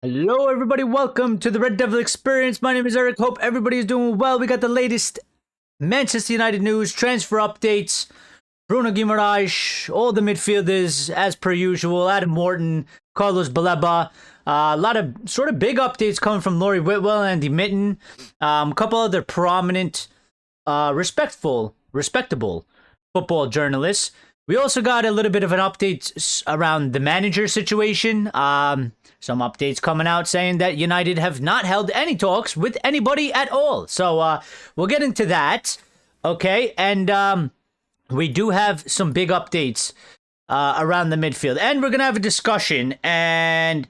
Hello, everybody. Welcome to the Red Devil Experience. My name is Eric. Hope everybody is doing well. We got the latest Manchester United news, transfer updates, Bruno Guimarães, all the midfielders, as per usual, Adam Wharton, Carlos Baleba. A lot of sort of big updates coming from Laurie Whitwell and Andy Mitten. A couple other prominent, respectable football journalists. We also got a little bit of an update around the manager situation. Some updates coming out saying that United have not held any talks with anybody at all. So we'll get into that. Okay, and we do have some big updates around the midfield. And we're going to have a discussion, and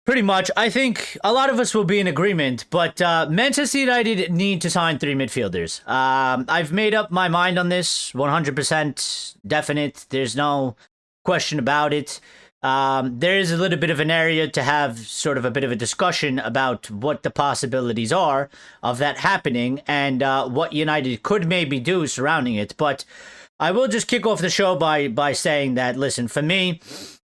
pretty much, I think a lot of us will be in agreement, but Manchester United need to sign 3 midfielders. I've made up my mind on this, 100% definite. There's no question about it. There is a little bit of an area to have sort of a bit of a discussion about what the possibilities are of that happening and what United could maybe do surrounding it. But I will just kick off the show by saying that, listen, for me,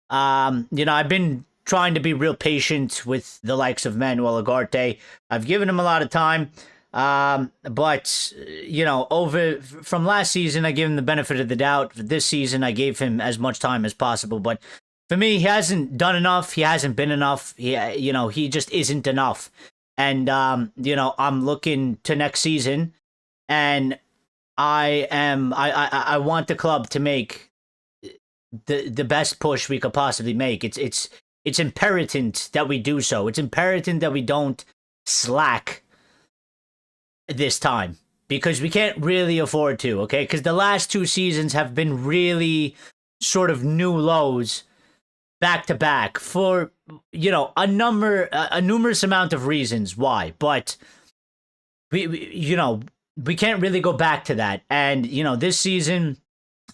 I've been trying to be real patient with the likes of Manuel Ugarte. I've given him a lot of time. But, over from last season, I gave him the benefit of the doubt. This season, I gave him as much time as possible. But for me, he hasn't done enough. He hasn't been enough. He just isn't enough. And, I'm looking to next season, and I want the club to make the best push we could possibly make. It's imperative that we do so. It's imperative that we don't slack this time, because we can't really afford to, okay? Because the last 2 seasons have been really sort of new lows back to back for, a numerous amount of reasons why. But we can't really go back to that. And, this season,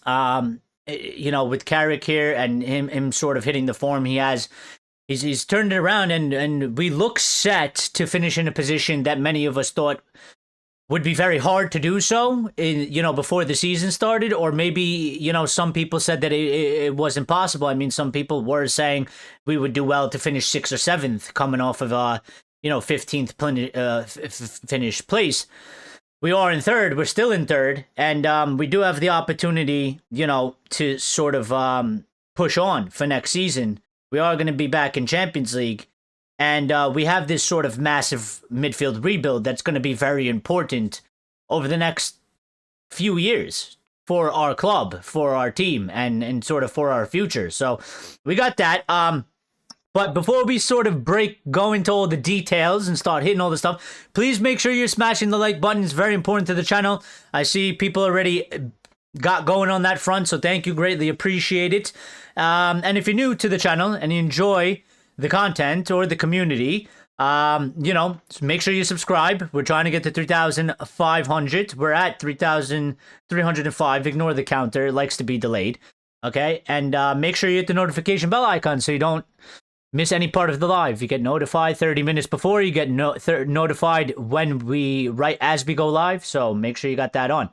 with Carrick here and him sort of hitting the form he has, he's turned it around, and we look set to finish in a position that many of us thought would be very hard to do so before the season started, or maybe, some people said that it wasn't possible. I mean, some people were saying we would do well to finish 6th or 7th coming off of 15th finish place. We are in 3rd. We're still in 3rd. And we do have the opportunity, to sort of push on for next season. We are going to be back in Champions League. And we have this sort of massive midfield rebuild that's going to be very important over the next few years for our club, for our team, and sort of for our future. So we got that. But before we sort of go into all the details and start hitting all the stuff, please make sure you're smashing the like button. It's very important to the channel. I see people already got going on that front, so thank you. Greatly appreciate it. And if you're new to the channel and you enjoy the content or the community, make sure you subscribe. We're trying to get to 3,500. We're at 3,305. Ignore the counter. It likes to be delayed. Okay? And make sure you hit the notification bell icon so you don't miss any part of the live. You get notified 30 minutes before. You get notified right as we go live. So make sure you got that on.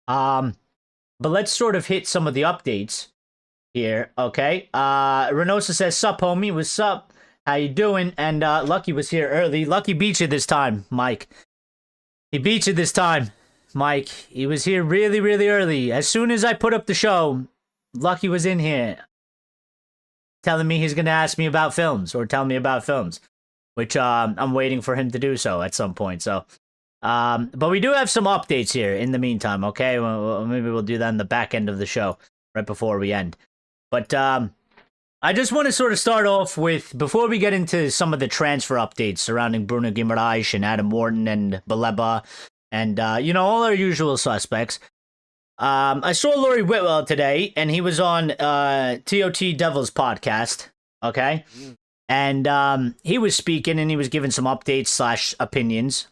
But let's sort of hit some of the updates here, okay? Renosa says, sup, homie? What's up? How you doing? And Lucky was here early. Lucky beat you this time, Mike. He beat you this time, Mike. He was here really, really early. As soon as I put up the show, Lucky was in here telling me he's going to ask me about films or tell me about films, which I'm waiting for him to do so at some point. So, but we do have some updates here in the meantime, okay? Maybe we'll do that in the back end of the show right before we end. But I just want to sort of start off with, before we get into some of the transfer updates surrounding Bruno Guimarães and Adam Wharton and Baleba and, all our usual suspects. I saw Laurie Whitwell today, and he was on TOT Devil's podcast, okay? And he was speaking, and he was giving some updates / opinions,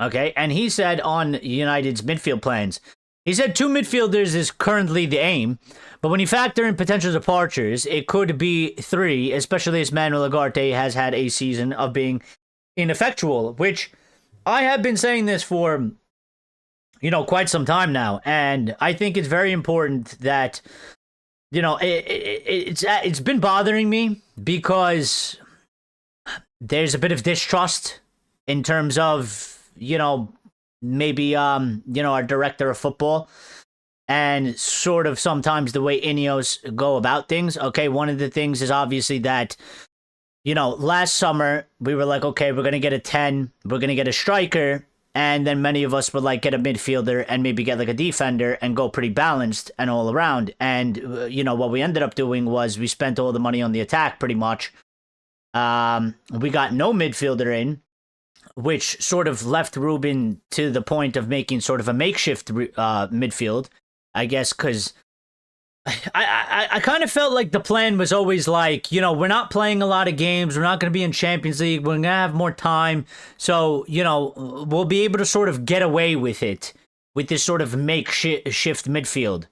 okay? And he said on United's midfield plans, he said 2 midfielders is currently the aim, but when you factor in potential departures, it could be 3, especially as Manuel Ugarte has had a season of being ineffectual, which I have been saying this for, quite some time now. And I think it's very important that, it's been bothering me because there's a bit of distrust in terms of, maybe, our director of football and sort of sometimes the way Ineos go about things. Okay, one of the things is obviously that, last summer we were like, okay, we're going to get a 10, we're going to get a striker, and then many of us would like get a midfielder and maybe get like a defender and go pretty balanced and all around. And, what we ended up doing was we spent all the money on the attack pretty much. We got no midfielder in, which sort of left Ruben to the point of making sort of a makeshift midfield, I guess, because I kind of felt like the plan was always like, we're not playing a lot of games. We're not going to be in Champions League. We're going to have more time. So, we'll be able to sort of get away with it with this sort of makeshift midfield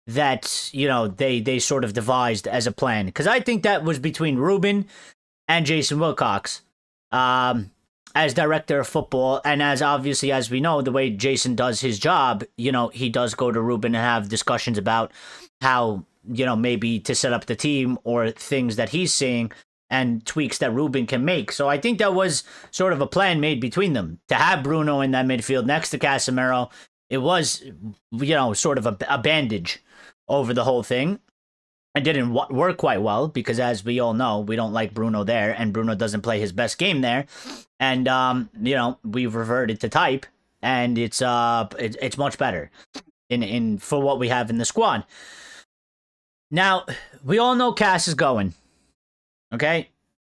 that, they sort of devised as a plan. Because I think that was between Ruben and Jason Wilcox as director of football. And as obviously, as we know, the way Jason does his job, he does go to Ruben and have discussions about how, maybe to set up the team or things that he's seeing and tweaks that Ruben can make. So I think that was sort of a plan made between them to have Bruno in that midfield next to Casemiro. It was, sort of a bandage over the whole thing. It didn't work quite well because, as we all know, we don't like Bruno there, and Bruno doesn't play his best game there. And, we've reverted to type, and it's much better in for what we have in the squad. Now, we all know Cass is going, okay?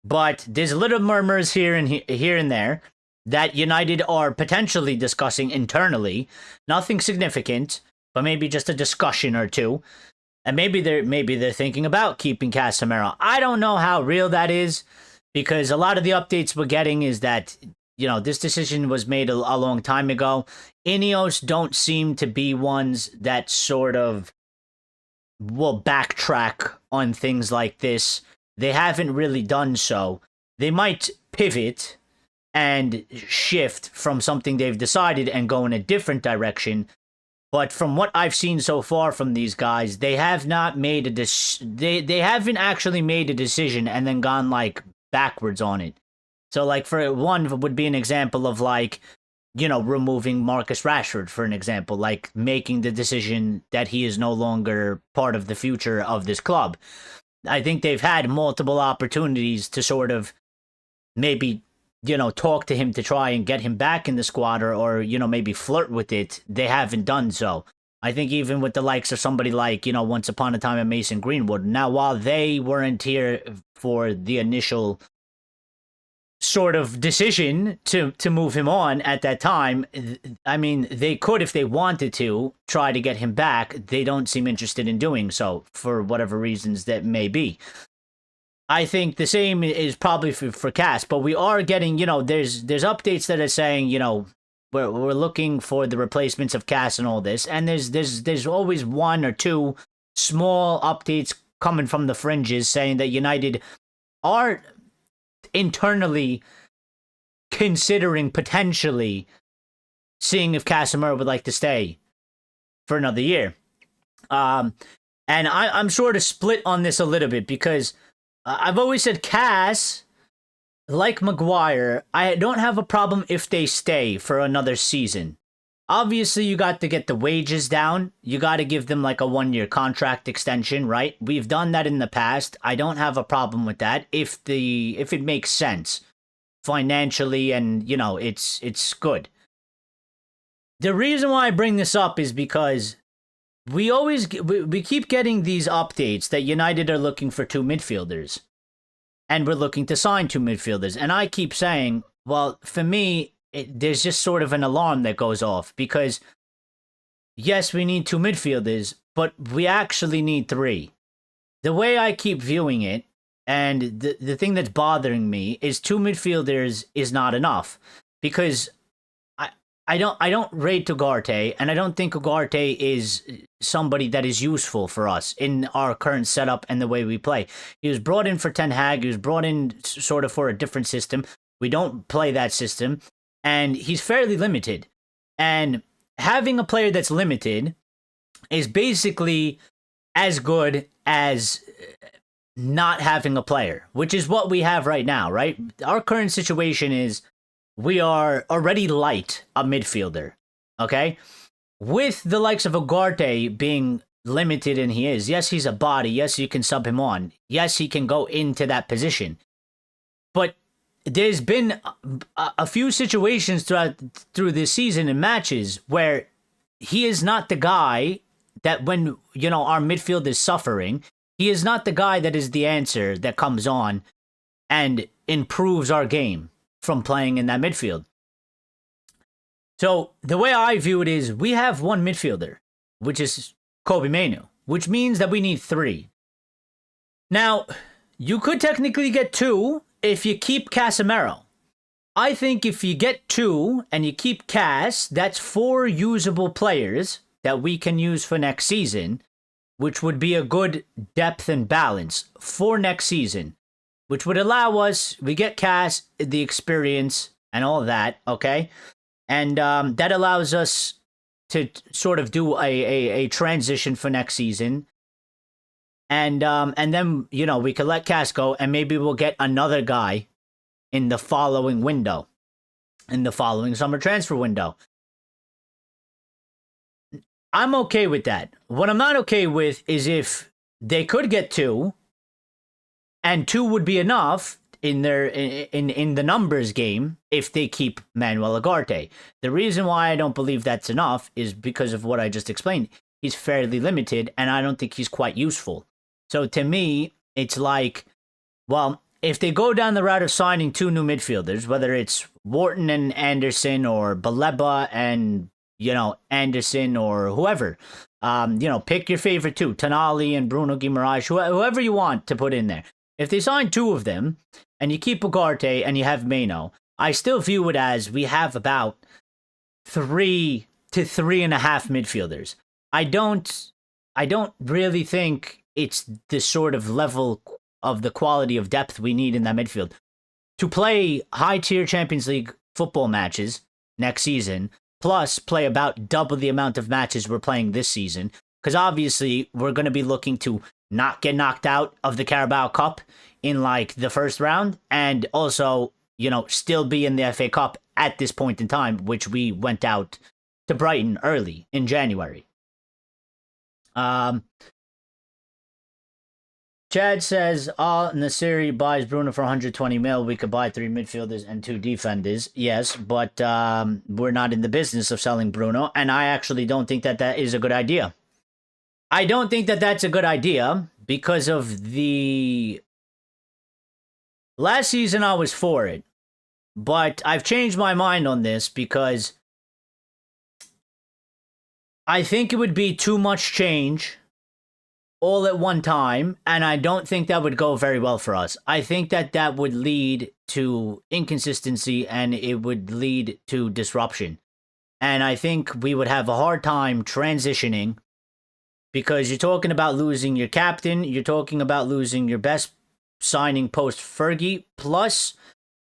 But there's little murmurs here and there that United are potentially discussing internally. Nothing significant, but maybe just a discussion or two. And maybe they're thinking about keeping Casemiro. I don't know how real that is, because a lot of the updates we're getting is that, this decision was made a long time ago. Ineos don't seem to be ones that sort of will backtrack on things like this. They haven't really done so. They might pivot and shift from something they've decided and go in a different direction. But from what I've seen so far from these guys, they have not made they haven't actually made a decision and then gone like backwards on it. So like for one would be an example of like, removing Marcus Rashford, for an example, like making the decision that he is no longer part of the future of this club. I think they've had multiple opportunities to sort of maybe, talk to him to try and get him back in the squad or maybe flirt with it. They haven't done so. I think even with the likes of somebody like, once upon a time at Mason Greenwood. Now, while they weren't here for the initial sort of decision to move him on at that time, I mean, they could, if they wanted to, try to get him back. They don't seem interested in doing so for whatever reasons that may be. I think the same is probably for Cass, but we are getting, there's updates that are saying, we're looking for the replacements of Cass and all this, and there's always one or two small updates coming from the fringes saying that United are internally considering potentially seeing if Casemiro would like to stay for another year. And I'm sort of split on this a little bit because I've always said Cass, like Maguire, I don't have a problem if they stay for another season. Obviously, you got to get the wages down. You got to give them like a 1-year contract extension, right? We've done that in the past. I don't have a problem with that if it makes sense financially and, it's good. The reason why I bring this up is because we keep getting these updates that United are looking for 2 midfielders and we're looking to sign 2 midfielders. And I keep saying, well, for me, there's just sort of an alarm that goes off because, yes, we need 2 midfielders, but we actually need 3. The way I keep viewing it, and the thing that's bothering me, is 2 midfielders is not enough because I don't rate Ugarte, and I don't think Ugarte is somebody that is useful for us in our current setup and the way we play. He was brought in for Ten Hag. He was brought in sort of for a different system. We don't play that system. And he's fairly limited. And having a player that's limited is basically as good as not having a player, which is what we have right now, right? Our current situation is we are already light a midfielder, okay? With the likes of Ugarte being limited, and he is. Yes, he's a body. Yes, you can sub him on. Yes, he can go into that position. But there's been a few situations through this season and matches where he is not the guy that when, our midfield is suffering, he is not the guy that is the answer that comes on and improves our game from playing in that midfield. So the way I view it is we have one midfielder, which is Kobbie Mainoo, which means that we need 3. Now, you could technically get 2 if you keep Casemiro. I think if you get 2 and you keep Cas, that's 4 usable players that we can use for next season, which would be a good depth and balance for next season, which would allow us, we get Cas, the experience and all that, okay? And that allows us to sort of do a transition for next season. And then, we could let Cas go, and maybe we'll get another guy in the following window, in the following summer transfer window. I'm okay with that. What I'm not okay with is if they could get 2, and 2 would be enough in their in the numbers game if they keep Manuel Ugarte. The reason why I don't believe that's enough is because of what I just explained. He's fairly limited, and I don't think he's quite useful. So to me, it's like, well, if they go down the route of signing 2 new midfielders, whether it's Wharton and Anderson or Baleba and, Anderson or whoever, pick your favorite 2, Tonali and Bruno Guimarães, whoever you want to put in there. If they sign 2 of them and you keep Ugarte and you have Mainoo, I still view it as we have about 3 to 3.5 midfielders. I don't really think it's the sort of level of the quality of depth we need in that midfield to play high-tier Champions League football matches next season, plus play about double the amount of matches we're playing this season, because obviously we're going to be looking to not get knocked out of the Carabao Cup in the first round, and also, still be in the FA Cup at this point in time, which we went out to Brighton early in January. Chad says, Nasiri buys Bruno for 120 mil. We could buy 3 midfielders and 2 defenders. Yes, but we're not in the business of selling Bruno, and I actually don't think that is a good idea. I don't think that that's a good idea because of the... Last season I was for it, but I've changed my mind on this because I think it would be too much change all at one time, and I don't think that would go very well for us. I think that would lead to inconsistency, and it would lead to disruption. And I think we would have a hard time transitioning, because you're talking about losing your captain, you're talking about losing your best signing post-Fergie, plus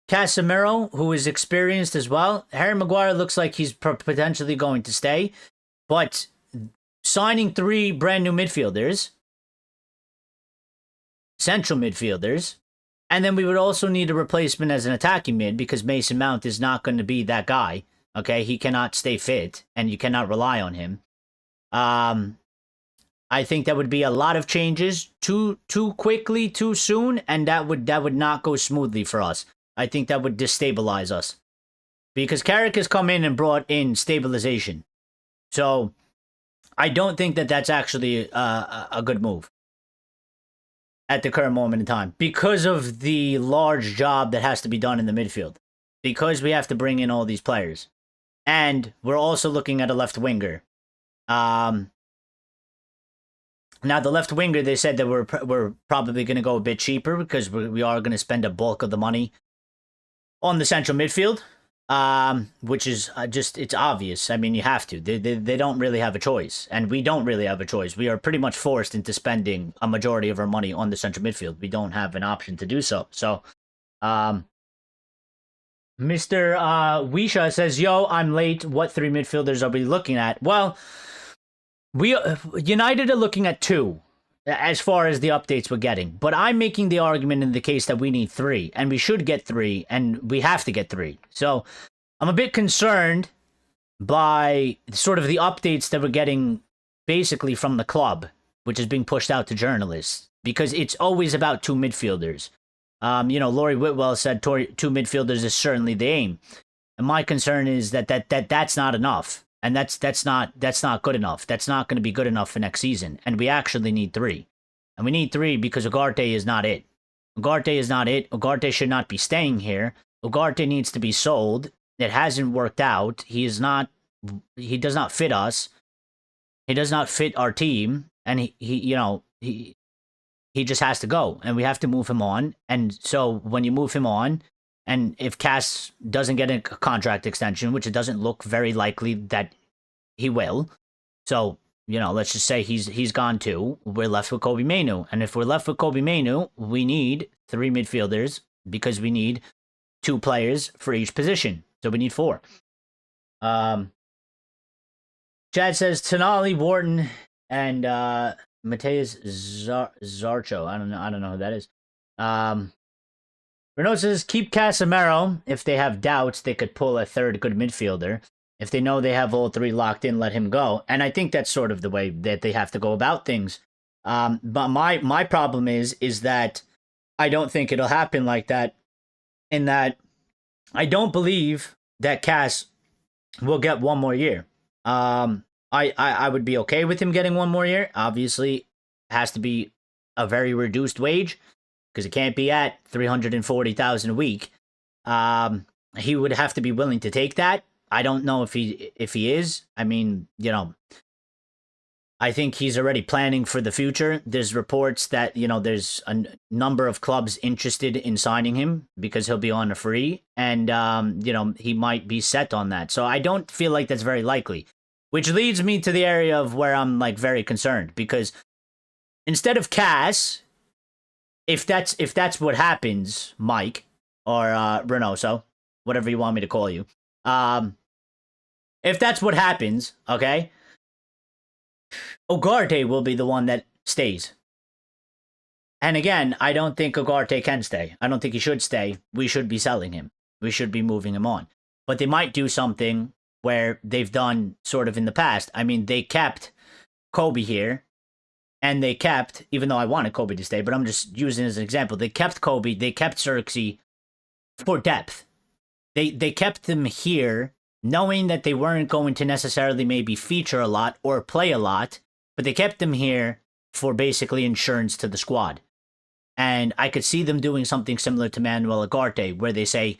Casemiro, who is experienced as well. Harry Maguire looks like he's potentially going to stay, but signing 3 brand new midfielders, central midfielders, and then we would also need a replacement as an attacking mid, because Mason Mount is not going to be that guy. Okay, he cannot stay fit, and you cannot rely on him. I think that would be a lot of changes too quickly, too soon, and that would not go smoothly for us. I think that would destabilize us, because Carrick has come in and brought in stabilization. So I don't think that that's actually a good move at the current moment in time, because of the large job that has to be done in the midfield, because we have to bring in all these players. And we're also looking at a left winger. Now, the left winger, they said that we're probably going to go a bit cheaper, because we are going to spend a bulk of the money on the central midfield, which is it's obvious. I mean, you have to. They don't really have a choice, and we don't really have a choice. We are pretty much forced into spending a majority of our money on the central midfield. We don't have an option to do so. So, Mr. Wisha says, yo, I'm late. What 3 midfielders are we looking at? Well, United are looking at 2. as far as the updates we're getting. But I'm making the argument in the case that we need 3, and we should get 3, and we have to get 3. So I'm a bit concerned by sort of the updates that we're getting basically from the club, which is being pushed out to journalists, because it's always about 2 midfielders. Laurie Whitwell said 2 midfielders is certainly the aim. And my concern is that's not enough. And that's not good enough. That's not going to be good enough for next season. And we actually need 3. And we need 3 because Ugarte is not it. Ugarte is not it. Ugarte should not be staying here. Ugarte needs to be sold. It hasn't worked out. He does not fit us. He does not fit our team. And he just has to go. And we have to move him on. And so when you move him on, and if Cass doesn't get a contract extension, which it doesn't look very likely that he will, so, let's just say he's gone too, we're left with Kobbie Mainoo. And if we're left with Kobbie Mainoo, we need 3 midfielders because we need 2 players for each position. So we need 4. Chad says Tonali, Wharton, and Mateus Zarcho. I don't know who that is. Renault says, keep Casemiro. If they have doubts, they could pull a 3rd good midfielder. If they know they have all 3 locked in, let him go. And I think that's sort of the way that they have to go about things. But my problem is that I don't think it'll happen like that. In that I don't believe that Cass will get 1 more year. I would be okay with him getting 1 more year. Obviously, it has to be a very reduced wage, because it can't be at $340,000 a week. He would have to be willing to take that. I don't know if he is. I mean, I think he's already planning for the future. There's reports that, there's a number of clubs interested in signing him because he'll be on a free, and he might be set on that. So I don't feel like that's very likely, which leads me to the area of where I'm very concerned, because instead of Cass, if that's what happens, Mike, or Reynoso, whatever you want me to call you, if that's what happens, okay, Ugarte will be the one that stays. And again, I don't think Ugarte can stay. I don't think he should stay. We should be selling him. We should be moving him on. But they might do something where they've done sort of in the past. I mean, they kept Kobbie here. And they kept, even though I wanted Kobbie to stay, but I'm just using it as an example, they kept Kobbie, they kept Xerxes for depth. They kept them here knowing that they weren't going to necessarily maybe feature a lot or play a lot, but they kept them here for basically insurance to the squad. And I could see them doing something similar to Manuel Ugarte, where they say,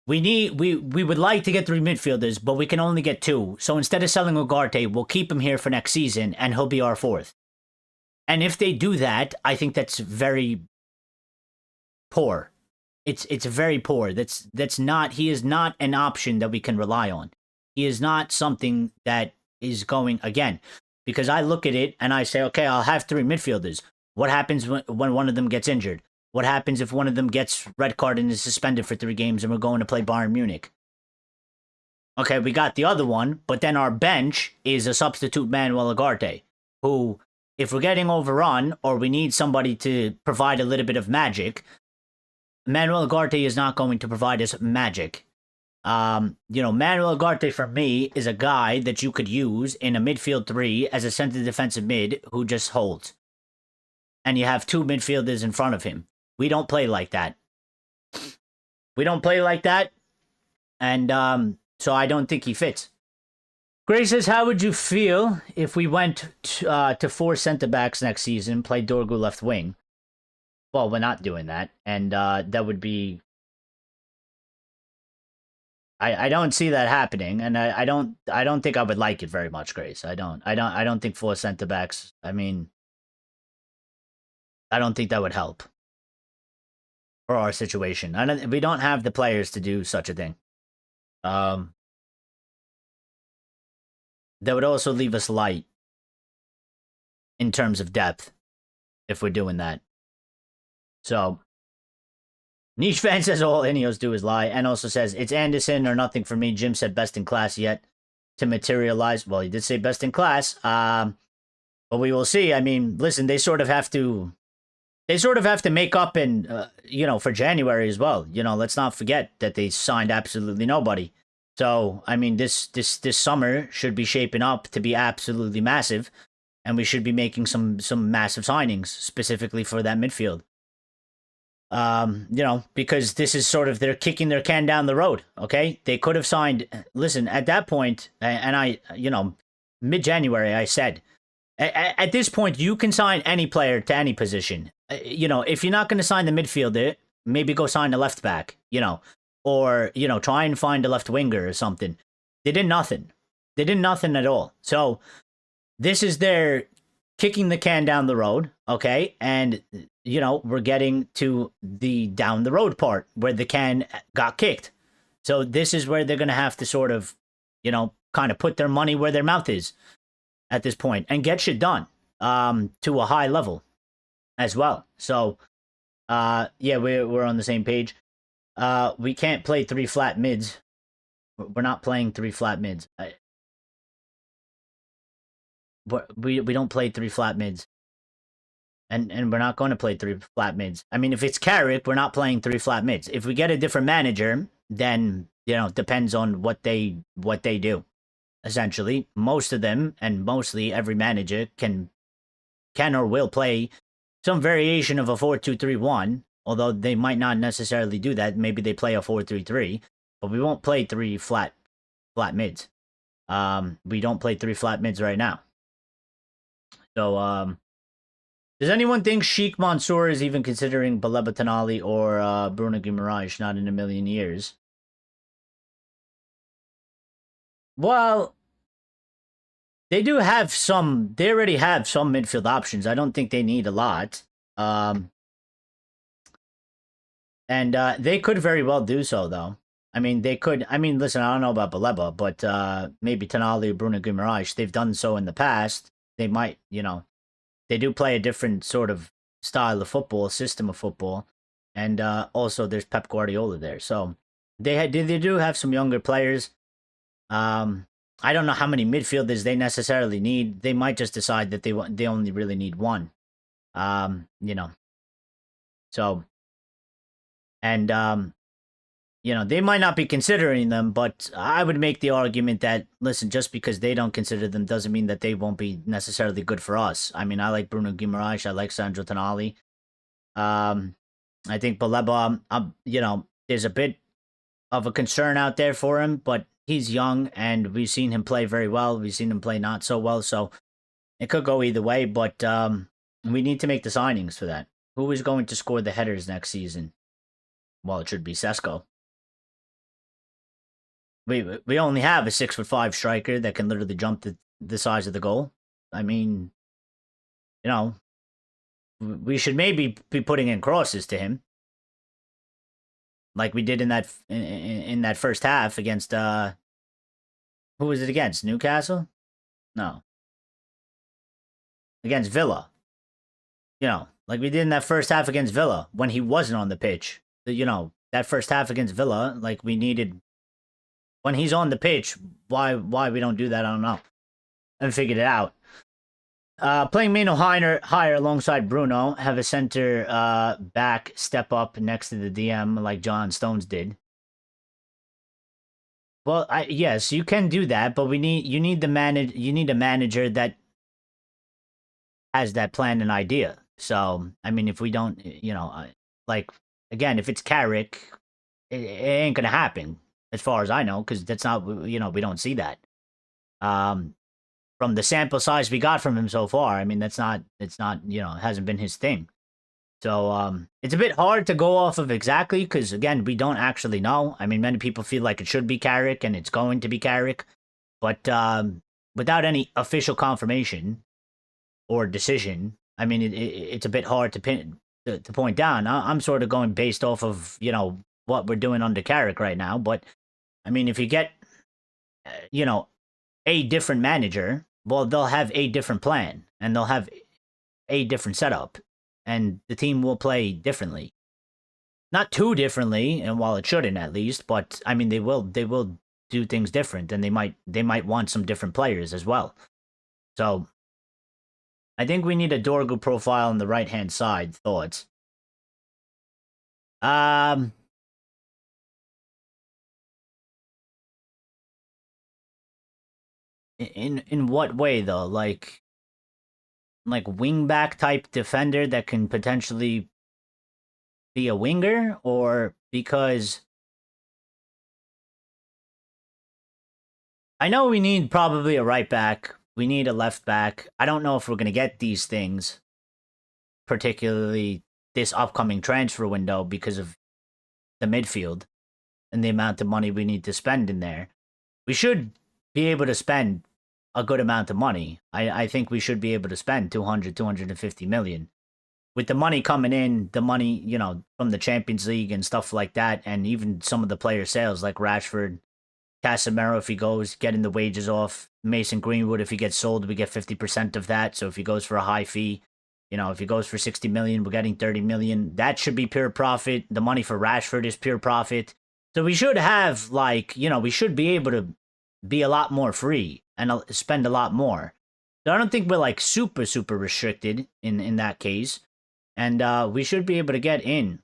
we would like to get 3 midfielders, but we can only get 2. So instead of selling Ugarte, we'll keep him here for next season, and he'll be our 4th. And if they do that, I think that's very poor. It's very poor. He is not an option that we can rely on. He is not something that is going, again, because I look at it and I say, okay, I'll have 3 midfielders. What happens when one of them gets injured? What happens if one of them gets red card and is suspended for 3 games and we're going to play Bayern Munich? Okay, we got the other one, but then our bench is a substitute Manuel Ugarte, who, if we're getting overrun or we need somebody to provide a little bit of magic, Manuel Ugarte is not going to provide us magic. Manuel Ugarte for me is a guy that you could use in a midfield 3 as a center defensive mid who just holds. And you have 2 midfielders in front of him. We don't play like that. And so I don't think he fits. Gray says, how would you feel if we went to 4 centre-backs next season, play Dorgu left wing? Well, we're not doing that. And that would be... I don't see that happening, and I don't think I would like it very much, Grace. I don't think 4 centre-backs, I mean, I don't think that would help for our situation. We don't have the players to do such a thing. That would also leave us light in terms of depth if we're doing that. So, Niche Fan says all Ineos do is lie, and also says, it's Anderson or nothing for me. Jim said best in class yet to materialize. Well, he did say best in class. But we will see. I mean, listen, they sort of have to make up in for January as well. Let's not forget that they signed absolutely nobody. So I mean, this summer should be shaping up to be absolutely massive, and we should be making some massive signings specifically for that midfield. Because this is sort of they're kicking their can down the road. Okay, they could have signed. Listen, at that point, and I, mid-January, I said, at this point, you can sign any player to any position. If you're not going to sign the midfielder, maybe go sign a left back. Or try and find a left winger or something. They did nothing. They did nothing at all. So this is their kicking the can down the road, okay? And we're getting to the down the road part where the can got kicked. So this is where they're going to have to sort of, kind of put their money where their mouth is at this point and get shit done to a high level as well. So, yeah, we're on the same page. We can't play 3 flat mids. We're not playing 3 flat mids. We don't play 3 flat mids. And we're not going to play 3 flat mids. I mean, if it's Carrick, we're not playing 3 flat mids. If we get a different manager, then, depends on what they do. Essentially, most of them, and mostly every manager can or will play some variation of a 4-2-3-1, although they might not necessarily do that. Maybe they play a 4-3-3, but we won't play 3 flat mids. We don't play 3 flat mids right now. So, does anyone think Sheikh Mansour is even considering Baleba Tonali or Bruno Guimarães? Not in a million years. Well, they do have some. They already have some midfield options. I don't think they need a lot. And they could very well do so, though. I mean, they could. I mean, listen, I don't know about Baleba, but maybe Tonali or Bruno Guimarães, they've done so in the past. They might, they do play a different sort of style of football, system of football. And also there's Pep Guardiola there. So they do have some younger players. I don't know how many midfielders they necessarily need. They might just decide that they only really need one. So, and they might not be considering them, but I would make the argument that, listen, just because they don't consider them doesn't mean that they won't be necessarily good for us. I mean, I like Bruno Guimarães, I like Sandro Tonali. I think Baleba, there's a bit of a concern out there for him, but he's young, and we've seen him play very well. We've seen him play not so well, so it could go either way, but we need to make the signings for that. Who is going to score the headers next season? Well, it should be Sesko. We only have a 6'5" striker that can literally jump the size of the goal. I mean, we should maybe be putting in crosses to him, like we did in that first half against who was it against? Newcastle? No, against Villa. Like we did in that first half against Villa when he wasn't on the pitch. That first half against Villa, like we needed. When he's on the pitch, why we don't do that, I don't know. I haven't figured it out. Playing Mino higher alongside Bruno, have a center back step up next to the DM like John Stones did. Well, yes, you can do that, but you need a manager that has that plan and idea. So, I mean, if we don't, like, again, if it's Carrick, it ain't gonna happen. As far as I know, because that's not, we don't see that. From the sample size we got from him so far, I mean, it's not, it hasn't been his thing. So it's a bit hard to go off of exactly, because again, we don't actually know. I mean, many people feel like it should be Carrick and it's going to be Carrick, but without any official confirmation or decision, I mean, it's a bit hard to point down. I'm sort of going based off of, what we're doing under Carrick right now. But, I mean, if you get, a different manager, well, they'll have a different plan, and they'll have a different setup, and the team will play differently. Not too differently, and while it shouldn't at least, but, I mean, they will do things different, and they might want some different players as well. So, I think we need a Dorgu profile on the right-hand side. Thoughts? Um, in what way though? Like wing back type defender that can potentially be a winger, or because I know we need probably a right back, we need a left back. I don't know if we're gonna get these things, particularly this upcoming transfer window, because of the midfield and the amount of money we need to spend in there. We should be able to spend a good amount of money. I think we should be able to spend 200, 250 million. With the money coming in, the money, from the Champions League and stuff like that, and even some of the player sales like Rashford, Casemiro, if he goes, getting the wages off. Mason Greenwood, if he gets sold, we get 50% of that. So if he goes for a high fee, if he goes for 60 million, we're getting 30 million. That should be pure profit. The money for Rashford is pure profit. So we should have, we should be able to be a lot more free and spend a lot more. So I don't think we're super, super restricted in that case. And we should be able to get in,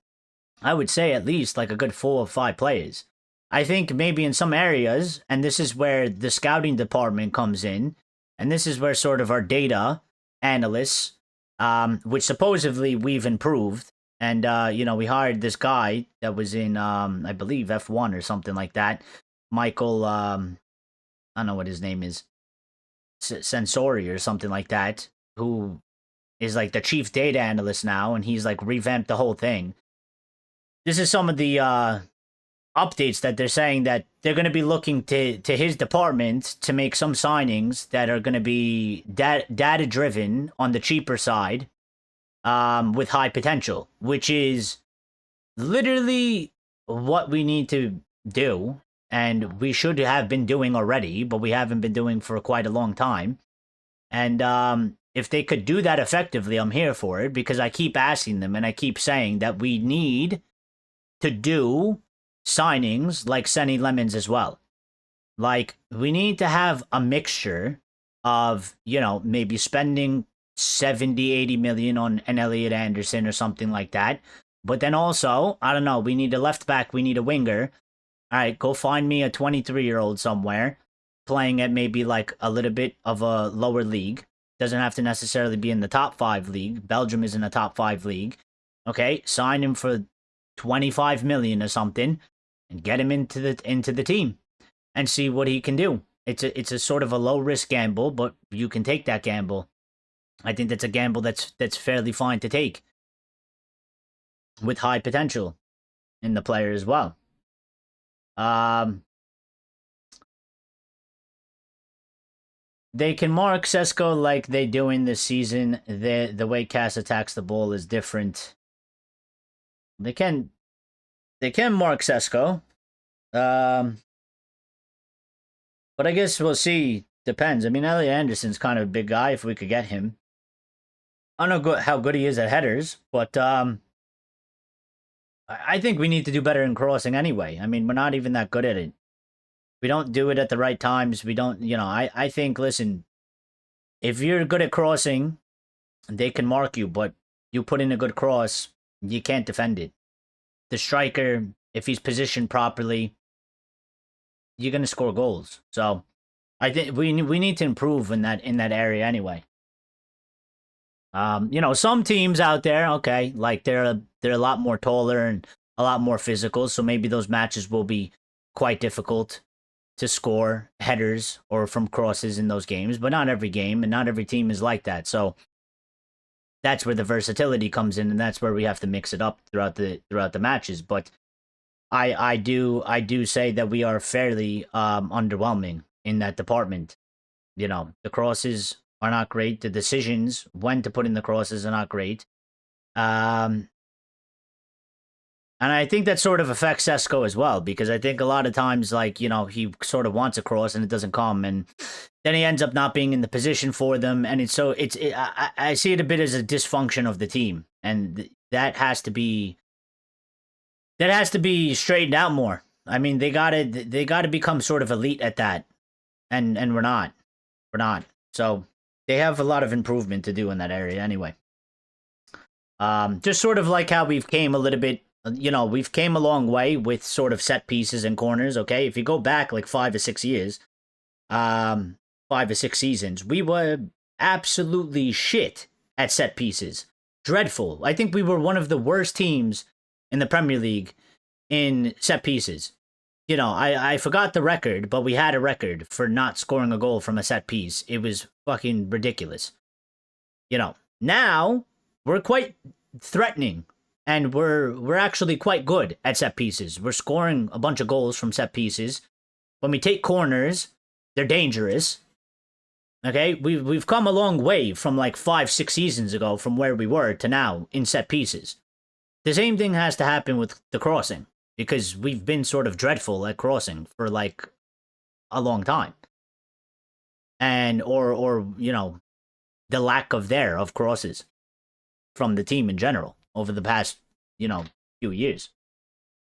I would say, at least a good 4 or 5 players. I think maybe in some areas, and this is where the scouting department comes in, and this is where sort of our data analysts, which supposedly we've improved, and, we hired this guy that was in, I believe, F1 or something like that, Michael, I don't know what his name is, Sensori or something like that, who is the chief data analyst now, and he's revamped the whole thing. This is some of the updates that they're saying that they're going to be looking to his department to make some signings that are going to be data driven on the cheaper side, with high potential, which is literally what we need to do, and we should have been doing already, but we haven't been doing for quite a long time. And if they could do that effectively, I'm here for it, because I keep asking them and I keep saying that we need to do signings like Senny Lemons as well. We need to have a mixture of, maybe spending 70, 80 million on an Elliot Anderson or something like that. But then also, I don't know, we need a left back, we need a winger. All right, go find me a 23-year-old somewhere playing at maybe a little bit of a lower league. Doesn't have to necessarily be in the top 5 league. Belgium is in a top 5 league. Okay, sign him for 25 million or something and get him into the team and see what he can do. It's a sort of a low risk gamble, but you can take that gamble. I think that's a gamble that's fairly fine to take, with high potential in the player as well. They can mark Sesko like they doing this season. The way Cass attacks the ball is different. They can mark Sesko. But I guess we'll see. Depends. I mean, Elliot Anderson's kind of a big guy if we could get him. I don't know how good he is at headers, but I think we need to do better in crossing anyway. I mean, we're not even that good at it. We don't do it at the right times. We don't, I think, listen, if you're good at crossing, they can mark you, but you put in a good cross, you can't defend it. The striker, if he's positioned properly, you're going to score goals. So I think we need to improve in that area anyway. Some teams out there, okay, they're a lot more taller and a lot more physical, so maybe those matches will be quite difficult to score headers or from crosses in those games, but not every game and not every team is like that. So that's where the versatility comes in, and that's where we have to mix it up throughout the matches. But I do say that we are fairly underwhelming in that department. The crosses are not great. The decisions when to put in the crosses are not great. And I think that sort of affects Sesko as well, because I think a lot of times, he sort of wants a cross and it doesn't come, and then he ends up not being in the position for them. And I see it a bit as a dysfunction of the team, and that has to be straightened out more. I mean, they gotta become sort of elite at that, and we're not. So they have a lot of improvement to do in that area anyway. Just sort of like how we've came a little bit, we've came a long way with sort of set pieces and corners. Okay, if you go back like 5 or 6 years, 5 or 6 seasons, we were absolutely shit at set pieces. Dreadful. I think we were one of the worst teams in the Premier League in set pieces. I forgot the record, but we had a record for not scoring a goal from a set piece. It was fucking ridiculous. Now we're quite threatening, and we're actually quite good at set pieces. We're scoring a bunch of goals from set pieces. When we take corners, they're dangerous. Okay, we've come a long way from like 5-6 seasons ago, from where we were to now in set pieces. The same thing has to happen with the crossing, because we've been sort of dreadful at crossing for like a long time, and or the lack of crosses from the team in general over the past few years.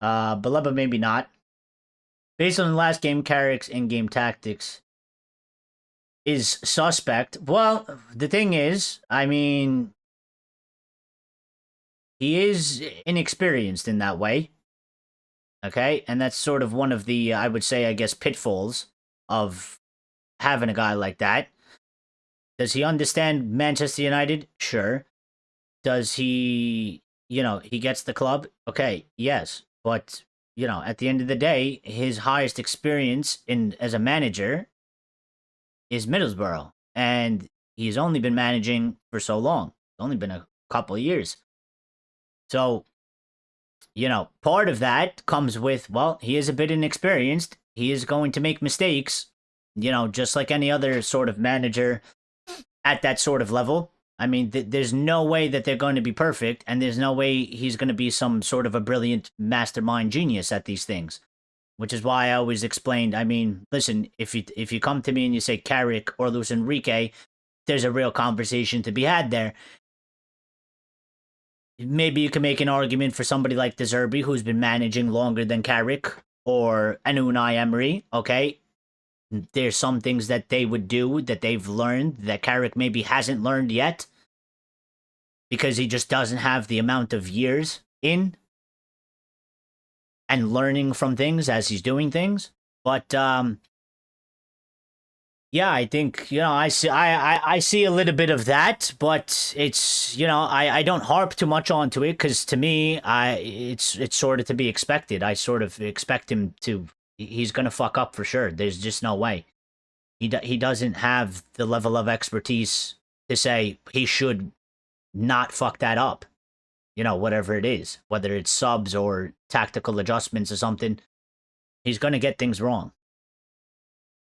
Baleba maybe not. Based on the last game, Carrick's in-game tactics is suspect. Well, the thing is, I mean, he is inexperienced in that way. Okay, and that's sort of one of the, I would say, I guess, pitfalls of having a guy like that. Does he understand Manchester United? Sure. Does he, he gets the club? Okay, yes. But, at the end of the day, his highest experience as a manager is Middlesbrough. And he's only been managing for so long. It's only been a couple of years. So, part of that comes with, well, he is a bit inexperienced. He is going to make mistakes, just like any other sort of manager at that sort of level. I mean, there's no way that they're going to be perfect, and there's no way he's going to be some sort of a brilliant mastermind genius at these things, which is why I always explained, I mean, listen, if you come to me and you say Carrick or Luis Enrique, there's a real conversation to be had there. Maybe you can make an argument for somebody like De Zerbi, who's been managing longer than Carrick, or an Unai Emery, okay? There's some things that they would do that they've learned that Carrick maybe hasn't learned yet, because he just doesn't have the amount of years in and learning from things as he's doing things. But yeah, I think I see a little bit of that, but it's I don't harp too much onto it, because to me it's sort of to be expected. I sort of expect him to. He's gonna fuck up for sure. There's just no way. He doesn't have the level of expertise to say he should not fuck that up. Whatever it is, whether it's subs or tactical adjustments or something, he's gonna get things wrong.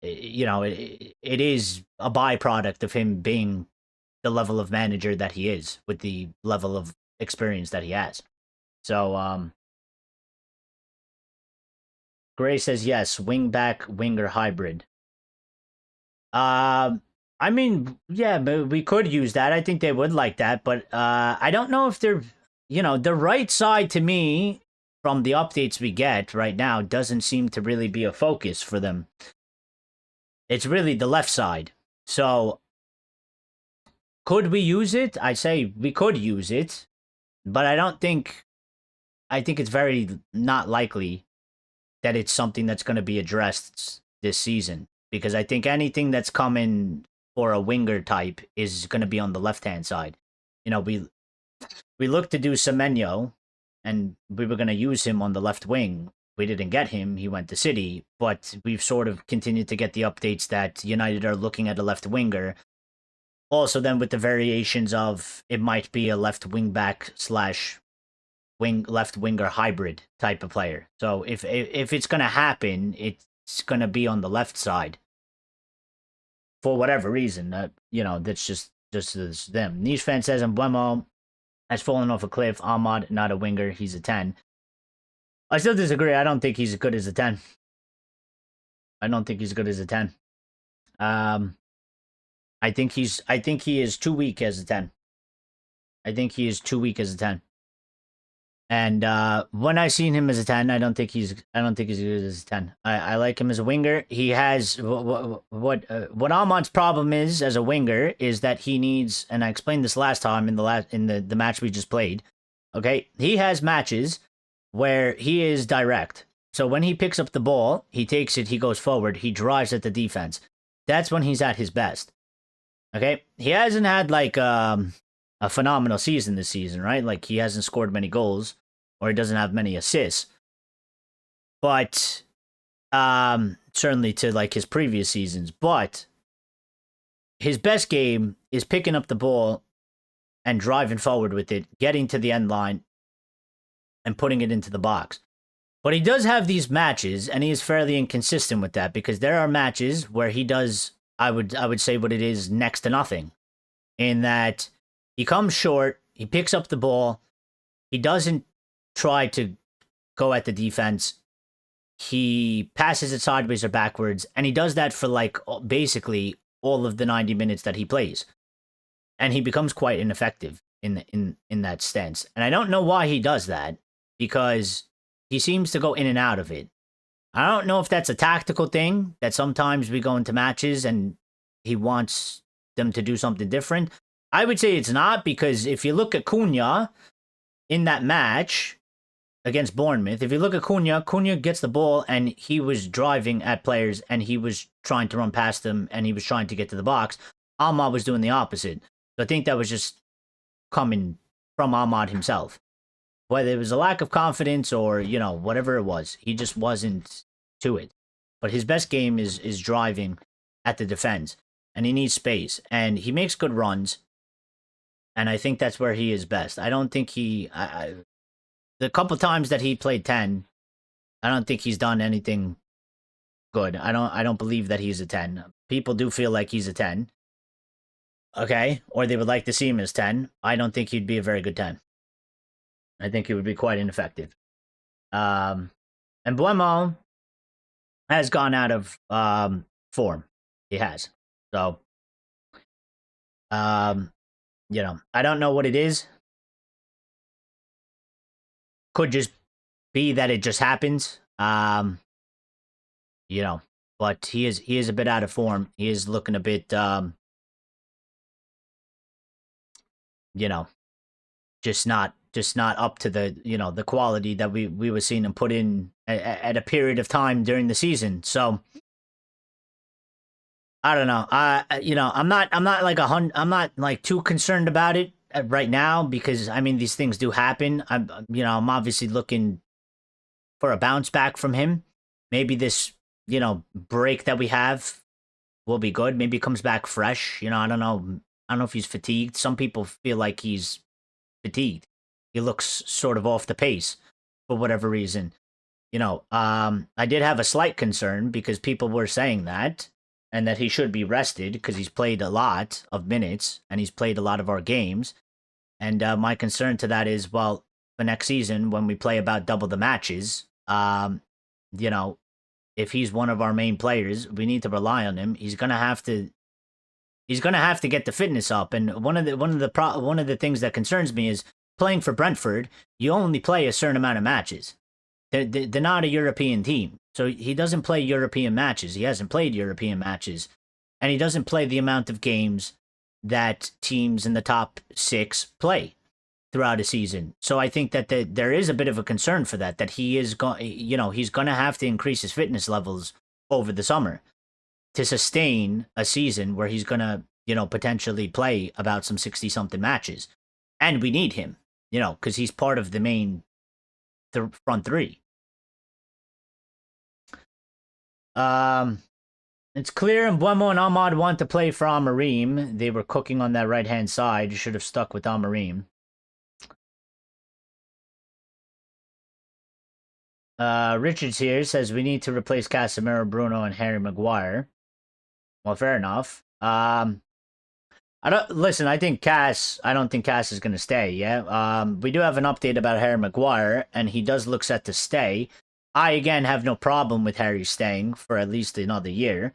It is a byproduct of him being the level of manager that he is, with the level of experience that he has. So, Gray says yes, wing back, winger hybrid. I mean, yeah, but we could use that. I think they would like that, but I don't know if they're, the right side to me, from the updates we get right now, doesn't seem to really be a focus for them. It's really the left side. So, could we use it? I say we could use it, but I think it's very not likely that it's something that's going to be addressed this season, because I think anything that's coming for a winger type is going to be on the left-hand side. We looked to do Semenyo, and we were going to use him on the left wing. We didn't get him. He went to City, but we've sort of continued to get the updates that United are looking at a left winger. Also, then with the variations of it might be a left wing back / left winger hybrid type of player. So if it's going to happen, it's going to be on the left side for whatever reason. That's just them. Niche fan says Embuemo has fallen off a cliff. Ahmad, not a winger. He's a 10. I still disagree. I don't think he's as good as a 10. I don't think he's good as a 10. I think he is too weak as a 10. I think he is too weak as a 10. And when I seen him as a 10, I don't think he's good as a 10. I like him as a winger. He has what Ahmad's problem is as a winger is that he needs, and I explained this last time in the match we just played. Okay, he has matches where he is direct. So when he picks up the ball, he takes it, he goes forward, he drives at the defense. That's when he's at his best. Okay, he hasn't had like a phenomenal season this season, right? Like he hasn't scored many goals or he doesn't have many assists. But certainly to like his previous seasons, but his best game is picking up the ball and driving forward with it, getting to the end line and putting it into the box. But he does have these matches and he is fairly inconsistent with that because there are matches where he does I would say what it is next to nothing in that he comes short, he picks up the ball, he doesn't try to go at the defense, he passes it sideways or backwards, and he does that for like basically all of the 90 minutes that he plays. And he becomes quite ineffective in that stance. And I don't know why he does that, because he seems to go in and out of it. I don't know if that's a tactical thing, that sometimes we go into matches and he wants them to do something different. I would say it's not, because if you look at Cunha in that match against Bournemouth, if you look at Cunha gets the ball and he was driving at players and he was trying to run past them and he was trying to get to the box. Ahmad was doing the opposite. So I think that was just coming from Ahmad himself. Whether it was a lack of confidence or, you know, whatever it was, he just wasn't to it. But his best game is driving at the defense, and he needs space, and he makes good runs. And I think that's where he is best. I don't think the couple times that he played 10, I don't think he's done anything good. I don't believe that he's a 10. People do feel like he's a 10. Okay, or they would like to see him as 10. I don't think he'd be a very good 10. I think he would be quite ineffective. And Buemo has gone out of form. He has. So, you know, I don't know what it is. Could just be that it just happens. You know, but he is a bit out of form. He is looking a bit you know, just not up to the, you know, the quality that we were seeing him put in at a period of time during the season. So I don't know. You know, I'm not like too concerned about it right now, because I mean, these things do happen. I'm obviously looking for a bounce back from him. Maybe this, you know, break that we have will be good. Maybe he comes back fresh. You know, I don't know if he's fatigued. Some people feel like he's fatigued. He looks sort of off the pace for whatever reason. You know, I did have a slight concern because people were saying that, and that he should be rested because he's played a lot of minutes and he's played a lot of our games. And my concern to that is, well, for next season, when we play about double the matches, you know, if he's one of our main players, we need to rely on him. He's gonna have to get the fitness up. And one of the things that concerns me is playing for Brentford. You only play a certain amount of matches. They're not a European team, so he doesn't play European matches. He hasn't played European matches, and he doesn't play the amount of games that teams in the top 6 play throughout a season. So I think that there is a bit of a concern for that he is he's going to have to increase his fitness levels over the summer to sustain a season where he's going to, you know, potentially play about some 60 something matches. And we need him, you know, because he's part of the main front three. It's clear Mbeumo and Ahmad want to play for Amarim. They were cooking on that right-hand side. You should have stuck with Amarim. Richards here says we need to replace Casemiro, Bruno, and Harry Maguire. Well, fair enough. I think Cass is going to stay, yeah? We do have an update about Harry Maguire, and he does look set to stay. I, again, have no problem with Harry staying for at least another year,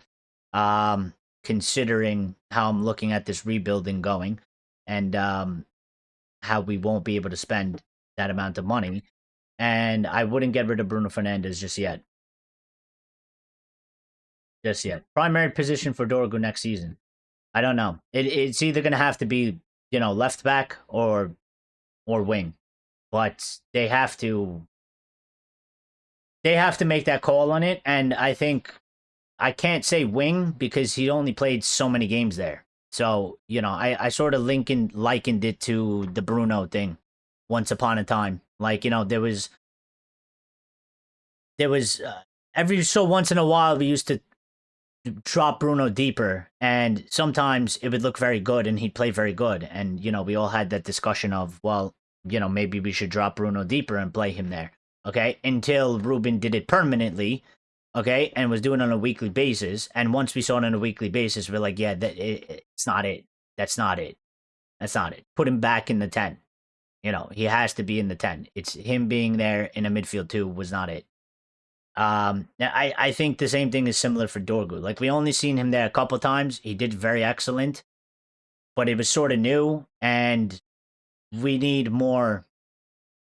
considering how I'm looking at this rebuilding going, and how we won't be able to spend that amount of money. And I wouldn't get rid of Bruno Fernandes just yet. Just yet. Primary position for Dorgu next season. I don't know. It's either going to have to be, left back or wing. But they have to make that call on it. And I think I can't say because he only played so many games there. So, I sort of likened it to the Bruno thing once upon a time. Like, there was every so once in a while we used to drop Bruno deeper, and sometimes it would look very good and he'd play very good. And, we all had that discussion of, well, maybe we should drop Bruno deeper and play him there. Okay. Until Ruben did it permanently. Okay. And was doing it on a weekly basis. And once we saw it on a weekly basis, we're like, yeah, it's not it. That's not it. That's not it. Put him back in the 10. He has to be in the 10. It's him being there in a midfield 2 was not it. I think the same thing is similar for Dorgu. Like, we only seen him there a couple times. He did very excellent, but it was sort of new, and we need more.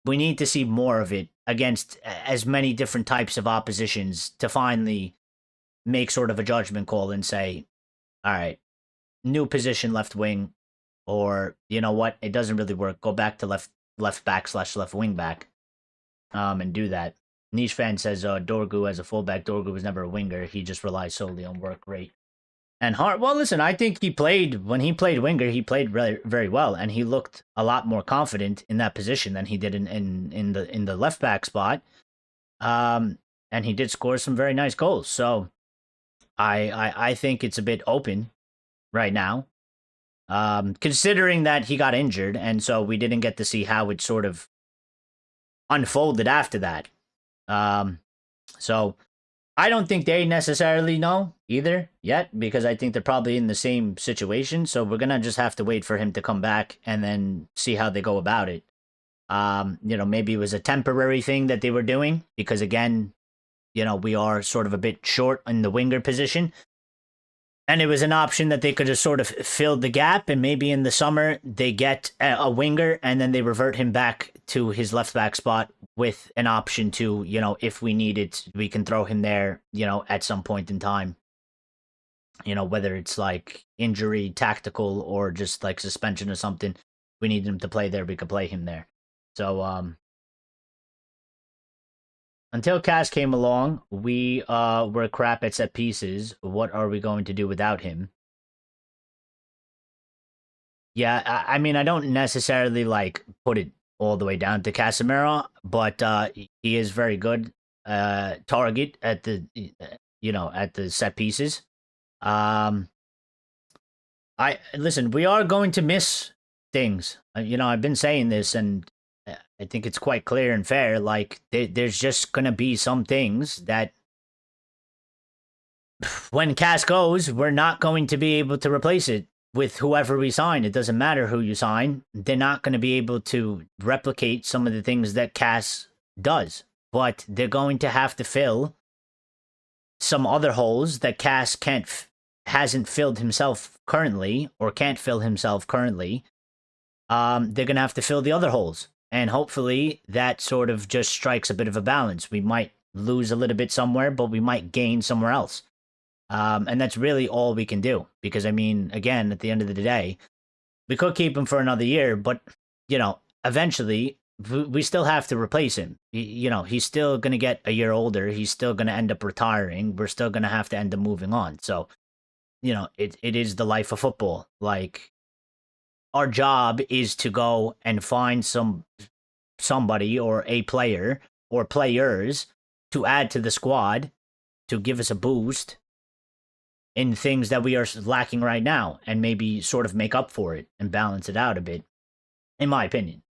We need to see more of it against as many different types of oppositions to finally make sort of a judgment call and say, all right, new position left wing, or you know what, it doesn't really work. Go back to left back / left wing back, and do that. Niche fan says Dorgu as a fullback. Dorgu was never a winger. He just relies solely on work rate and heart. Well, listen, I think when he played winger, he played very, very well, and he looked a lot more confident in that position than he did in the left back spot. And he did score some very nice goals. So I think it's a bit open right now, considering that he got injured, and so we didn't get to see how it sort of unfolded after that. So I don't think they necessarily know either yet, because I think they're probably in the same situation. So we're going to just have to wait for him to come back and then see how they go about it. Maybe it was a temporary thing that they were doing because, again, we are sort of a bit short in the winger position. And it was an option that they could have sort of filled the gap, and maybe in the summer they get a winger and then they revert him back to his left back spot with an option to, if we need it, we can throw him there, at some point in time. Whether it's like injury, tactical, or just like suspension or something, we need him to play there, we could play him there. So, until Cass came along, we were crap at set pieces. What are we going to do without him? Yeah, I mean, I don't necessarily put it all the way down to Casemiro, but he is very good target at the at the set pieces. Listen, we are going to miss things. I've been saying this, and I think it's quite clear and fair. There's just going to be some things that when Cass goes, we're not going to be able to replace it with whoever we sign. It doesn't matter who you sign. They're not going to be able to replicate some of the things that Cass does, but they're going to have to fill some other holes that Cass hasn't filled himself currently, or can't fill himself currently. They're going to have to fill the other holes. And hopefully that sort of just strikes a bit of a balance. We might lose a little bit somewhere, but we might gain somewhere else. And that's really all we can do. Because, I mean, again, at the end of the day, we could keep him for another year, but, eventually we still have to replace him. He's still going to get a year older. He's still going to end up retiring. We're still going to have to end up moving on. So, it is the life of football. Our job is to go and find somebody or a player or players to add to the squad to give us a boost in things that we are lacking right now, and maybe sort of make up for it and balance it out a bit, in my opinion.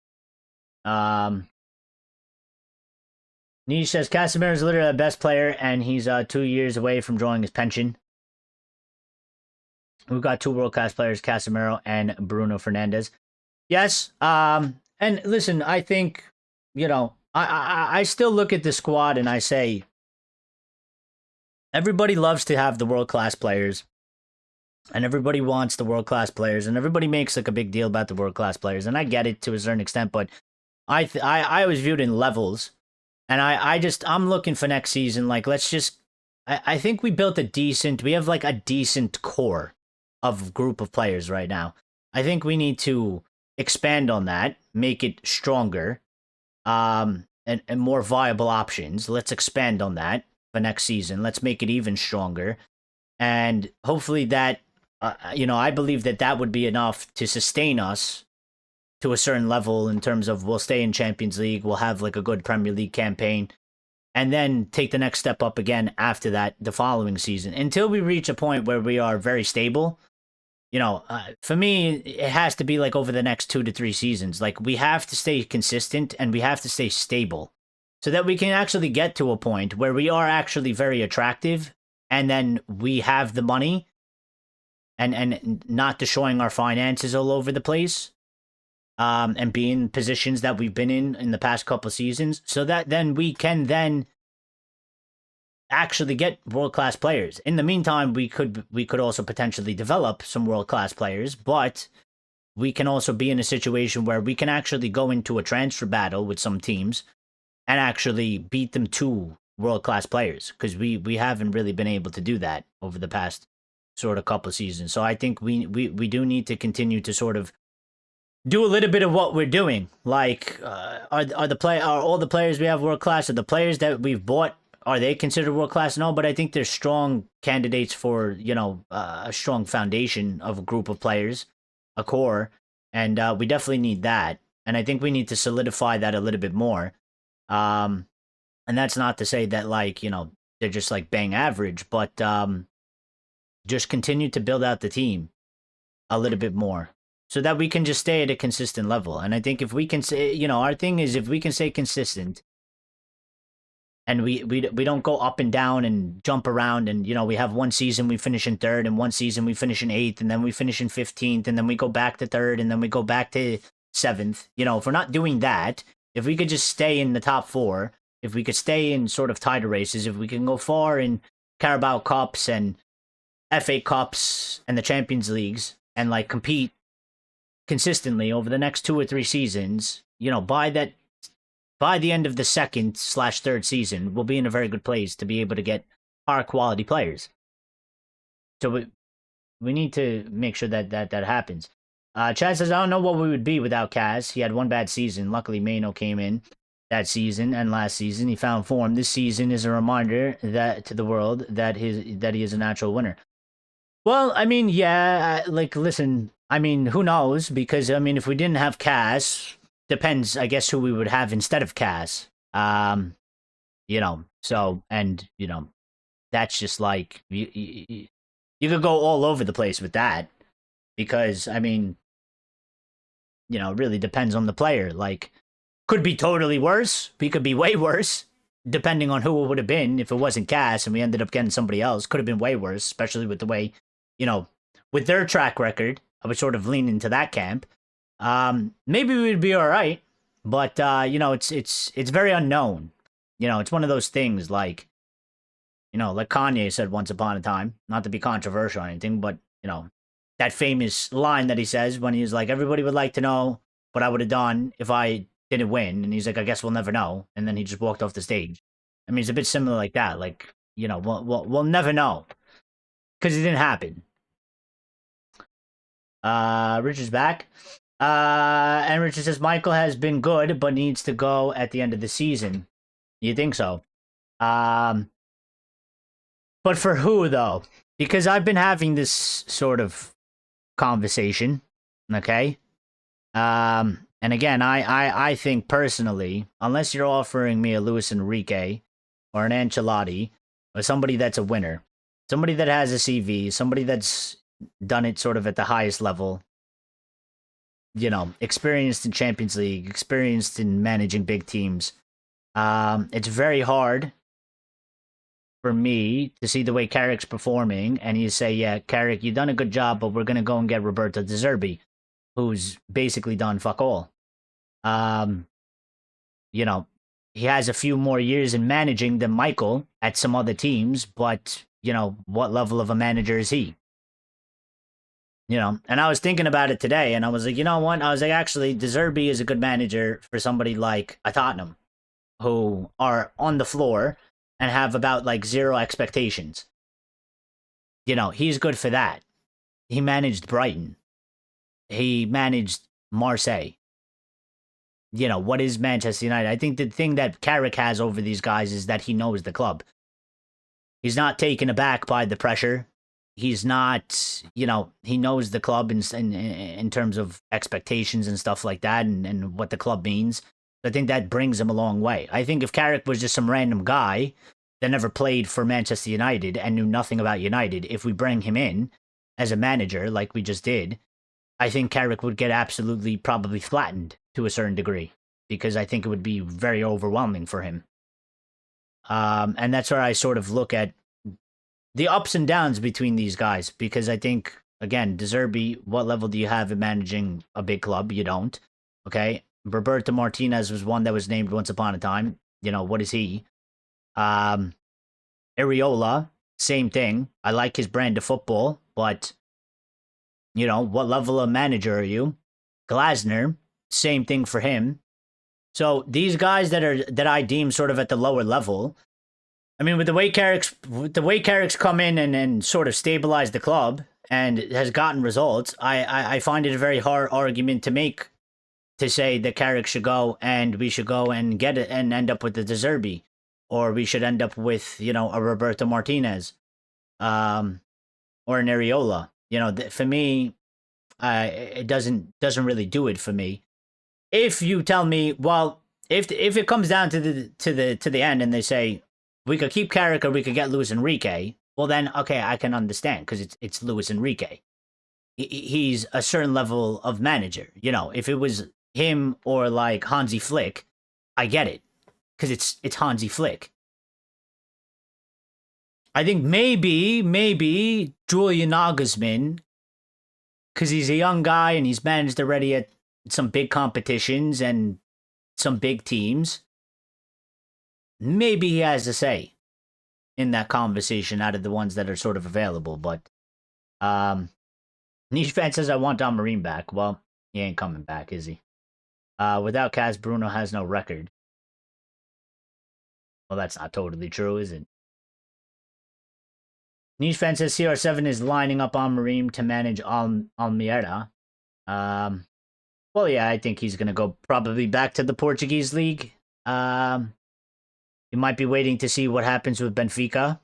Niche says Casemiro is literally the best player, and he's 2 years away from drawing his pension. We've got 2 world-class players, Casemiro and Bruno Fernandes. Yes, and listen, I think, I still look at the squad and I say, everybody loves to have the world-class players, and everybody wants the world-class players, and everybody makes a big deal about the world-class players, and I get it to a certain extent, but I always viewed in levels, and I'm looking for next season. Like, let's just. I think we built a decent. We have like a decent core of group of players right now. I think we need to expand on that, make it stronger, and more viable options. Let's expand on that for next season. Let's make it even stronger, and hopefully that, I believe that that would be enough to sustain us to a certain level in terms of we'll stay in Champions League, we'll have like a good Premier League campaign, and then take the next step up again after that the following season until we reach a point where we are very stable. For me, it has to be like over the next 2 to 3 seasons. Like, we have to stay consistent and we have to stay stable so that we can actually get to a point where we are actually very attractive, and then we have the money and not destroying our finances all over the place, and be in positions that we've been in the past couple of seasons, so that then we can then actually get world-class players. In the meantime, we could also potentially develop some world-class players, but we can also be in a situation where we can actually go into a transfer battle with some teams and actually beat them to world-class players, because we haven't really been able to do that over the past sort of couple of seasons. So I think we do need to continue to sort of do a little bit of what we're doing. Like, are all the players we have world-class? Are the players that we've bought, are they considered world-class? No, but I think they're strong candidates for, a strong foundation of a group of players, a core, and we definitely need that. And I think we need to solidify that a little bit more. And that's not to say that, like, they're just like bang average, but just continue to build out the team a little bit more so that we can just stay at a consistent level. And I think if we can say, our thing is if we can stay consistent, and we don't go up and down and jump around, and we have one season we finish in third, and one season we finish in eighth, and then we finish in 15th, and then we go back to third, and then we go back to seventh. If we're not doing that, if we could just stay in the top four, if we could stay in sort of title races, if we can go far in Carabao Cups and FA Cups and the Champions Leagues, and like compete consistently over the next 2 or 3 seasons, by the end of the second/third season, we'll be in a very good place to be able to get higher quality players. So we need to make sure that happens. Chad says, I don't know what we would be without Kaz. He had one bad season. Luckily, Mano came in that season and last season. He found form. This season is a reminder that to the world that he is a natural winner. Well, I mean, yeah, listen, I mean, who knows? Because, I mean, if we didn't have Kaz, depends, I guess, who we would have instead of Kaz. So, and, that's just like, you could go all over the place with that, because, I mean, it really depends on the player. Like, could be totally worse. We could be way worse, depending on who it would have been. If it wasn't Cass and we ended up getting somebody else, could have been way worse, especially with the way, with their track record. I would sort of lean into that camp. Maybe we'd be all right, but it's very unknown. It's one of those things like, like Kanye said once upon a time, not to be controversial or anything, but that famous line that he says when he's like, everybody would like to know what I would have done if I didn't win, and he's like, I guess we'll never know, and then he just walked off the stage. I mean, it's a bit similar like that. Like, we'll never know because it didn't happen. Richard's back. And Richard says, Michael has been good, but needs to go at the end of the season. You think so? But for who, though? Because I've been having this sort of conversation, okay? And again, I think personally, unless you're offering me a Luis Enrique or an Ancelotti or somebody that's a winner, somebody that has a CV, somebody that's done it sort of at the highest level, experienced in Champions League, experienced in managing big teams, it's very hard for me to see the way Carrick's performing and you say, yeah, Carrick, you've done a good job, but we're going to go and get Roberto De Zerbi, who's basically done fuck all. He has a few more years in managing than Michael at some other teams, but, what level of a manager is he? And I was thinking about it today, and I was like, you know what? I was like, actually, De Zerbi is a good manager for somebody like a Tottenham, who are on the floor and have about like zero expectations. He's good for that. He managed Brighton. He managed Marseille. What is Manchester United? I think the thing that Carrick has over these guys is that he knows the club. He's not taken aback by the pressure. He's not, he knows the club in terms of expectations and stuff like that, and what the club means. I think that brings him a long way. I think if Carrick was just some random guy that never played for Manchester United and knew nothing about United, if we bring him in as a manager like we just did, I think Carrick would get absolutely probably flattened to a certain degree, because I think it would be very overwhelming for him. And that's where I sort of look at the ups and downs between these guys, because I think, again, De Zerbi, what level do you have in managing a big club? You don't. Okay. Roberto Martinez was one that was named once upon a time. What is he? Areola, same thing. I like his brand of football, but what level of manager are you? Glasner, same thing for him. So these guys that I deem sort of at the lower level, I mean, with the way Carrick's come in and sort of stabilized the club and has gotten results, I find it a very hard argument to make, to say that Carrick should go and we should go and get it and end up with the De Zerbi, or we should end up with a Roberto Martinez, or an Areola. For me, it doesn't really do it for me. If you tell me, well, if it comes down to the end and they say we could keep Carrick or we could get Luis Enrique, well then, okay, I can understand, because it's Luis Enrique. He's a certain level of manager. If it was him or like Hansi Flick, I get it, because it's Hansi Flick. I think maybe Julian Nagelsmann, because he's a young guy and he's managed already at some big competitions and some big teams. Maybe he has a say in that conversation out of the ones that are sort of available. But Niche Fan says, I want Don Marine back. Well, he ain't coming back, is he? Without Kaz, Bruno has no record. Well, that's not totally true, is it? Niche Fan says CR7 is lining up on Marine to manage Almeida. Well, yeah, I think he's going to go probably back to the Portuguese league. You might be waiting to see what happens with Benfica.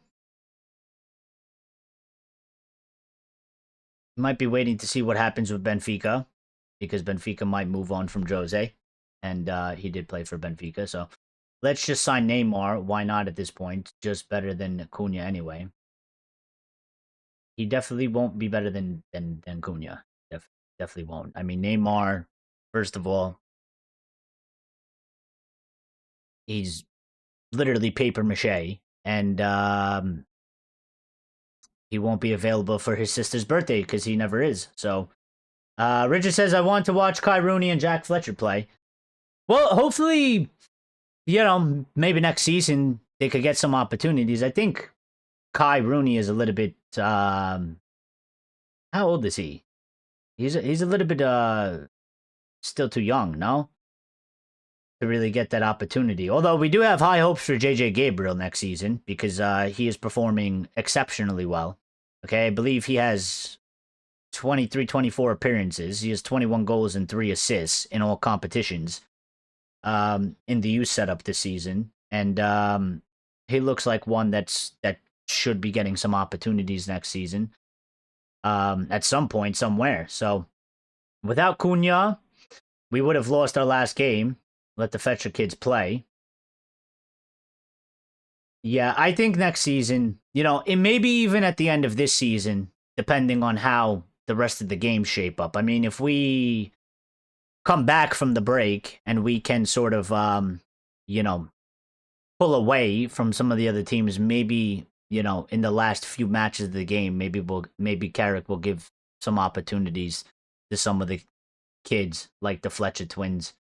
You might be waiting to see what happens with Benfica, because Benfica might move on from Jose, and he did play for Benfica. So let's just sign Neymar. Why not at this point? Just better than Cunha anyway. He definitely won't be better than Cunha. Definitely won't. I mean, Neymar, first of all, he's literally paper mache, and he won't be available for his sister's birthday because he never is. So Richard says, I want to watch Kai Rooney and Jack Fletcher play. Well, hopefully, maybe next season they could get some opportunities. I think Kai Rooney is a little bit how old is he? He's a little bit still too young, no? To really get that opportunity. Although we do have high hopes for JJ Gabriel next season, because he is performing exceptionally well. Okay, I believe he has 23, 24 appearances. He has 21 goals and 3 assists in all competitions in the youth setup this season. And he looks like one that should be getting some opportunities next season at some point, somewhere. So without Cunha, we would have lost our last game. Let the Fletcher kids play. Yeah, I think next season, it may be even at the end of this season, depending on how the rest of the games shape up. I mean, if we come back from the break and we can sort of, pull away from some of the other teams, maybe, in the last few matches of the game, maybe Carrick will give some opportunities to some of the kids, like the Fletcher twins.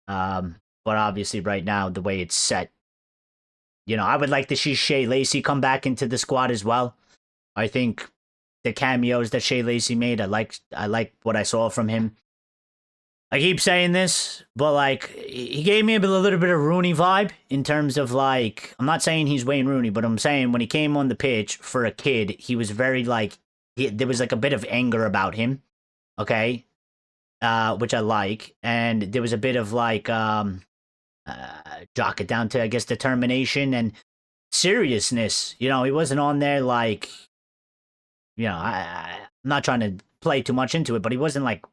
But obviously right now, the way it's set, I would like to see Shea Lacey come back into the squad as well. I think the cameos that Shea Lacey made. I like what I saw from him. I keep saying this, but like he gave me a little bit of Rooney vibe in terms of like, I'm not saying he's Wayne Rooney, but I'm saying when he came on the pitch for a kid, he was very like, there was like a bit of anger about him, okay, which I like, and there was a bit of like jock it down to, I guess, determination and seriousness. You know, he wasn't on there like, you know, I'm not trying to play too much into it, but he wasn't like,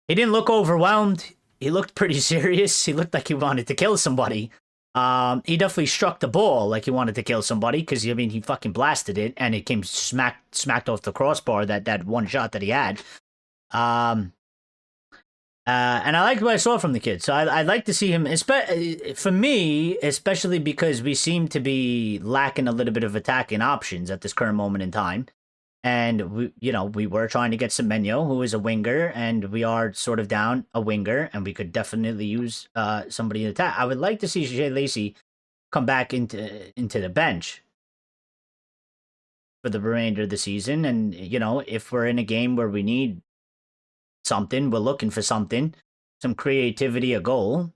he didn't look overwhelmed. He looked pretty serious. He looked like he wanted to kill somebody. He definitely struck the ball like he wanted to kill somebody because, I mean, he fucking blasted it and it came smacked off the crossbar, that one shot that he had. And I liked what I saw from the kid. So I'd like to see him, for me, especially because we seem to be lacking a little bit of attacking options at this current moment in time. And we were trying to get Semenyo, who is a winger, and we are sort of down a winger, and we could definitely use somebody in attack. I would like to see Shea Lacey come back into the bench for the remainder of the season. And, you know, if we're in a game where we need something, we're looking for something, some creativity, a goal,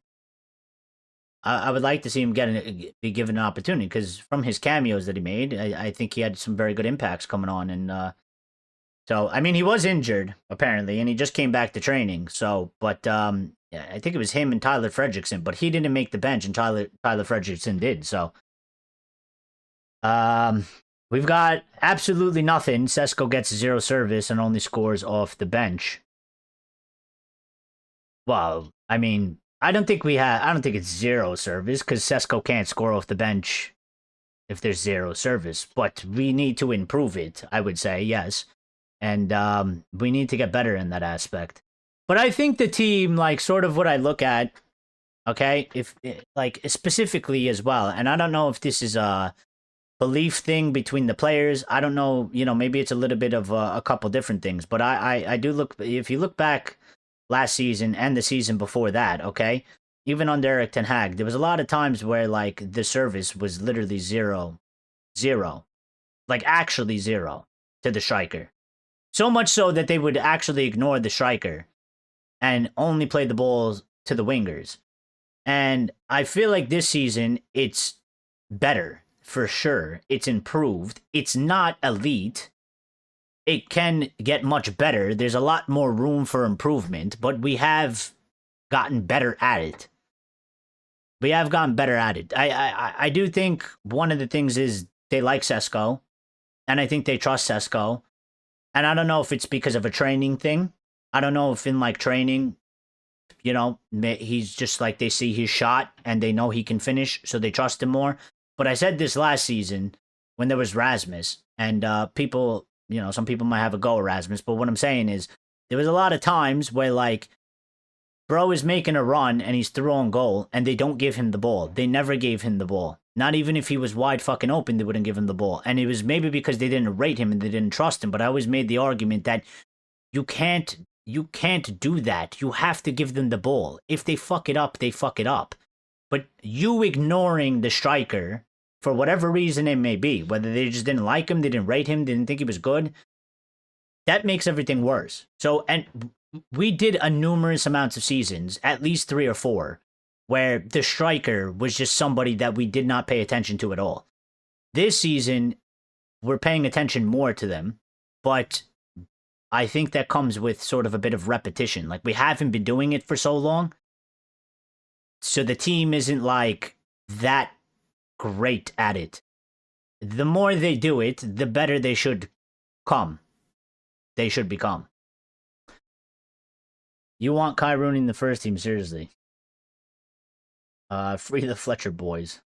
I would like to see him be given an opportunity, because from his cameos that he made, I think he had some very good impacts coming on. And so, I mean, he was injured, apparently, and he just came back to training. So, but yeah, I think it was him and Tyler Fredrickson, but he didn't make the bench, and Tyler Fredrickson did. So, we've got absolutely nothing. Sesko gets 0 service and only scores off the bench. Well, I mean, I don't think it's 0 service, because Sesko can't score off the bench if there's 0 service. But we need to improve it, I would say, yes. And we need to get better in that aspect. But I think the team, like, sort of what I look at, okay, if like specifically as well, and I don't know if this is a belief thing between the players. I don't know, you know, maybe it's a little bit of a couple different things. But I do look, if you look back last season and the season before that, okay? Even under Erik ten Hag, there was a lot of times where, like, the service was literally 0. Like, actually 0 to the striker. So much so that they would actually ignore the striker and only play the balls to the wingers. And I feel like this season, it's better, for sure. It's improved. It's not elite. It can get much better. There's a lot more room for improvement, but we have gotten better at it. I do think one of the things is they like Sesko, and I think they trust Sesko. And I don't know if it's because of a training thing. I don't know if in, like, training, you know, he's just like, they see his shot and they know he can finish, so they trust him more. But I said this last season when there was Rasmus, and people, you know, some people might have a go at Rasmus, but what I'm saying is there was a lot of times where, like, bro is making a run and he's through on goal and they don't give him the ball. They never gave him the ball. Not even if he was wide fucking open, they wouldn't give him the ball. And it was maybe because they didn't rate him and they didn't trust him, but I always made the argument that you can't do that. You have to give them the ball. If they fuck it up, they fuck it up. But you ignoring the striker, for whatever reason it may be, whether they just didn't like him, they didn't rate him, they didn't think he was good, that makes everything worse. So, and we did a numerous amounts of seasons, at least 3 or 4, where the striker was just somebody that we did not pay attention to at all. This season, we're paying attention more to them, but I think that comes with sort of a bit of repetition. Like, we haven't been doing it for so long, so the team isn't, like, that great at it. The more they do it, the better they should come. They should become. You want Kai Rooney in the first team, seriously. Free the Fletcher boys.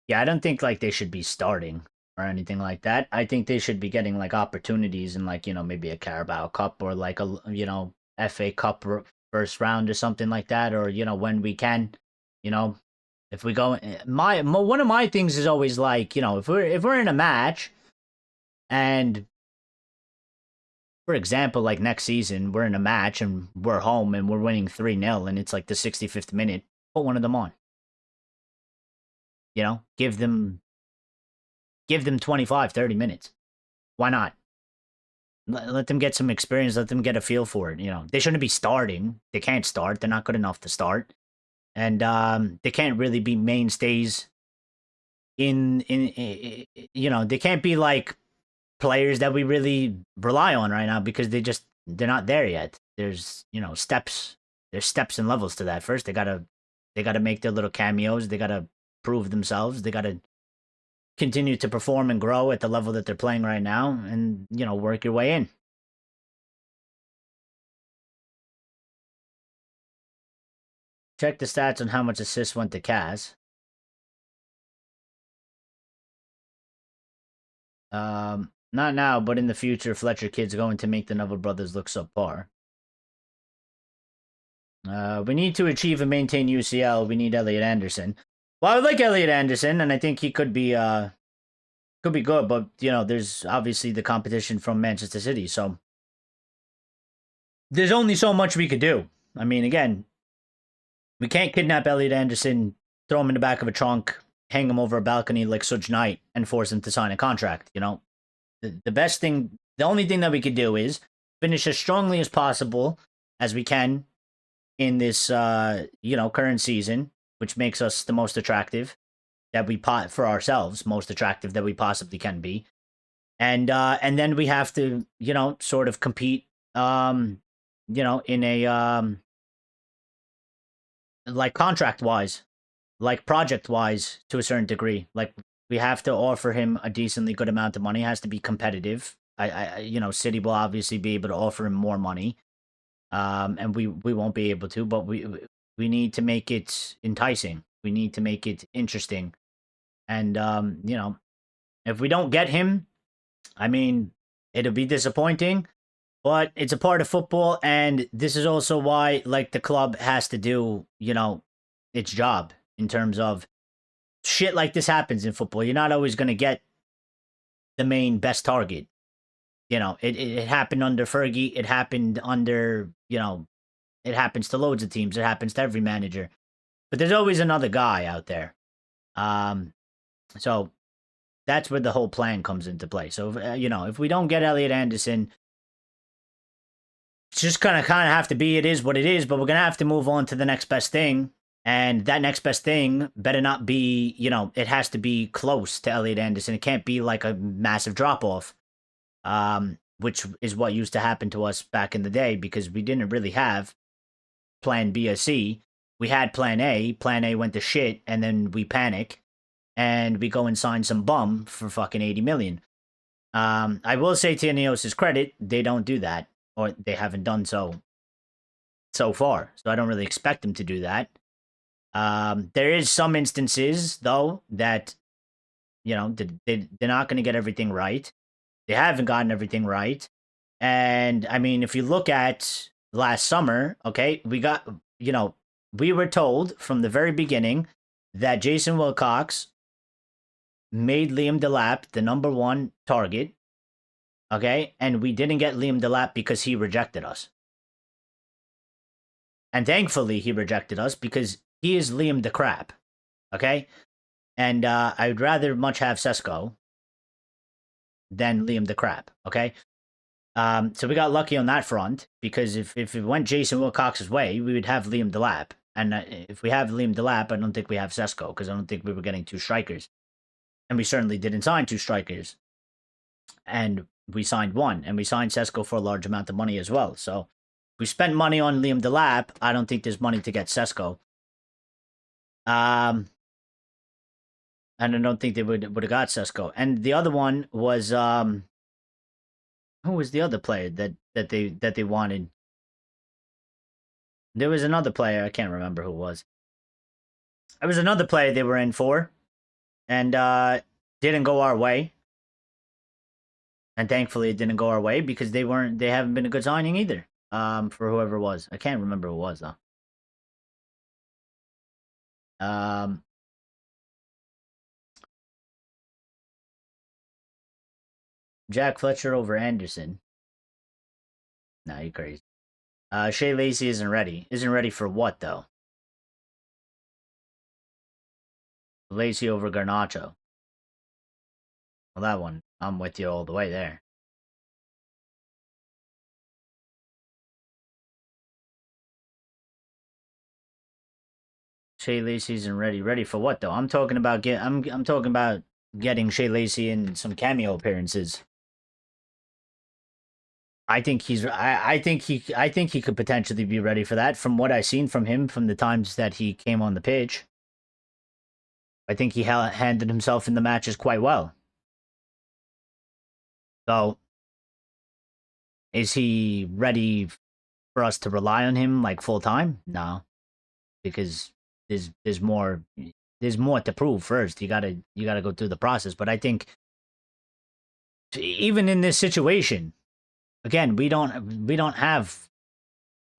Yeah, I don't think, like, they should be starting or anything like that. I think they should be getting, like, opportunities in, like, you know, maybe a Carabao Cup or, like, a, you know, FA Cup first round or something like that, or, you know, when we can, you know, if we go, one of my things is always, like, you know, if we're in a match, and for example, like next season, we're in a match and we're home and we're winning 3-0 and it's like the 65th minute, put one of them on. You know, give them 25, 30 minutes. Why not? Let them get some experience. Let them get a feel for it. You know, they shouldn't be starting. They can't start. They're not good enough to start, and they can't really be mainstays. You know, they can't be like players that we really rely on right now because they're not there yet. There's steps. There's steps and levels to that. First, they gotta make their little cameos. They gotta prove themselves. They gotta continue to perform and grow at the level that they're playing right now, and work your way in. Check the stats on how much assists went to Kaz. Not now, but in the future, Fletcher Kid's going to make the Neville brothers look subpar. We need to achieve and maintain UCL. We need Elliot Anderson. Well, I would like Elliot Anderson, and I think he could be good, but there's obviously the competition from Manchester City, so there's only so much we could do. I mean, again, we can't kidnap Elliot Anderson, throw him in the back of a trunk, hang him over a balcony like Suge Knight, and force him to sign a contract. The best thing, the only thing that we could do is finish as strongly as possible as we can in this, current season, which makes us the most attractive for ourselves, most attractive that we possibly can be, and then we have to, sort of compete, in a like contract wise, like project wise, to a certain degree. Like we have to offer him a decently good amount of money. It has to be competitive. City will obviously be able to offer him more money, and we won't be able to, but we need to make it enticing. We need to make it interesting, and if we don't get him, I mean, it'll be disappointing, but it's a part of football, and this is also why, like, the club has to do, its job in terms of shit like this happens in football. You're not always going to get the main best target. It happened under Fergie. It happened under, it happens to loads of teams. It happens to every manager. But there's always another guy out there. So that's where the whole plan comes into play. So, if we don't get Elliot Anderson, it's just kind of have to be, it is what it is, but we're going to have to move on to the next best thing. And that next best thing better not be, it has to be close to Elliot Anderson. It can't be like a massive drop-off, which is what used to happen to us back in the day because we didn't really have plan B or C. We had plan A. Plan A went to shit, and then we panic, and we go and sign some bum for fucking 80 million. I will say to Ineos' credit, they don't do that, or they haven't done so far. So I don't really expect them to do that. There is some instances, though, that, they're not going to get everything right. They haven't gotten everything right. And, I mean, if you look at last summer, okay, we were told from the very beginning that Jason Wilcox made Liam Delap the number one target, okay? And we didn't get Liam Delap because he rejected us. And thankfully, he rejected us because he is Liam the crap, okay? And I would rather much have Sesko than Liam the crap, okay? So we got lucky on that front because if it went Jason Wilcox's way, we would have Liam Delap. And if we have Liam Delap, I don't think we have Sesko because I don't think we were getting two strikers. And we certainly didn't sign two strikers. And we signed one. And we signed Sesko for a large amount of money as well. So we spent money on Liam Delap. I don't think there's money to get Sesko. And I don't think they would have got Sesko. And the other one was who was the other player that they wanted? There was another player, I can't remember who it was. There was another player they were in for, and didn't go our way. And thankfully it didn't go our way because they haven't been a good signing either. For whoever it was. I can't remember who it was though. Jack Fletcher over Anderson. Nah, you crazy. Shea Lacey isn't ready. Isn't ready for what though? Lacey over Garnacho. Well, that one, I'm with you all the way there. Shea Lacey isn't ready. Ready for what though? I'm talking about I'm talking about getting Shea Lacey in some cameo appearances. I think I think he could potentially be ready for that from what I've seen from him from the times that he came on the pitch. I think he handled himself in the matches quite well. So, is he ready for us to rely on him like full time? No, because there's more to prove first. You gotta go through the process. But I think even in this situation, again, we don't have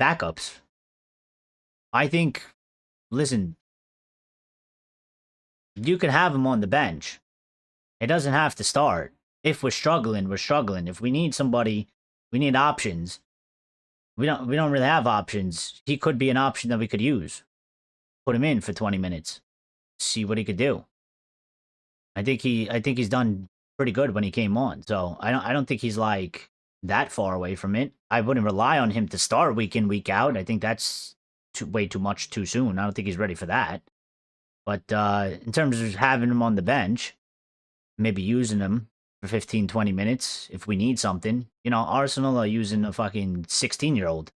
backups. I think, listen, you could have him on the bench. It doesn't have to start. If we're struggling, we're struggling. If we need somebody, we need options. We don't really have options. He could be an option that we could use. Put him in for 20 minutes. See what he could do. I think he's done pretty good when he came on. So I don't think he's like that far away from it. I wouldn't rely on him to start week in, week out. I think that's way too much too soon. I don't think he's ready for that. But in terms of having him on the bench, maybe using him for 15, 20 minutes if we need something. You know, Arsenal are using a fucking 16-year-old.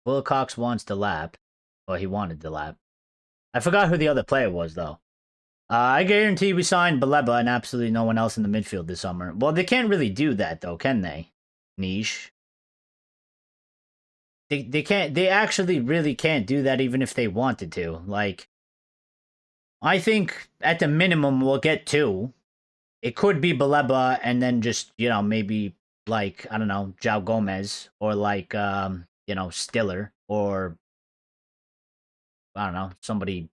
Wilcox wants the lap. Well, he wanted the lap. I forgot who the other player was, though. I guarantee we signed Baleba and absolutely no one else in the midfield this summer. Well, they can't really do that, though, can they? Niche. They can't. They actually really can't do that even if they wanted to. Like, I think at the minimum we'll get two. It could be Baleba and then just, you know, maybe like, I don't know, João Gomes or like, you know, Stiller or, I don't know, somebody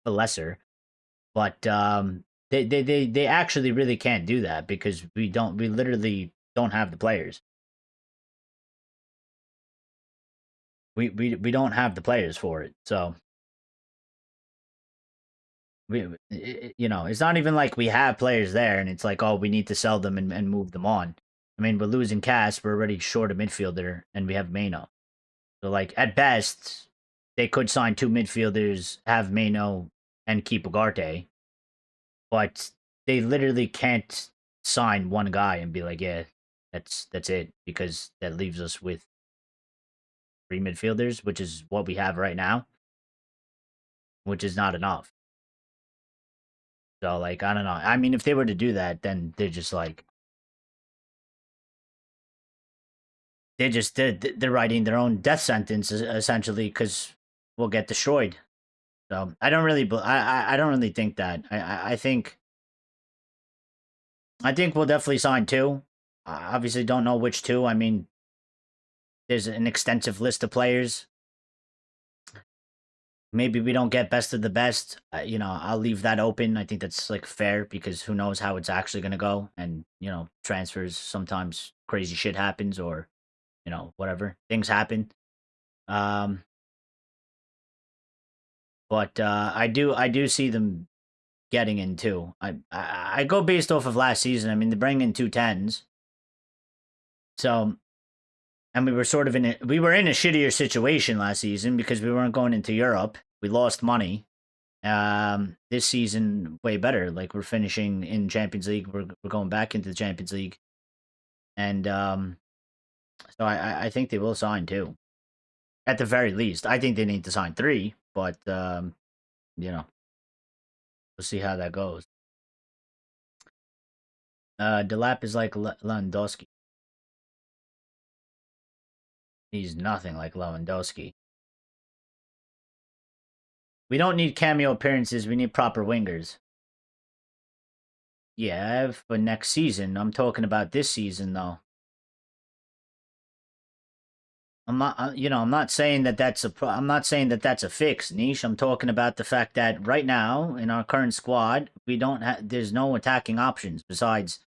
lesser. But they actually really can't do that because we literally don't have the players. We don't have the players for it. So you know, it's not even like we have players there and it's like, oh, we need to sell them and move them on. I mean, we're losing Cass, we're already short a midfielder, and we have Mano. So like at best, they could sign two midfielders, have Mano and keep Ugarte, but they literally can't sign one guy and be like, yeah, that's it, because that leaves us with three midfielders, which is what we have right now, which is not enough. So like, I don't know. I mean, if they were to do that, then they're just like they're writing their own death sentence essentially because we'll get destroyed. So I don't really I don't really think that. I think we'll definitely sign two. I obviously don't know which two. I mean, there's an extensive list of players. Maybe we don't get best of the best. You know, I'll leave that open. I think that's like fair because who knows how it's actually going to go. And, you know, transfers, sometimes crazy shit happens or, you know, whatever. Things happen. But I do see them getting in too. I go based off of last season. I mean, they bring in 2 10s. So, and we were sort of in a shittier situation last season because we weren't going into Europe. We lost money. This season way better. Like we're finishing in Champions League. We're going back into the Champions League, and so I think they will sign two, at the very least. I think they need to sign three, but you know, we'll see how that goes. Delap is like Lewandowski. He's nothing like Lewandowski. We don't need cameo appearances. We need proper wingers. Yeah, for next season. I'm talking about this season, though. I'm not saying that I'm not saying that that's a fix, Niche. I'm talking about the fact that right now in our current squad, there's no attacking options besides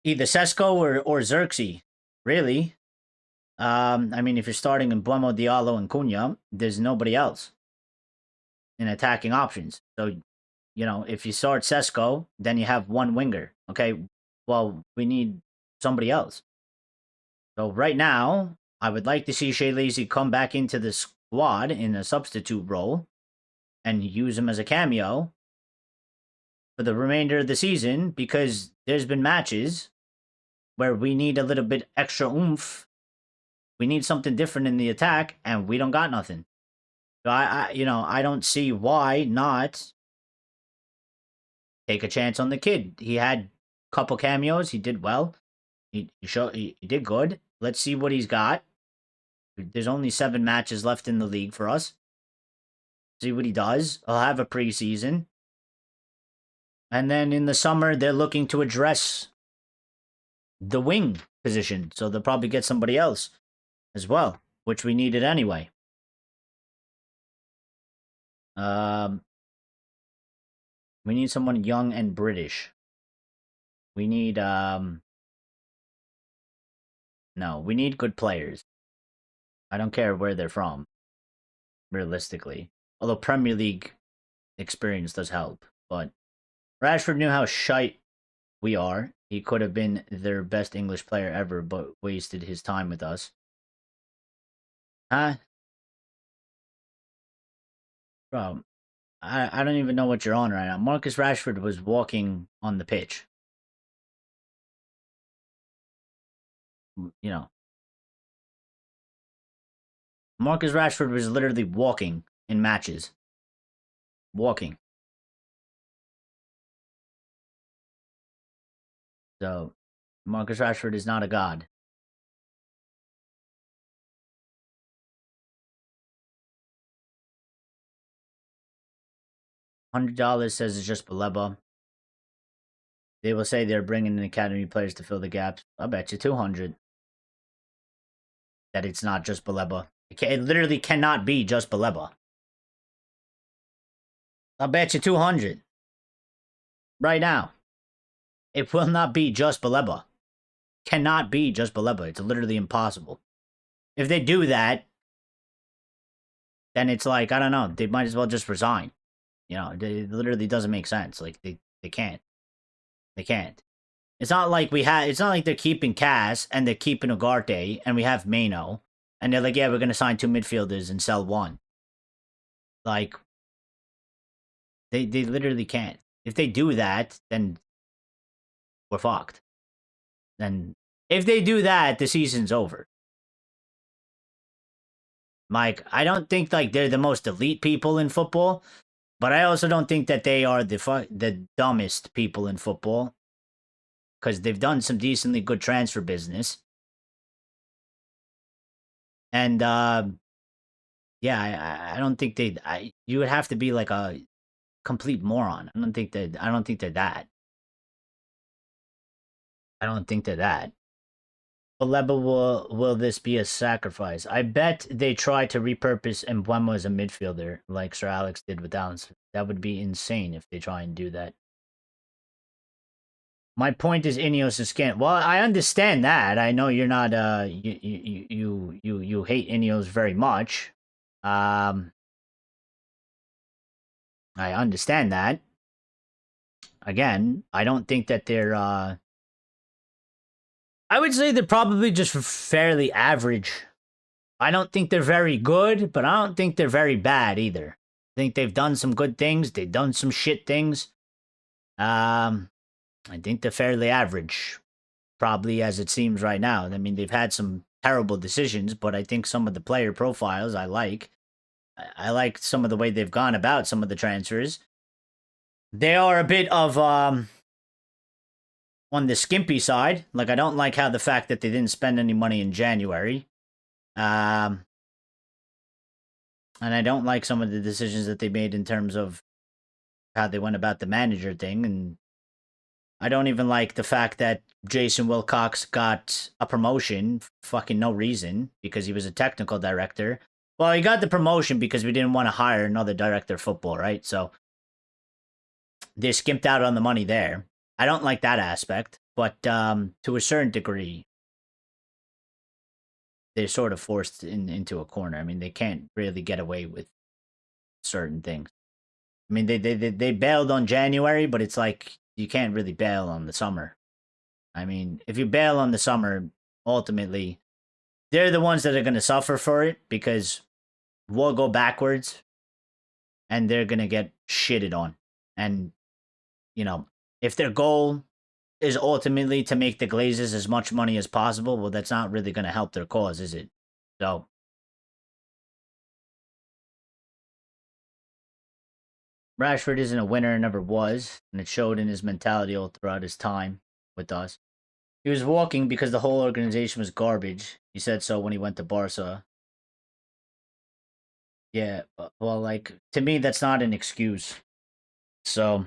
either Sesko or Xerxes. Really. I mean, if you're starting in Buemo, Diallo, and Cunha, there's nobody else in attacking options. So, if you start Sesko, then you have one winger. Okay, well, we need somebody else. So right now, I would like to see Shea Lazy come back into the squad in a substitute role and use him as a cameo for the remainder of the season, because there's been matches where we need a little bit extra oomph. We need something different in the attack, and we don't got nothing. So I don't see why not take a chance on the kid. He had a couple cameos. He did well. He did good. Let's see what he's got. There's only 7 matches left in the league for us. See what he does. I'll have a preseason. And then in the summer, they're looking to address the wing position. So they'll probably get somebody else as well, which we needed anyway. We need someone young and British. We need, no, we need good players. I don't care where they're from, realistically. Although Premier League experience does help. But Rashford knew how shite we are. He could have been their best English player ever, but wasted his time with us. Huh? Bro, I don't even know what you're on right now. Marcus Rashford was walking on the pitch. Marcus Rashford was literally walking in matches. Walking. So, Marcus Rashford is not a god. $100 says it's just Baleba. They will say they're bringing in academy players to fill the gaps. I'll bet you 200 that it's not just Baleba. It literally cannot be just Baleba. I'll bet you 200 right now. It will not be just Baleba. Cannot be just Baleba. It's literally impossible. If they do that, then it's like, I don't know, they might as well just resign. It literally doesn't make sense. Like, they can't. They can't. It's not like they're keeping Cass and they're keeping Ugarte and we have Mano. And they're like, yeah, we're going to sign 2 midfielders and sell 1. Like, they literally can't. If they do that, then we're fucked. Then if they do that, the season's over. Like, I don't think like they're the most elite people in football, but I also don't think that they are the dumbest people in football, because they've done some decently good transfer business. And yeah, I don't think you would have to be like a complete moron. I don't think they're that. I don't think they're that. Baleba, will this be a sacrifice? I bet they try to repurpose Mbeumo as a midfielder, like Sir Alex did with Downs. That would be insane if they try and do that. My point is Ineos is scant. Well, I understand that. I know you're not you hate Ineos very much. I understand that. Again, I don't think that they're I would say they're probably just fairly average. I don't think they're very good, but I don't think they're very bad either. I think they've done some good things, they've done some shit things. I think they're fairly average, probably as it seems right now. I mean, they've had some terrible decisions, but I think some of the player profiles I like. I like some of the way they've gone about some of the transfers. They are a bit of on the skimpy side. Like, I don't like how the fact that they didn't spend any money in January. And I don't like some of the decisions that they made in terms of how they went about the manager thing. And I don't even like the fact that Jason Wilcox got a promotion for fucking no reason because he was a technical director. Well, he got the promotion because we didn't want to hire another director of football, right? So they skimped out on the money there. I don't like that aspect, but to a certain degree, they're sort of forced into a corner. I mean, they can't really get away with certain things. I mean, they bailed on January, but it's like you can't really bail on the summer. I mean, if you bail on the summer, ultimately, they're the ones that are going to suffer for it because we'll go backwards and they're going to get shitted on. And, you know, if their goal is ultimately to make the Glazers as much money as possible, well, that's not really going to help their cause, is it? So, Rashford isn't a winner, never was, and it showed in his mentality all throughout his time with us. He was walking because the whole organization was garbage. He said so when he went to Barca. Yeah, well, like, to me, that's not an excuse. So,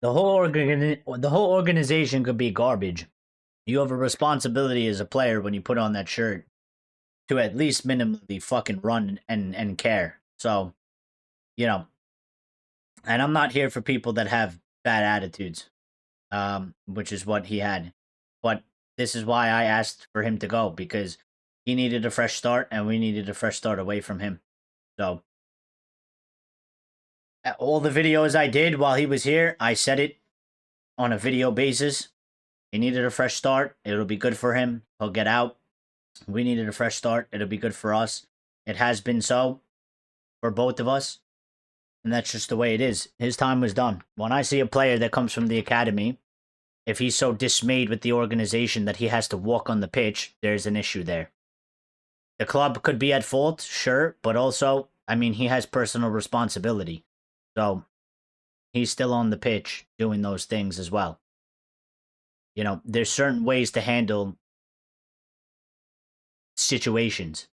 the whole organization could be garbage. You have a responsibility as a player when you put on that shirt to at least minimally fucking run and care. So, you know, and I'm not here for people that have bad attitudes, which is what he had. But this is why I asked for him to go because he needed a fresh start and we needed a fresh start away from him. So, all the videos I did while he was here, I said it on a video basis. He needed a fresh start. It'll be good for him. He'll get out. We needed a fresh start. It'll be good for us. It has been so for both of us. And that's just the way it is. His time was done. When I see a player that comes from the academy, if he's so dismayed with the organization that he has to walk on the pitch, there's an issue there. The club could be at fault, sure, but also, I mean, he has personal responsibility. So he's still on the pitch doing those things as well. You know, there's certain ways to handle situations.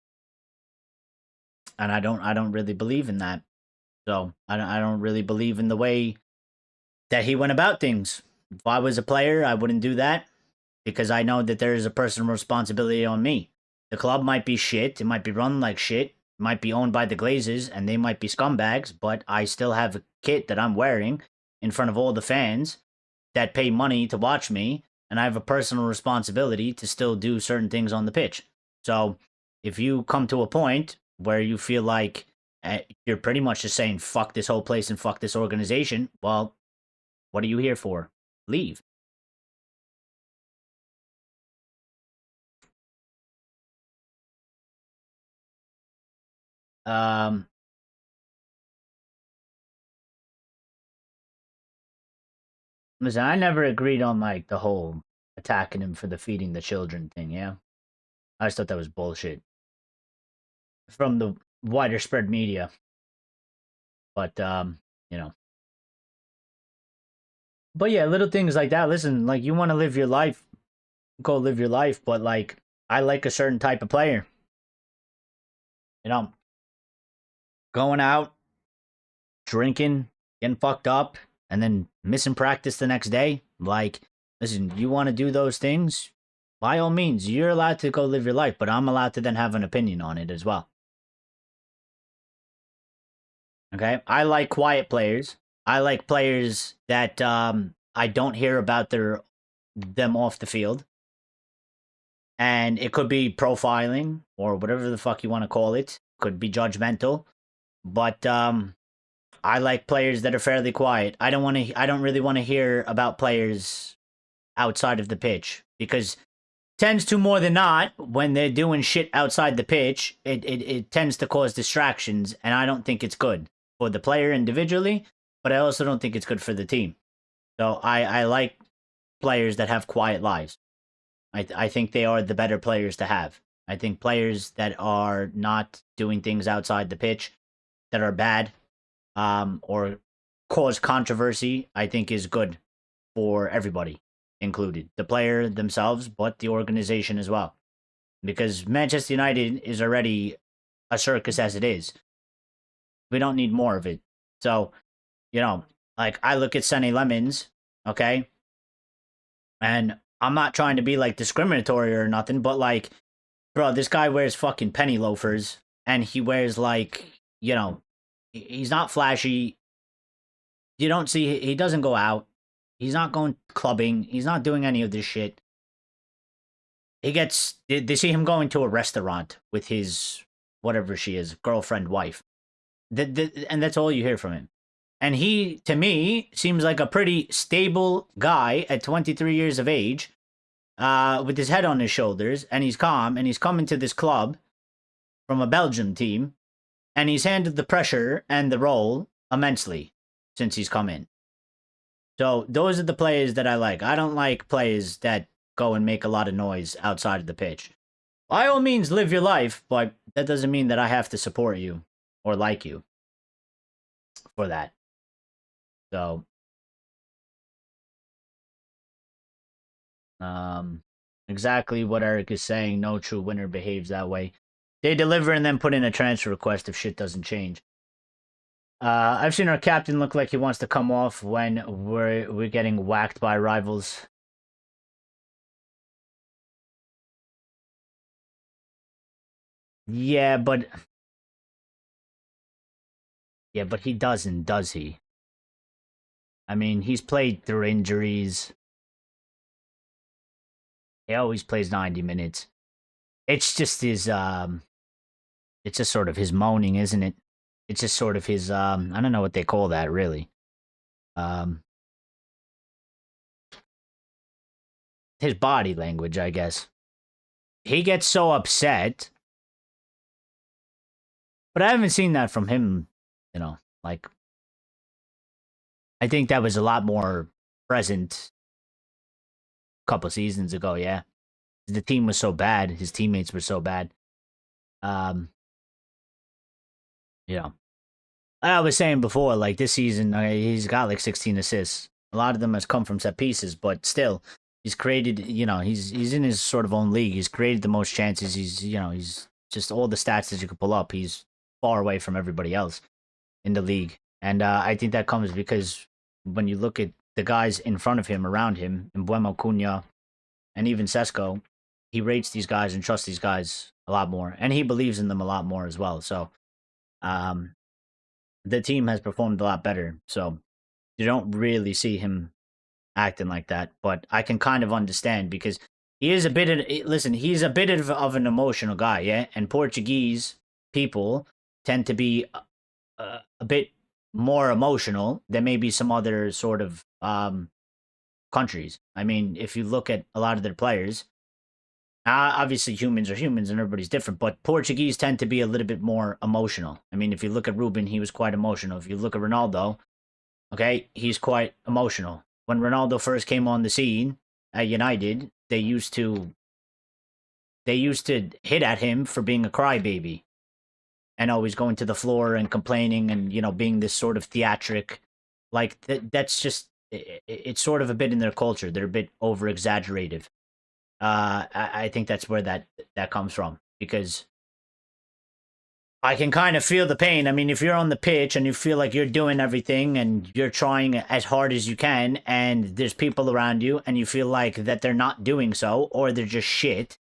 And I don't really believe in that. So I don't really believe in the way that he went about things. If I was a player, I wouldn't do that because I know that there is a personal responsibility on me. The club might be shit. It might be run like shit. It might be owned by the Glazers and they might be scumbags, but I still have a kit that I'm wearing in front of all the fans that pay money to watch me, and I have a personal responsibility to still do certain things on the pitch. So if you come to a point where you feel like you're pretty much just saying fuck this whole place and fuck this organization, well, what are you here for? Leave. Um, Listen, I never agreed on like the whole attacking him for the feeding the children thing. Yeah, I just thought that was bullshit from the wider spread media. But you know, but yeah, little things like that. Listen, like you want to live your life, go live your life. But like, I like a certain type of player. You know, going out, drinking, getting fucked up, and then missing practice the next day. Like, listen, you want to do those things? By all means, you're allowed to go live your life, but I'm allowed to then have an opinion on it as well. Okay? I like quiet players. I like players that I don't hear about them off the field. And it could be profiling or whatever the fuck you want to call it. Could be judgmental. But I like players that are fairly quiet. I don't really want to hear about players outside of the pitch because tends to more than not when they're doing shit outside the pitch, it tends to cause distractions, and I don't think it's good for the player individually, but I also don't think it's good for the team. So I like players that have quiet lives. I think they are the better players to have. I think players that are not doing things outside the pitch that are bad or cause controversy, I think is good for everybody included. The player themselves, but the organization as well. Because Manchester United is already a circus as it is. We don't need more of it. So, you know, like I look at Sunny Lemons, okay? And I'm not trying to be like discriminatory or nothing, but like, bro, this guy wears fucking penny loafers and he wears like, he's not flashy. You don't see, he doesn't go out. He's not going clubbing. He's not doing any of this shit. They see him going to a restaurant with his, whatever she is, girlfriend, wife. And that's all you hear from him. And he, to me, seems like a pretty stable guy at 23 years of age, with his head on his shoulders, and he's calm, and he's coming to this club from a Belgium team, and he's handled the pressure and the role immensely since he's come in. So those are the players that I like. I don't like players that go and make a lot of noise outside of the pitch. By all means, live your life, but that doesn't mean that I have to support you or like you for that. So, exactly what Eric is saying. No true winner behaves that way. They deliver and then put in a transfer request if shit doesn't change. I've seen our captain look like he wants to come off when we're getting whacked by rivals. Yeah, but he doesn't, does he? I mean, he's played through injuries. He always plays 90 minutes. It's just his it's just sort of his moaning, isn't it? It's just sort of his I don't know what they call that really. His body language, I guess. He gets so upset. But I haven't seen that from him, like I think that was a lot more present a couple seasons ago, yeah. The team was so bad, his teammates were so bad. You know, I was saying before, like this season, he's got like 16 assists. A lot of them has come from set pieces, but still, he's created. He's in his sort of own league. He's created the most chances. He's just all the stats that you could pull up. He's far away from everybody else in the league, and I think that comes because when you look at the guys in front of him, around him, Mbuemo, Cunha, and even Sesko, he rates these guys and trusts these guys a lot more, and he believes in them a lot more as well. So, the team has performed a lot better. So you don't really see him acting like that, but I can kind of understand because he is a bit of, listen, he's a bit of an emotional guy, yeah? And Portuguese people tend to be a bit more emotional than maybe some other sort of countries. I mean, if you look at a lot of their players, obviously humans are humans and everybody's different, but Portuguese tend to be a little bit more emotional. I mean, if you look at Ruben, he was quite emotional. If you look at Ronaldo, okay, he's quite emotional. When Ronaldo first came on the scene at United, they used to hit at him for being a crybaby and always going to the floor and complaining and being this sort of theatric. Like that's just it's sort of a bit in their culture. They're a bit over exaggerative. I think that's where that comes from because I can kind of feel the pain. I mean, if you're on the pitch and you feel like you're doing everything and you're trying as hard as you can, and there's people around you, and you feel like that they're not doing so or they're just shit,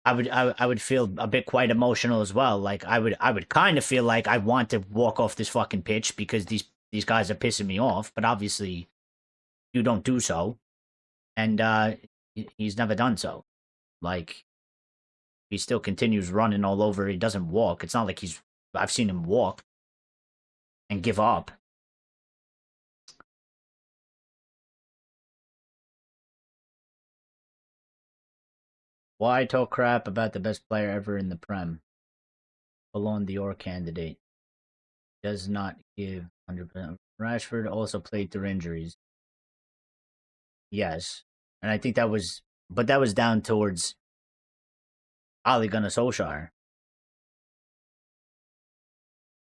I would feel a bit quite emotional as well. Like I would kind of feel like I want to walk off this fucking pitch because these guys are pissing me off. But obviously, you don't do so, and he's never done so. Like, he still continues running all over. He doesn't walk. It's not like I've seen him walk and give up. Why talk crap about the best player ever in the Prem? Ballon d'Or candidate. Does not give 100%. Rashford also played through injuries. Yes. And I think that was down towards Ole Gunnar Solskjaer.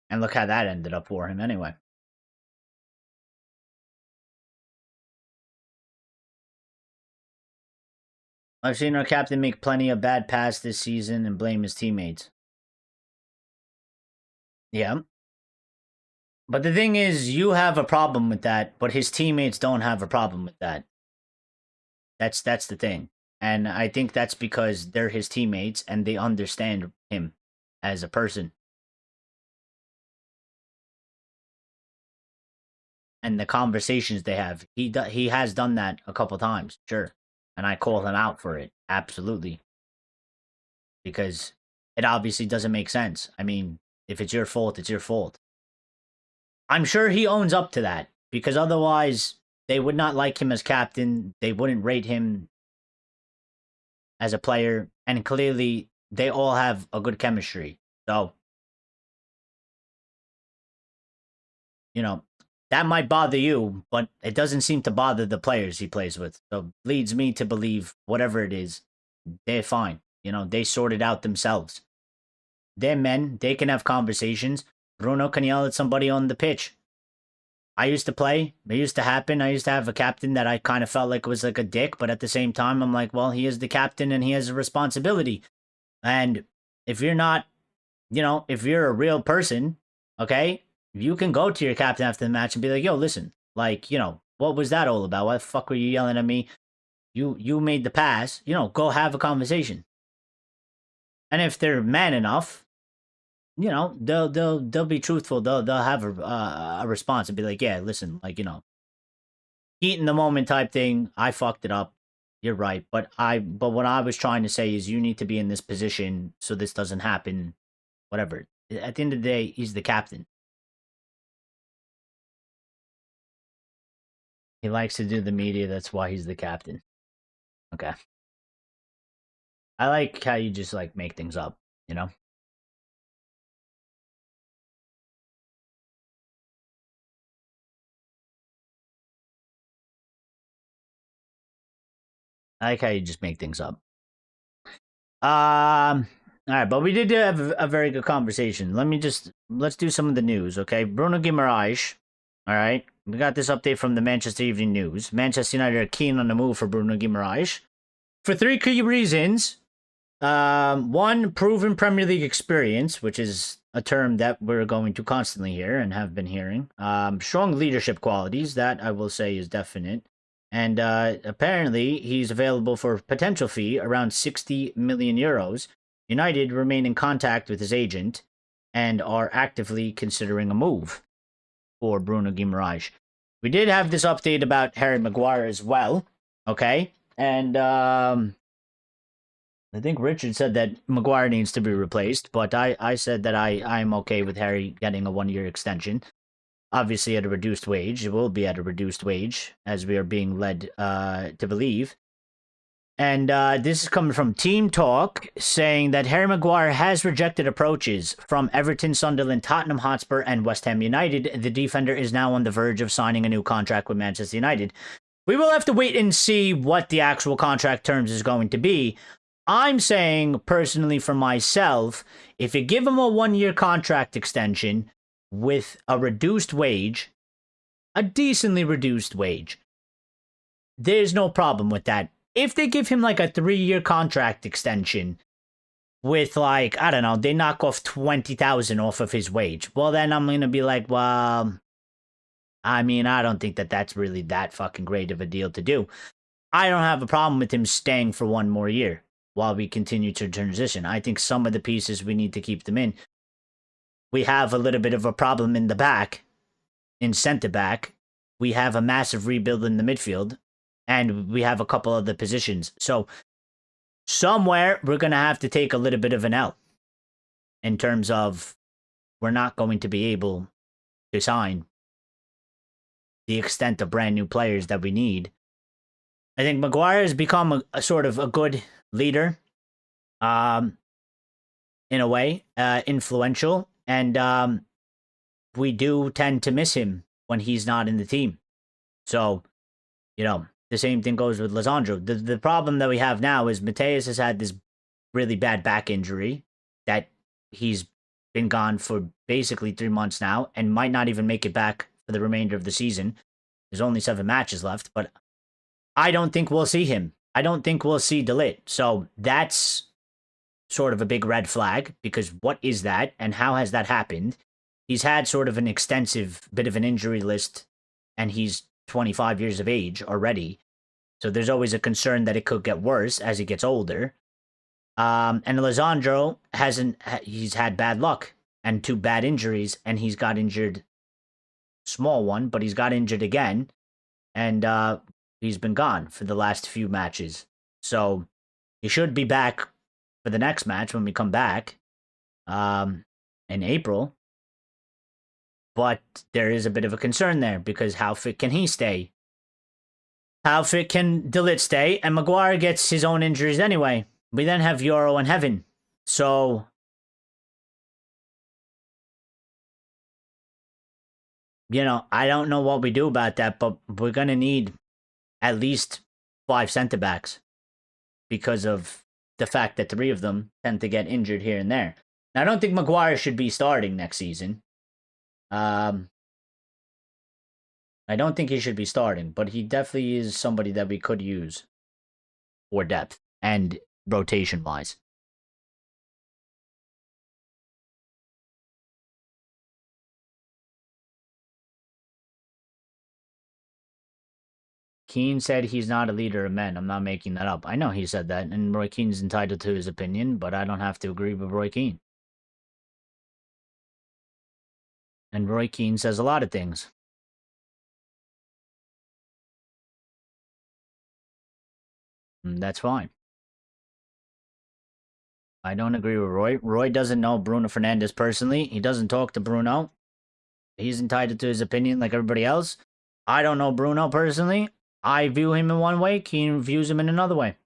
And look how that ended up for him anyway. I've seen our captain make plenty of bad passes this season and blame his teammates. Yeah. But the thing is, you have a problem with that, but his teammates don't have a problem with that. That's the thing. And I think that's because they're his teammates and they understand him as a person. And the conversations they have, he has done that a couple times, sure. And I call him out for it, absolutely. Because it obviously doesn't make sense. I mean, if it's your fault, it's your fault. I'm sure he owns up to that, because otherwise they would not like him as captain. They wouldn't rate him as a player. And clearly, they all have a good chemistry. So, you know, that might bother you, but it doesn't seem to bother the players he plays with. So, leads me to believe whatever it is, they're fine. You know, they sort it out themselves. They're men. They can have conversations. Bruno can yell at somebody on the pitch. I used to play. It used to happen. I used to have a captain that I kind of felt like was like a dick, but at the same time, I'm like, well, he is the captain and he has a responsibility. And if you're not, you know, if you're a real person, okay, you can go to your captain after the match and be like, yo, listen, like, you know, what was that all about? Why the fuck were you yelling at me? You made the pass. You know, go have a conversation. And if they're man enough, you know, they'll be truthful. They'll have a response and be like, yeah, listen, like, you know, heat in the moment type thing. I fucked it up. You're right. But what I was trying to say is you need to be in this position so this doesn't happen. Whatever. At the end of the day, he's the captain. He likes to do the media. That's why he's the captain. Okay. I like how you just like make things up, you know? I like how you just make things up. All right, but we did have a very good conversation. Let's do some of the news, okay? Bruno Guimarães. All right, we got this update from the Manchester Evening News. Manchester United are keen on the move for Bruno Guimarães for three key reasons. One, proven Premier League experience, which is a term that we're going to constantly hear and have been hearing. Strong leadership qualities, that I will say is definite. And apparently, he's available for a potential fee around 60 million euros. United remain in contact with his agent and are actively considering a move for Bruno Guimarães. We did have this update about Harry Maguire as well, okay? And I think Richard said that Maguire needs to be replaced, but I said that I'm okay with Harry getting a 1-year extension. Obviously at a reduced wage. It will be at a reduced wage, as we are being led to believe. And this is coming from Team Talk, saying that Harry Maguire has rejected approaches from Everton, Sunderland, Tottenham Hotspur, and West Ham United. The defender is now on the verge of signing a new contract with Manchester United. We will have to wait and see what the actual contract terms is going to be. I'm saying, personally for myself, if you give him a 1-year contract extension with a reduced wage, a decently reduced wage, there's no problem with that. If they give him like a 3-year contract extension with like, I don't know, they knock off 20,000 off of his wage, well then I'm going to be like, well, I mean, I don't think that that's really that fucking great of a deal to do. I don't have a problem with him staying for 1 more year while we continue to transition. I think some of the pieces we need to keep them in. We have a little bit of a problem in the back, in centre back. We have a massive rebuild in the midfield, and we have a couple other positions. So somewhere we're going to have to take a little bit of an L in terms of we're not going to be able to sign the extent of brand new players that we need. I think Maguire has become a sort of a good leader, in a way, influential. And we do tend to miss him when he's not in the team. So, you know, the same thing goes with Lisandro. The problem that we have now is Mateus has had this really bad back injury that he's been gone for basically 3 months now and might not even make it back for the remainder of the season. There's only 7 matches left, but I don't think we'll see him. I don't think we'll see De Ligt. So that's sort of a big red flag, because what is that and how has that happened? he's had sort of an extensive bit of an injury list, and he's 25 years of age already. So there's always a concern that it could get worse as he gets older. And Lisandro he's had bad luck and 2 bad injuries, and he's got injured, small one, but he's got injured again, and he's been gone for the last few matches. So he should be back for the next match when we come back in April. But there is a bit of a concern there, because how fit can he stay? How fit can De Ligt stay? And Maguire gets his own injuries anyway. We then have Euro and Heaven. So, I don't know what we do about that, but we're going to need at least 5 centre-backs because of the fact that 3 of them tend to get injured here and there. Now, I don't think Maguire should be starting next season. I don't think he should be starting, but he definitely is somebody that we could use for depth and rotation-wise. Keane said he's not a leader of men. I'm not making that up. I know he said that, and Roy Keane's entitled to his opinion, but I don't have to agree with Roy Keane. And Roy Keane says a lot of things. And that's fine. I don't agree with Roy. Roy doesn't know Bruno Fernandes personally. He doesn't talk to Bruno. He's entitled to his opinion like everybody else. I don't know Bruno personally. I view him in one way. Keane views him in another way.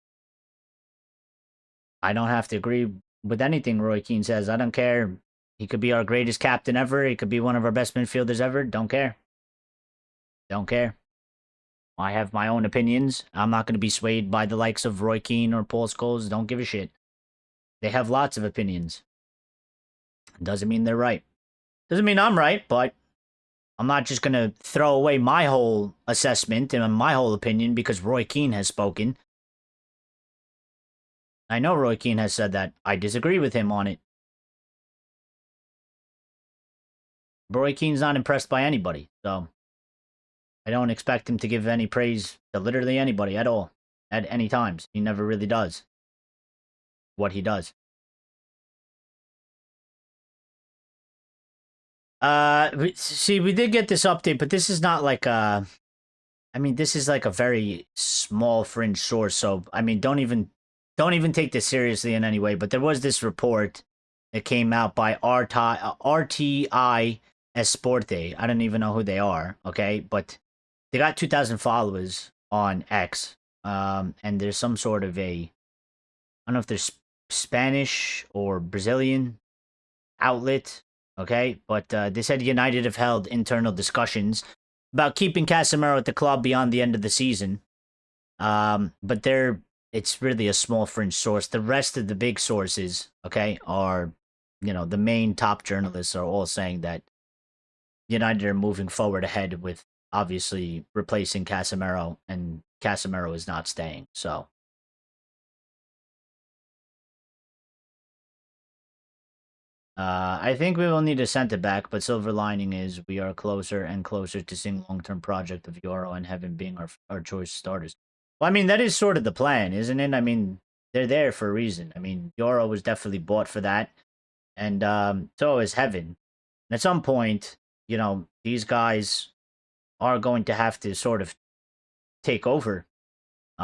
I don't have to agree with anything Roy Keane says. I don't care. He could be our greatest captain ever. He could be one of our best midfielders ever. Don't care. Don't care. I have my own opinions. I'm not going to be swayed by the likes of Roy Keane or Paul Scholes. Don't give a shit. They have lots of opinions. Doesn't mean they're right. Doesn't mean I'm right, but I'm not just going to throw away my whole assessment and my whole opinion because Roy Keane has spoken. I know Roy Keane has said that. I disagree with him on it. Roy Keane's not impressed by anybody, so I don't expect him to give any praise to literally anybody at all, at any times. He never really does what he does. We did get this update, but this is not like this is like a very small fringe source, so don't even take this seriously in any way. But there was this report that came out by RTI Esporte. I don't even know who they are, okay? But they got 2,000 followers on X. And there's some sort of I don't know if there's Spanish or Brazilian outlet, okay? But they said United have held internal discussions about keeping Casemiro at the club beyond the end of the season. But it's really a small fringe source. The rest of the big sources, okay, are, the main top journalists are all saying that United are moving forward ahead with obviously replacing Casemiro, and Casemiro is not staying. So I think we will need a centre back, but silver lining is we are closer and closer to seeing long-term project of Euro and Heaven being our choice starters. Well, that is sort of the plan, isn't it? They're there for a reason. Euro was definitely bought for that, and so is Heaven. And at some point, these guys are going to have to sort of take over. They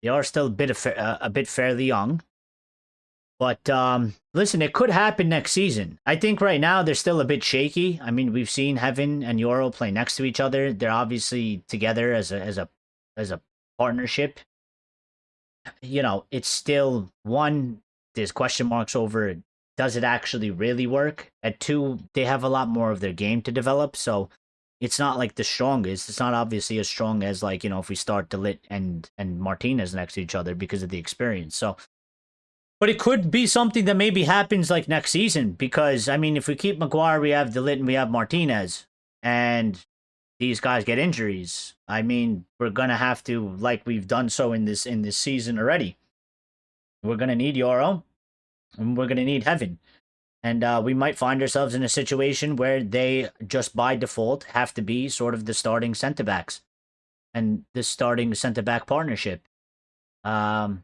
are still a bit fairly young. But listen, it could happen next season. I think right now they're still a bit shaky. We've seen Heaven and Euro play next to each other. They're obviously together as a partnership. It's still, one, there's question marks over, does it actually really work? At 2, they have a lot more of their game to develop, so it's not like the strongest. It's not obviously as strong as, like, if we start De Ligt and Martinez next to each other because of the experience. So, but it could be something that maybe happens like next season, because if we keep Maguire, we have De Ligt and we have Martinez, and these guys get injuries. We're gonna have to, like we've done so in this season already. We're gonna need Euro, and we're gonna need Heaven. And we might find ourselves in a situation where they just by default have to be sort of the starting center backs and the starting center back partnership. Um,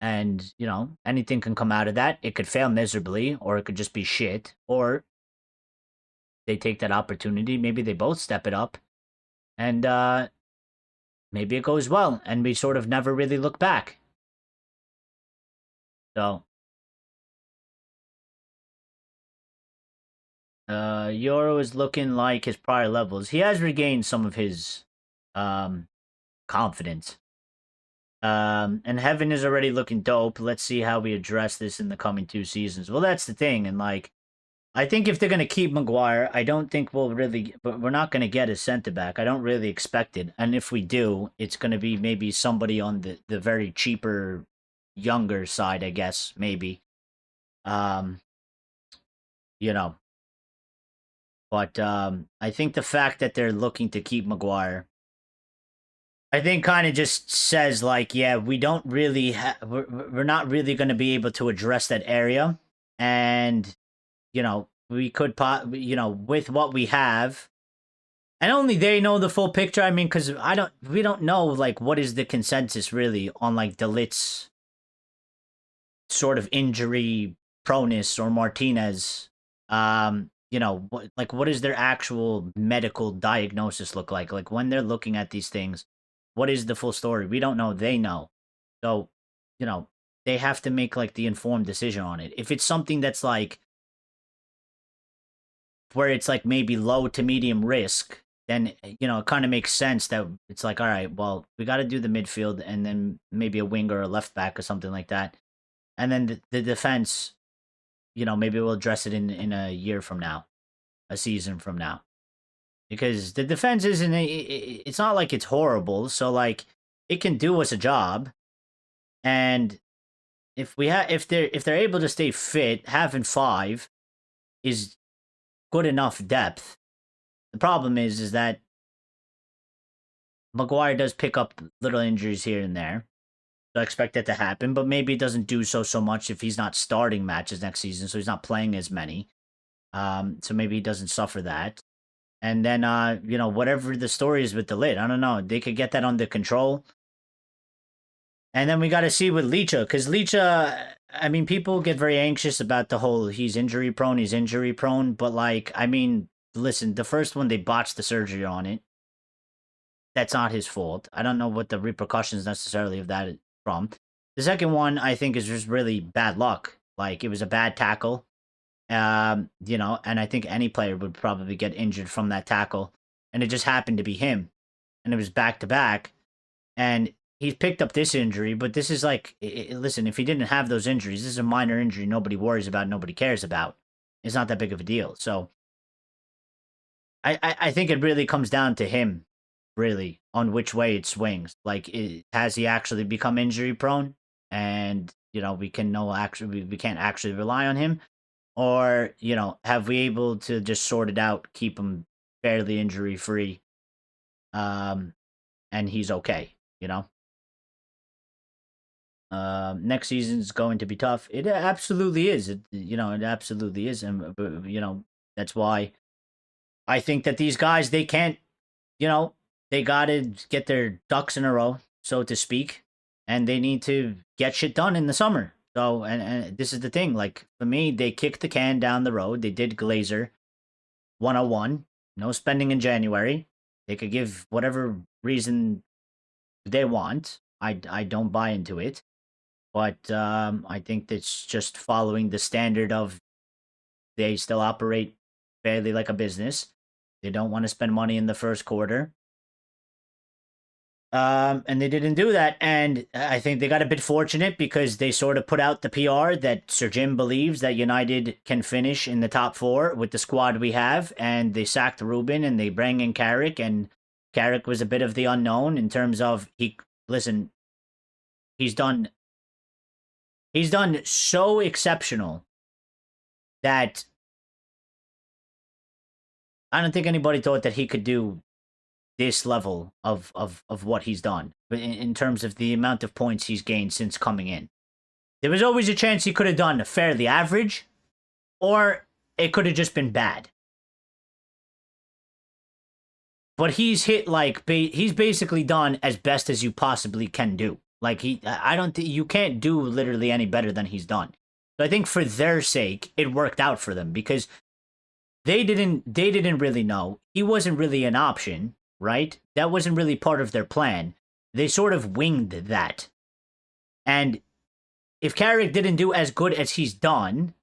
and, you know, anything can come out of that. It could fail miserably, or it could just be shit, or they take that opportunity. Maybe they both step it up, and maybe it goes well, and we sort of never really look back. So, Euro is looking like his prior levels. He has regained some of his confidence. And Heaven is already looking dope. Let's see how we address this in the coming 2 seasons. Well, that's the thing, and like, I think if they're gonna keep Maguire, I don't think we're not gonna get a centre back. I don't really expect it, and if we do, it's gonna be maybe somebody on the very cheaper, younger side, I guess, maybe. Um, you know, but I think the fact that they're looking to keep Maguire, I think kind of just says like, yeah, we don't really we're not really going to be able to address that area, and you know, we could you know, with what we have, and only they know the full picture. I mean, because we don't know like what is the consensus really on like Delit's sort of injury proneness or Martinez. You know, what does their actual medical diagnosis look like? Like when they're looking at these things, what is the full story? We don't know. They know. So, you know, they have to make like the informed decision on it. If it's something that's like where it's like maybe low to medium risk, then you know it kind of makes sense that it's like, all right, well, we got to do the midfield and then maybe a wing or a left back or something like that, and then the defense, you know, maybe we'll address it in a year from now, a season from now, because the defense isn't it's not like it's horrible, so like it can do us a job, and if they're able to stay fit, having 5 is good enough depth. The problem is that Maguire does pick up little injuries here and there. So I expect that to happen, but maybe it doesn't do so much if he's not starting matches next season, so he's not playing as many. So maybe he doesn't suffer that. And then you know, whatever the story is with the lid, I don't know. They could get that under control. And then we got to see with Licha, because Licha, I mean, people get very anxious about the whole he's injury prone, but like, I mean, listen, the first one they botched the surgery on it. That's not his fault. I don't know what the repercussions necessarily of that from. The second one, I think, is just really bad luck. Like, it was a bad tackle. You know, and I think any player would probably get injured from that tackle. And it just happened to be him. And it was back to back. And he's picked up this injury, but this is like, listen, if he didn't have those injuries, this is a minor injury nobody worries about, nobody cares about. It's not that big of a deal. So I think it really comes down to him, really, on which way it swings. Like, has he actually become injury prone? And, you know, we can't actually rely on him. Or, you know, have we able to just sort it out, keep him fairly injury free, and he's okay, you know? Next season's going to be tough. It absolutely is. You know, it absolutely is. And, you know, that's why I think that these guys, they can't, you know, they got to get their ducks in a row, so to speak, and they need to get shit done in the summer. So, and this is the thing, like, for me, they kicked the can down the road. They did Glazer 101, no spending in January. They could give whatever reason they want. I don't buy into it. But I think that's just following the standard of they still operate fairly like a business. They don't want to spend money in the first quarter. And they didn't do that. And I think they got a bit fortunate because they sort of put out the PR that Sir Jim believes that United can finish in the top 4 with the squad we have. And they sacked Ruben and they bring in Carrick. And Carrick was a bit of the unknown in terms of he's done so exceptional that I don't think anybody thought that he could do this level of what he's done in terms of the amount of points he's gained since coming in. There was always a chance he could have done fairly average, or it could have just been bad. But he's hit like he's basically done as best as you possibly can do. Like I don't think you can't do literally any better than he's done. So I think for their sake, it worked out for them because they didn't really know. He wasn't really an option, right? That wasn't really part of their plan. They sort of winged that. And if Carrick didn't do as good as he's done,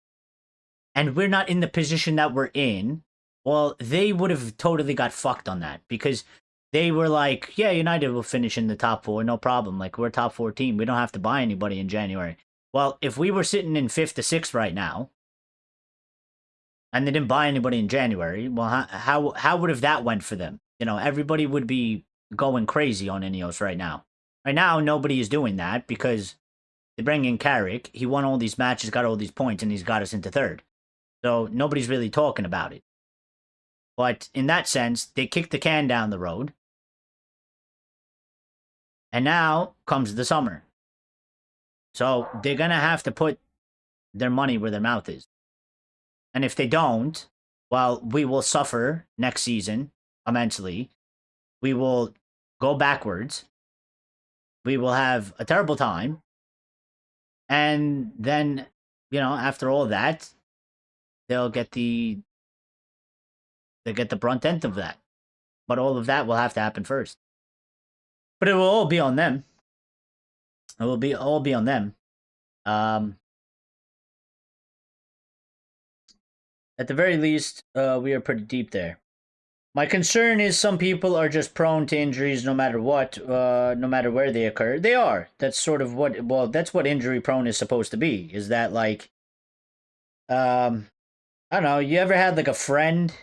and we're not in the position that we're in, well, they would have totally got fucked on that because they were like, yeah, United will finish in the top 4, no problem. Like, we're a top 4 team. We don't have to buy anybody in January. Well, if we were sitting in 5th to 6th right now, and they didn't buy anybody in January, well, how would have that went for them? You know, everybody would be going crazy on Ineos right now. Right now, nobody is doing that because they bring in Carrick. He won all these matches, got all these points, and he's got us into 3rd. So nobody's really talking about it. But in that sense, they kicked the can down the road. And now comes the summer. So they're going to have to put their money where their mouth is. And if they don't, well, we will suffer next season immensely. We will go backwards. We will have a terrible time. And then, you know, after all that, they'll get the brunt end of that. But all of that will have to happen first. But it will all be on them. It will all be on them. At the very least, we are pretty deep there. My concern is some people are just prone to injuries no matter what, no matter where they occur. They are. That's sort of that's what injury prone is supposed to be. Is that like, I don't know, you ever had like a friend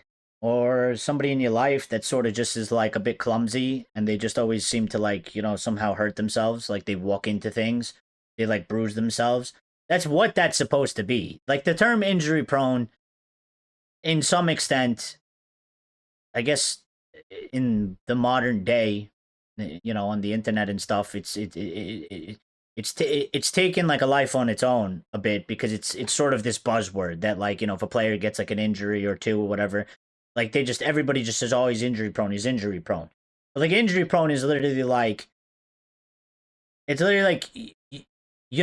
or somebody in your life that sort of just is like a bit clumsy and they just always seem to like, you know, somehow hurt themselves, like they walk into things, they like bruise themselves. That's what that's supposed to be. Like the term injury prone, in some extent, I guess in the modern day, you know, on the internet and stuff, it's taken like a life on its own a bit because it's sort of this buzzword that like, you know, if a player gets like an injury or two or whatever, like everybody just says, oh, he's injury prone, But like injury prone is literally like, it's literally like, you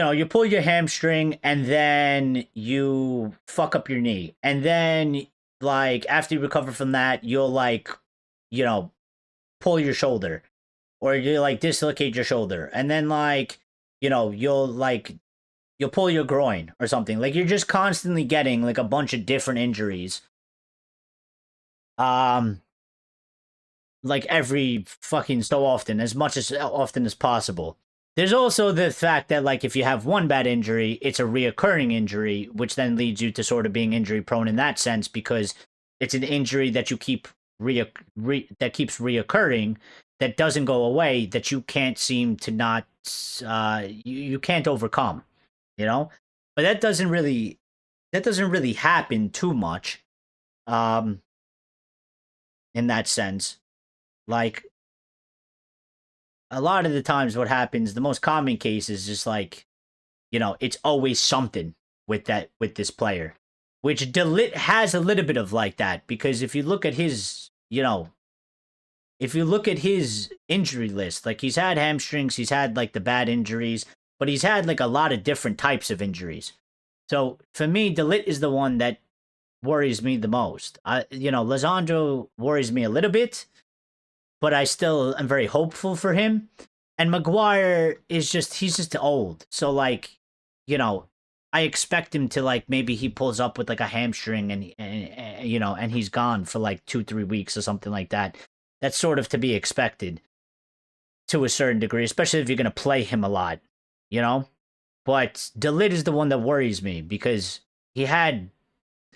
know, you pull your hamstring and then you fuck up your knee. And then like after you recover from that, you'll like, you know, pull your shoulder or you like dislocate your shoulder. And then like, you know, you'll pull your groin or something. Like you're just constantly getting like a bunch of different injuries. Like every fucking so often, as much as often as possible. There's also the fact that like if you have one bad injury, it's a reoccurring injury, which then leads you to sort of being injury prone in that sense because it's an injury that you keep that keeps reoccurring, that doesn't go away, that you can't seem to not you can't overcome, you know. But that doesn't really happen too much. In that sense, like a lot of the times what happens, the most common case is just like, you know, it's always something with this player, which De Ligt has a little bit of like that, because if you look at his, you know, if you look at his injury list, like he's had hamstrings, he's had like the bad injuries, but he's had like a lot of different types of injuries. So for me, De Ligt is the one that worries me the most. You know, Lizandro worries me a little bit, but I still am very hopeful for him. And Maguire is he's just old. So like, you know, I expect him to like, maybe he pulls up with like a hamstring and you know, and he's gone for like 2-3 weeks or something like that. That's sort of to be expected to a certain degree, especially if you're going to play him a lot, you know? But De Ligt is the one that worries me because he had,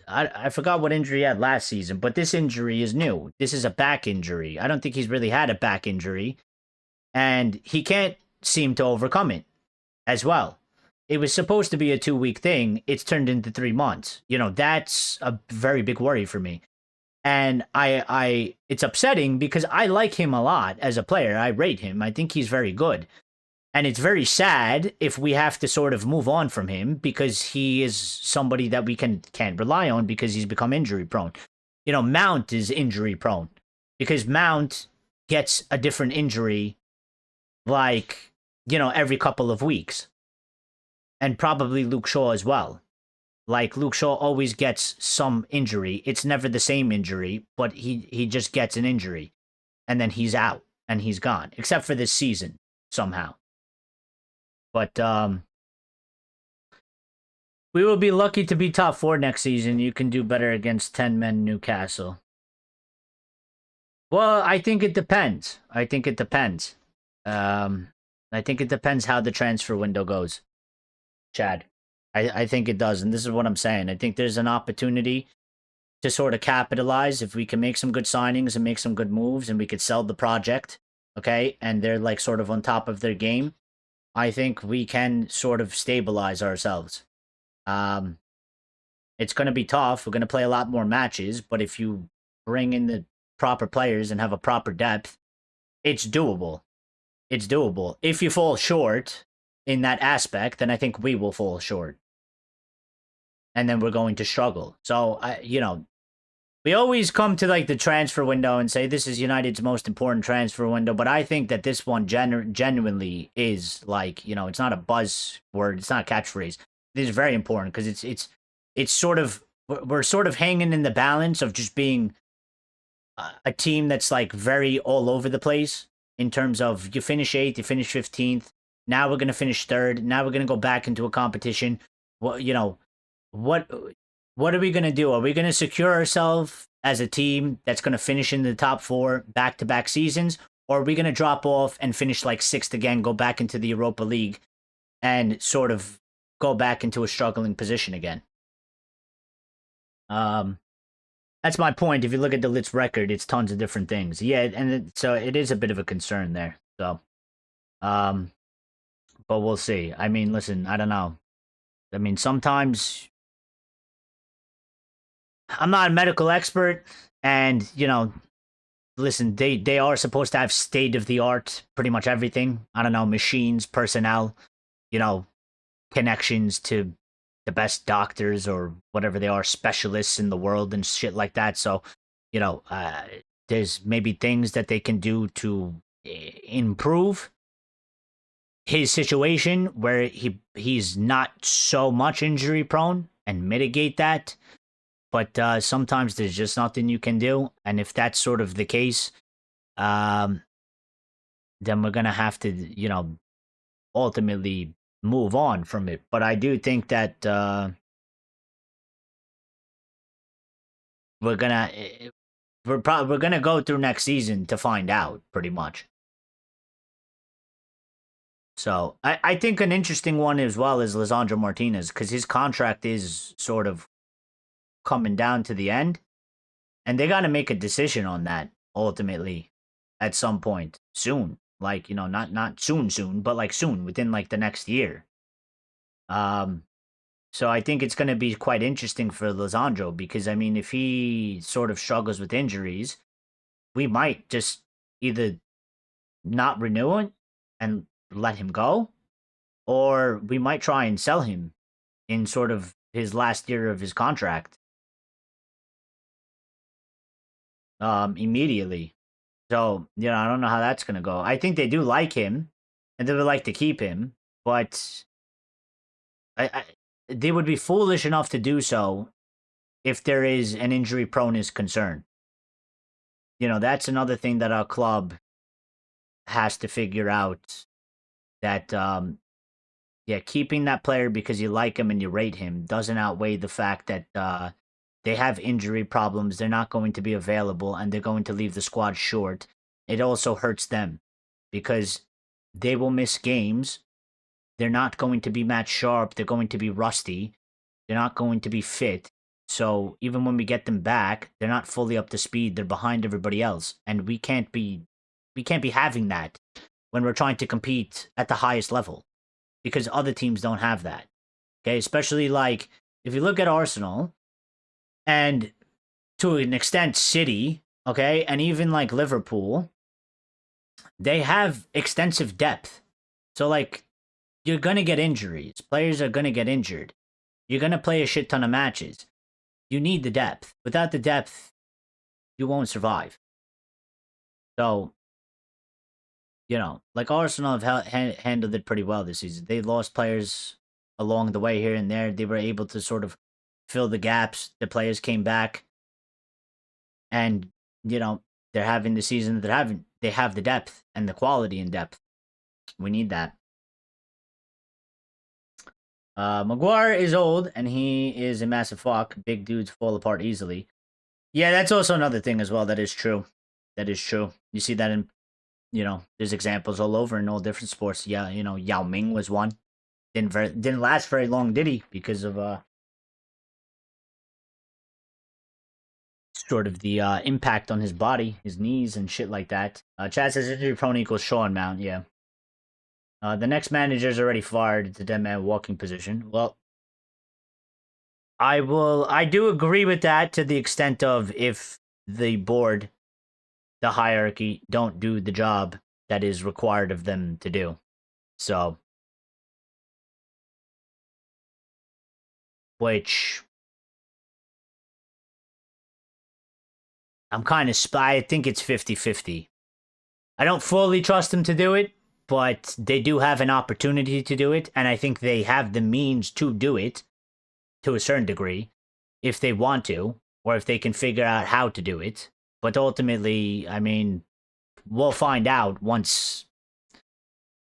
I forgot what injury he had last season, but this injury is new. This is a back injury. I don't think he's really had a back injury, and he can't seem to overcome it as well. It was supposed to be a 2-week thing. It's turned into 3 months. You know, that's a very big worry for me. And it's upsetting because I like him a lot as a player. I rate him. I think he's very good. And it's very sad if we have to sort of move on from him because he is somebody that we can't rely on because he's become injury prone. You know, Mount is injury prone because Mount gets a different injury like, you know, every couple of weeks. And probably Luke Shaw as well. Like, Luke Shaw always gets some injury. It's never the same injury, but he just gets an injury. And then he's out and he's gone. Except for this season, somehow. But we will be lucky to be top 4 next season. You can do better against 10 men Newcastle. Well, I think it depends. I think it depends how the transfer window goes, Chad. I think it does, and this is what I'm saying. I think there's an opportunity to sort of capitalize if we can make some good signings and make some good moves, and we could sell the project, okay? And they're like sort of on top of their game. I think we can sort of stabilize ourselves. It's going to be tough. We're going to play a lot more matches, but if you bring in the proper players and have a proper depth, it's doable. It's doable. If you fall short in that aspect, then I think we will fall short. And then we're going to struggle. So, you know, we always come to like the transfer window and say this is United's most important transfer window, but I think that this one genuinely is like, you know, it's not a buzzword, it's not a catchphrase. It is very important because it's sort of, we're sort of hanging in the balance of just being a team that's like very all over the place in terms of you finish 8th, you finish 15th. Now we're going to finish 3rd. Now we're going to go back into a competition. Well, you know, what are we going to do? Are we going to secure ourselves as a team that's going to finish in the top 4 back-to-back seasons? Or are we going to drop off and finish like 6th again, go back into the Europa League and sort of go back into a struggling position again? That's my point. If you look at the Litz record, it's tons of different things. Yeah, and so it is a bit of a concern there. So, but we'll see. I mean, listen, I don't know. I mean, sometimes I'm not a medical expert, and, you know, listen, they are supposed to have state-of-the-art pretty much everything. I don't know, machines, personnel, you know, connections to the best doctors or whatever they are, specialists in the world and shit like that. So, you know, there's maybe things that they can do to improve his situation where he's not so much injury prone and mitigate that. But sometimes there's just nothing you can do. And if that's sort of the case, then we're going to have to, you know, ultimately move on from it. But I do think that we're gonna go through next season to find out, pretty much. So I think an interesting one as well is Lisandro Martinez, because his contract is sort of coming down to the end, and they got to make a decision on that ultimately at some point soon. Like, you know, not soon, but like soon, within like the next year. So I think it's going to be quite interesting for Lisandro, because I mean, if he sort of struggles with injuries, we might just either not renew it and let him go, or we might try and sell him in sort of his last year of his contract immediately. So, you know, I don't know how that's going to go. I think they do like him, and they would like to keep him, but they would be foolish enough to do so if there is an injury proneness concern. You know, that's another thing that our club has to figure out, that, yeah, keeping that player because you like him and you rate him doesn't outweigh the fact that they have injury problems, they're not going to be available, and they're going to leave the squad short. It also hurts them because they will miss games. They're not going to be match sharp. They're going to be rusty. They're not going to be fit. So even when we get them back, they're not fully up to speed. They're behind everybody else. And we can't be having that when we're trying to compete at the highest level, because other teams don't have that. Okay, especially like if you look at Arsenal, and to an extent City, okay, and even like Liverpool, they have extensive depth. So like, you're gonna get injuries. Players are gonna get injured. You're gonna play a shit ton of matches. You need the depth. Without the depth, you won't survive. So, you know, like Arsenal have handled it pretty well this season. They lost players along the way here and there. They were able to sort of fill the gaps. The players came back, and you know they're having the season that having. They have the depth and the quality in depth. We need that. Maguire is old and he is a massive fuck. Big dudes fall apart easily. Yeah, that's also another thing as well. That is true. That is true. You see that in, you know, there's examples all over in all different sports. Yeah, you know, Yao Ming was one. Didn't last very long, did he? Because of sort of the impact on his body, his knees and shit like that. Chad says injury prone equals Sean Mount. Yeah. The next manager is already fired at the dead man walking position. Well, I do agree with that to the extent of if the board, the hierarchy, don't do the job that is required of them to do. So, which I'm kind of I think it's 50-50. I don't fully trust them to do it, but they do have an opportunity to do it, and I think they have the means to do it to a certain degree if they want to, or if they can figure out how to do it. But ultimately, I mean, we'll find out once,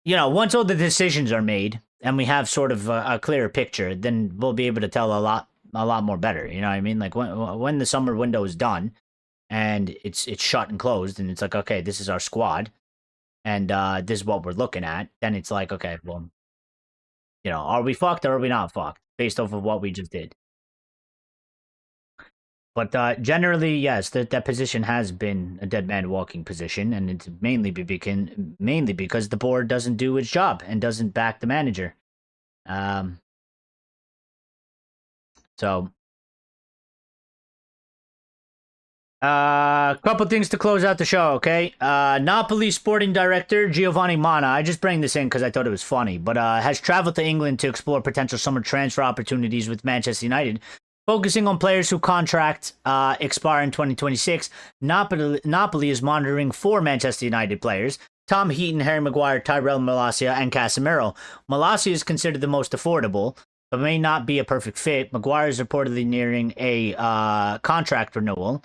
you know, once all the decisions are made and we have sort of a clearer picture, then we'll be able to tell a lot more better. You know what I mean? Like when the summer window is done and it's shut and closed, and it's like, okay, this is our squad, and this is what we're looking at. Then it's like, okay, well, you know, are we fucked or are we not fucked based off of what we just did? But generally, yes, that position has been a dead man walking position, and it's mainly because the board doesn't do its job and doesn't back the manager. So, couple things to close out the show, okay? Napoli sporting director Giovanni Manna, I just bring this in because I thought it was funny, but has traveled to England to explore potential summer transfer opportunities with Manchester United. Focusing on players whose contracts expire in 2026, Napoli is monitoring 4 Manchester United players: Tom Heaton, Harry Maguire, Tyrell Malacia, and Casemiro. Malacia is considered the most affordable, but may not be a perfect fit. Maguire is reportedly nearing a contract renewal,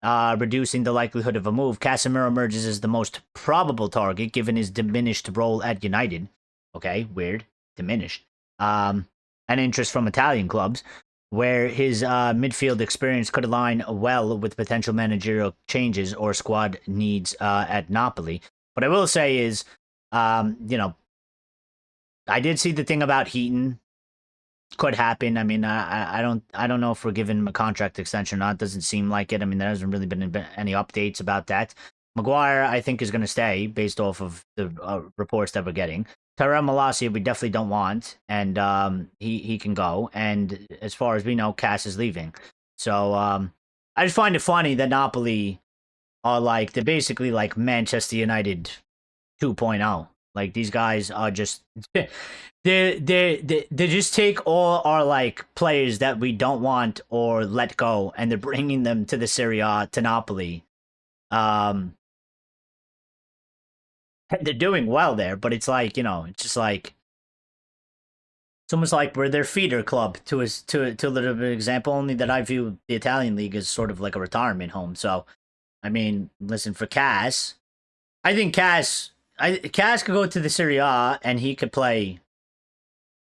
reducing the likelihood of a move. Casemiro emerges as the most probable target, given his diminished role at United. Okay, weird. Diminished. And interest from Italian clubs, where his midfield experience could align well with potential managerial changes or squad needs at Napoli. What I will say is, you know, I did see the thing about Heaton. Could happen. I mean, I don't know if we're giving him a contract extension or not. Doesn't seem like it. I mean, there hasn't really been any updates about that. Maguire, I think, is going to stay based off of the reports that we're getting. Tyrell Malacia, we definitely don't want, and he can go. And as far as we know, Cass is leaving. So I just find it funny that Napoli are like, they're basically like Manchester United 2.0. Like, these guys are just they just take all our like players that we don't want or let go, and they're bringing them to the Serie A, to Napoli. They're doing well there, but it's like, you know, it's just like, it's almost like we're their feeder club to a little bit of example, only that I view the Italian league as sort of like a retirement home. So, I mean, listen, for Cass, I think Cass could go to the Serie A and he could play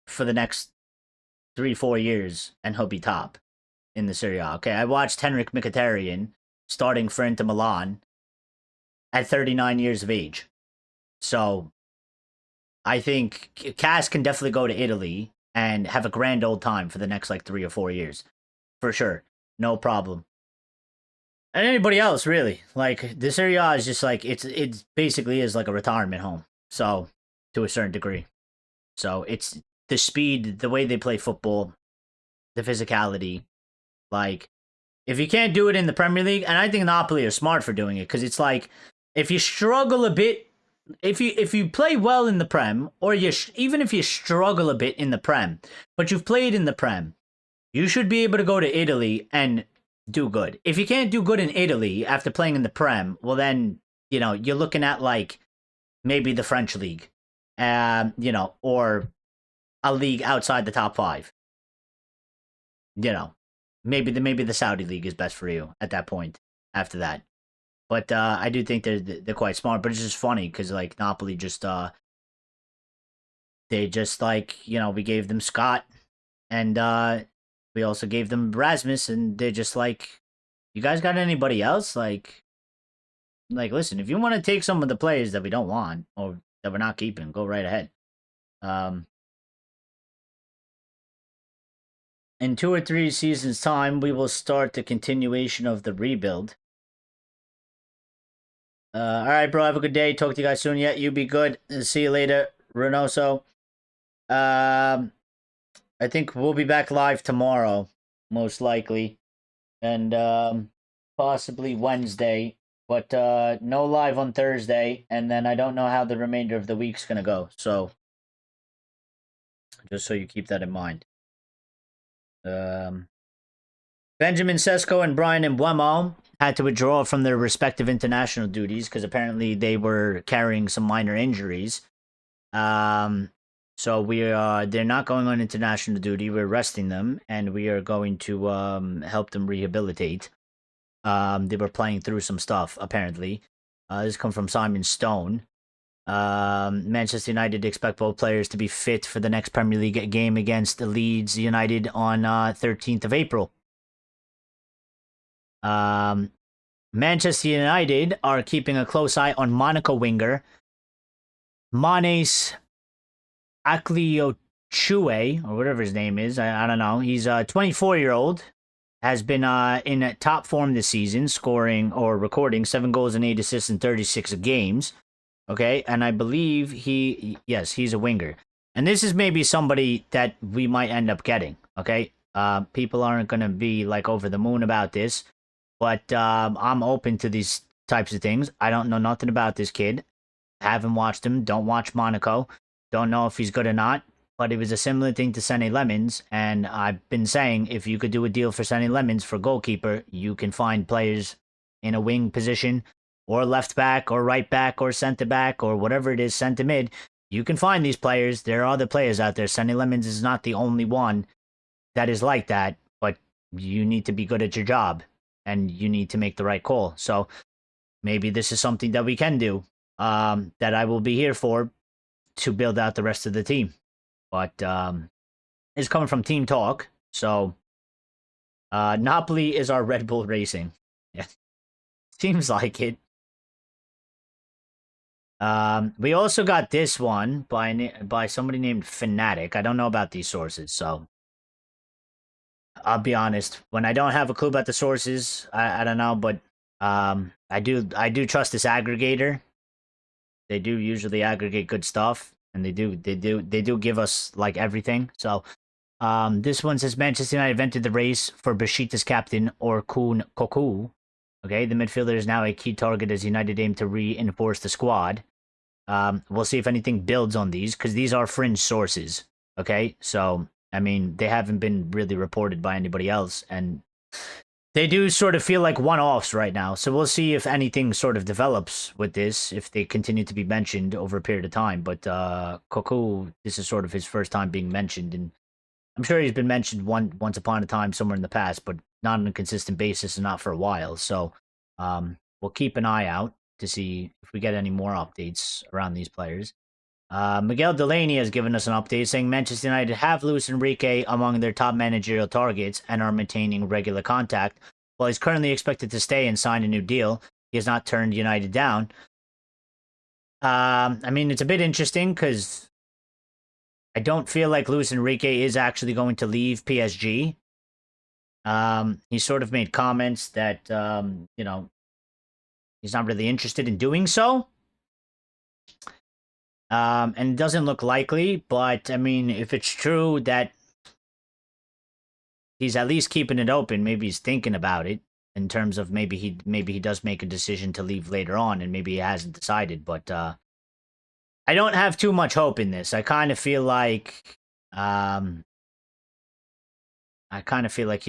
for the next 3-4 years and he'll be top in the Serie A. Okay, I watched Henrik Mkhitaryan starting for Inter Milan at 39 years of age. So I think Cass can definitely go to Italy and have a grand old time for the next like 3 or 4 years. For sure. No problem. And anybody else, really. Like, the Serie A is just like, it basically is like a retirement home. So, to a certain degree. So, it's the speed, the way they play football, the physicality. Like, if you can't do it in the Premier League, and I think Napoli are smart for doing it, because it's like, if you struggle a bit if you play well in the Prem, or even if you struggle a bit in the Prem, but you've played in the Prem, you should be able to go to Italy and do good. If you can't do good in Italy after playing in the Prem, well then, you know, you're looking at like maybe the French league, you know, or a league outside the top 5. You know, maybe the Saudi league is best for you at that point after that. But I do think they're quite smart. But it's just funny because like Napoli just they just like, you know, we gave them Scott, and we also gave them Rasmus, and they're just like, you guys got anybody else? Like listen, if you want to take some of the players that we don't want or that we're not keeping, go right ahead. In 2 or 3 seasons' time, we will start the continuation of the rebuild. All right, bro. Have a good day. Talk to you guys soon. Yeah, you be good. See you later, Renoso. I think we'll be back live tomorrow, most likely, and possibly Wednesday, but no live on Thursday, and then I don't know how the remainder of the week's gonna go. So, just so you keep that in mind. Benjamin Sesko and Brian Mbuemo had to withdraw from their respective international duties because apparently they were carrying some minor injuries. So they're not going on international duty. We're resting them, and we are going to help them rehabilitate. They were playing through some stuff apparently. This comes from Simon Stone. Manchester United expect both players to be fit for the next Premier League game against Leeds United on 13th of April. Manchester United are keeping a close eye on Monaco winger Manes Akliochue, or whatever his name is. I don't know. He's a 24-year-old, has been in top form this season, scoring or recording 7 goals and 8 assists in 36 games. Okay, and I believe he's a winger. And this is maybe somebody that we might end up getting, okay? People aren't going to be like over the moon about this, but I'm open to these types of things. I don't know nothing about this kid. Haven't watched him. Don't watch Monaco. Don't know if he's good or not. But it was a similar thing to Sonny Lemons, and I've been saying if you could do a deal for Sonny Lemons for goalkeeper, you can find players in a wing position, or left back, or right back, or centre back, or whatever it is, centre mid. You can find these players. There are other players out there. Sonny Lemons is not the only one that is like that, but you need to be good at your job, and you need to make the right call. So maybe this is something that we can do, that I will be here for to build out the rest of the team. But it's coming from Team Talk, so Napoli is our Red Bull Racing. Yeah, seems like it. We also got this one by somebody named Fanatic. I don't know about these sources, so I'll be honest. When I don't have a clue about the sources, I don't know, but I do trust this aggregator. They do usually aggregate good stuff, and they do give us like everything. So this one says Manchester United entered the race for Besiktas captain Orkun Koku. Okay, the midfielder is now a key target as United aim to reinforce the squad. We'll see if anything builds on these, because these are fringe sources. Okay, so I mean, they haven't been really reported by anybody else, and they do sort of feel like one-offs right now. So we'll see if anything sort of develops with this, if they continue to be mentioned over a period of time. But Koku, this is sort of his first time being mentioned, and I'm sure he's been mentioned once upon a time somewhere in the past, but not on a consistent basis and not for a while. So we'll keep an eye out to see if we get any more updates around these players. Miguel Delaney has given us an update saying Manchester United have Luis Enrique among their top managerial targets and are maintaining regular contact. While he's currently expected to stay and sign a new deal, he has not turned United down. I mean, it's a bit interesting because I don't feel like Luis Enrique is actually going to leave PSG. He sort of made comments that, you know, he's not really interested in doing so. And it doesn't look likely, but I mean, if it's true that he's at least keeping it open, maybe he's thinking about it in terms of maybe he does make a decision to leave later on, and maybe he hasn't decided. But I don't have too much hope in this. I kind of feel like he's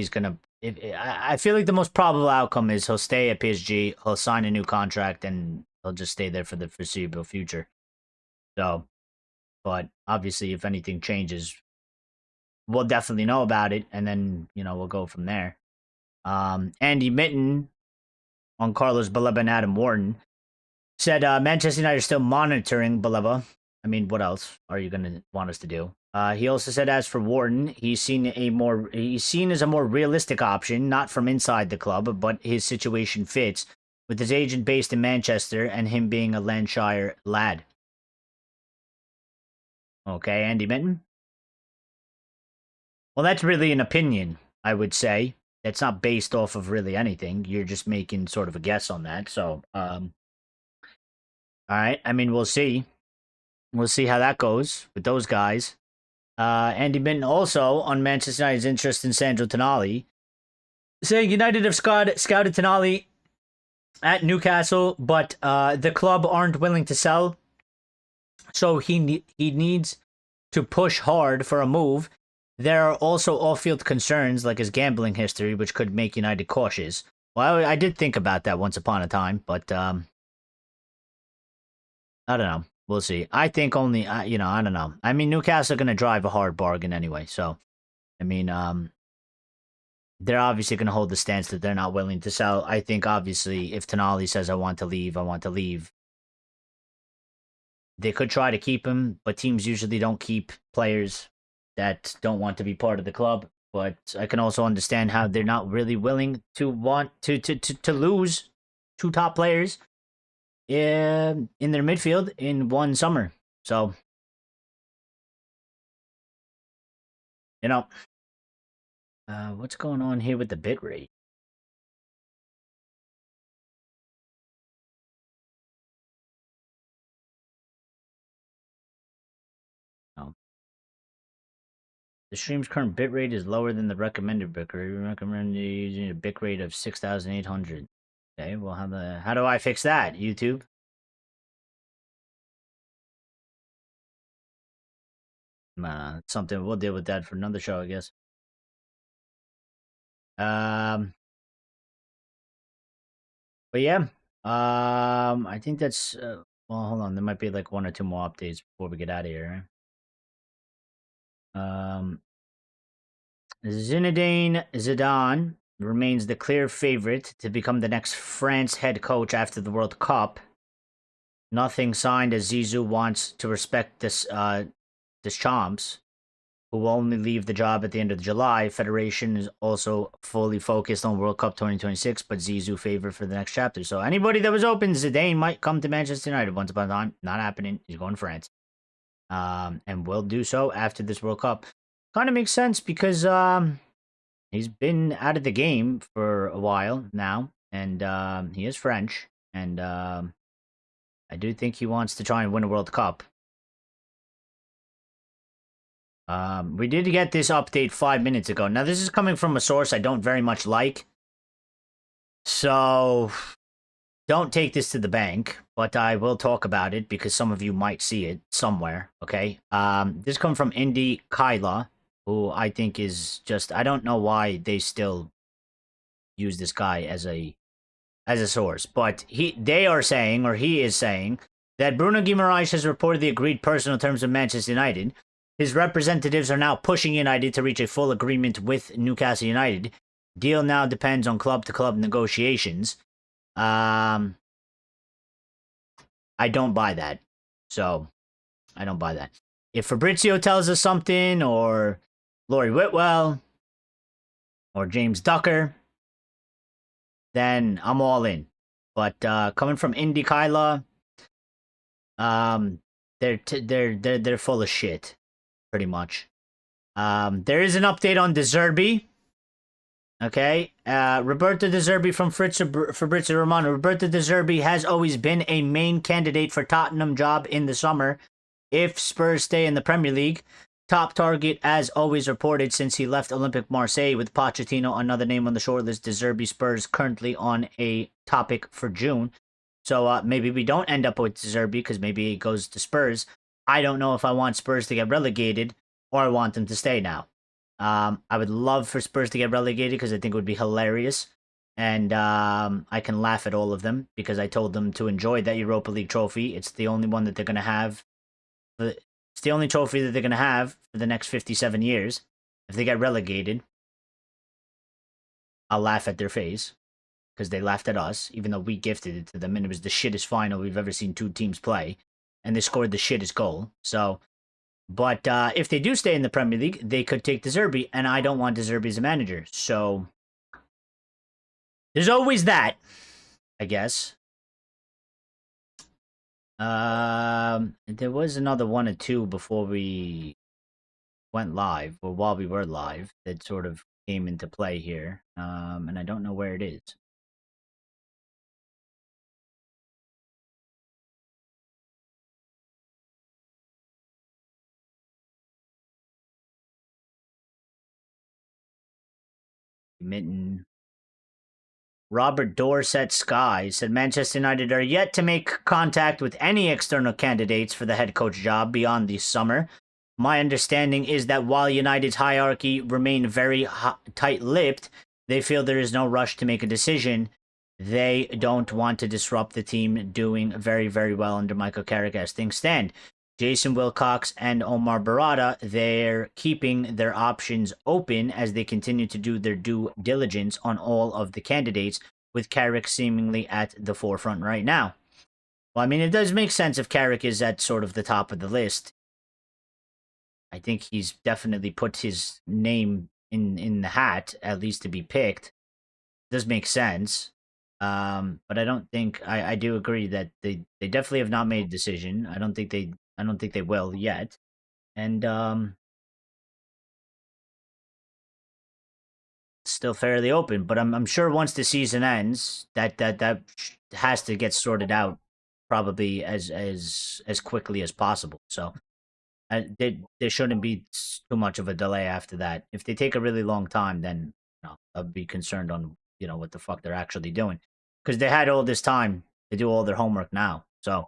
gonna. I feel like the most probable outcome is he'll stay at PSG, he'll sign a new contract, and he'll just stay there for the foreseeable future. So, but obviously, if anything changes, we'll definitely know about it, and then we'll go from there. Andy Mitten on Carlos Baleba and Adam Wharton said Manchester United are still monitoring Baleba. I mean, what else are you gonna want us to do? He also said, as for Wharton, he's seen as a more realistic option, not from inside the club, but his situation fits with his agent based in Manchester and him being a Lancashire lad. Okay, Andy Minton. Well, that's really an opinion, I would say. That's not based off of really anything. You're just making sort of a guess on that. So, all right. I mean, we'll see. We'll see how that goes with those guys. Andy Minton also on Manchester United's interest in Sandro Tonali, saying United have scouted Tonali at Newcastle, but the club aren't willing to sell, so he needs to push hard for a move. There are also off-field concerns like his gambling history, which could make United cautious. Well, I did think about that once upon a time, but I don't know. We'll see. I think only, I don't know. I mean, Newcastle are going to drive a hard bargain anyway. So, I mean, they're obviously going to hold the stance that they're not willing to sell. I think, obviously, if Tonali says, I want to leave, they could try to keep him, but teams usually don't keep players that don't want to be part of the club. But I can also understand how they're not really willing to want to lose two top players in their midfield in one summer. So, what's going on here with the bit rate? Oh. The stream's current bit rate is lower than the recommended bit rate. We recommend using a bit rate of 6,800. Okay, well, how do I fix that, YouTube? Something we'll deal with that for another show, I guess. But yeah, I think that's well, hold on, there might be like one or two more updates before we get out of here. Zinedine Zidane remains the clear favorite to become the next France head coach after the World Cup. Nothing signed, as Zizou wants to respect Deschamps, who will only leave the job at the end of July. Federation is also fully focused on World Cup 2026, but Zizou favored for the next chapter. So anybody that was open, Zidane might come to Manchester United once upon a time. Not happening. He's going to France. And will do so after this World Cup. Kind of makes sense because he's been out of the game for a while now, and he is French, and I do think he wants to try and win a World Cup. We did get this update 5 minutes ago. Now, this is coming from a source I don't very much like, so don't take this to the bank, but I will talk about it because some of you might see it somewhere, okay? This comes from Indy Kyla, who I think is just, I don't know why they still use this guy as a source, but they are saying, or he is saying, that Bruno Guimarães has reportedly agreed personal terms with Manchester United. His representatives are now pushing United to reach a full agreement with Newcastle United. Deal now depends on club-to-club negotiations. I don't buy that. So, I don't buy that. If Fabrizio tells us something, or Laurie Whitwell, or James Ducker, then I'm all in. But coming from Indy Kyla, they're full of shit, pretty much. There is an update on De Zerbi. Okay, Roberto De Zerbi from Fabrizio Romano. Roberto De Zerbi has always been a main candidate for Tottenham job in the summer if Spurs stay in the Premier League. Top target, as always reported, since he left Olympique Marseille, with Pochettino another name on the shortlist. De Zerbi Spurs currently on a topic for June. So maybe we don't end up with Zerbi because maybe it goes to Spurs. I don't know if I want Spurs to get relegated or I want them to stay now. I would love for Spurs to get relegated because I think it would be hilarious. And I can laugh at all of them because I told them to enjoy that Europa League trophy. It's the only one that they're going to have. It's the only trophy that they're going to have for the next 57 years. If they get relegated, I'll laugh at their face because they laughed at us, even though we gifted it to them. And it was the shittest final we've ever seen two teams play. And they scored the shittest goal. So, but if they do stay in the Premier League, they could take De Zerbi. And I don't want De Zerbi as a manager. So, there's always that, I guess. There was another one or two before we went live, or while we were live, that sort of came into play here. And I don't know where it is. Mitten. Robert Dorset Sky said Manchester United are yet to make contact with any external candidates for the head coach job beyond the summer. My understanding is that while United's hierarchy remain very tight-lipped, they feel there is no rush to make a decision. They don't want to disrupt the team doing very, very well under Michael Carrick as things stand. Jason Wilcox and Omar Barada, they're keeping their options open as they continue to do their due diligence on all of the candidates, with Carrick seemingly at the forefront right now. Well, I mean, it does make sense if Carrick is at sort of the top of the list. I think he's definitely put his name in the hat, at least to be picked. It does make sense. But I don't think I do agree that they definitely have not made a decision. I don't think they will yet. And still fairly open, but I'm sure once the season ends, that has to get sorted out probably as quickly as possible. So there shouldn't be too much of a delay after that. If they take a really long time, then I'll be concerned on what the fuck they're actually doing, because they had all this time to do all their homework now. So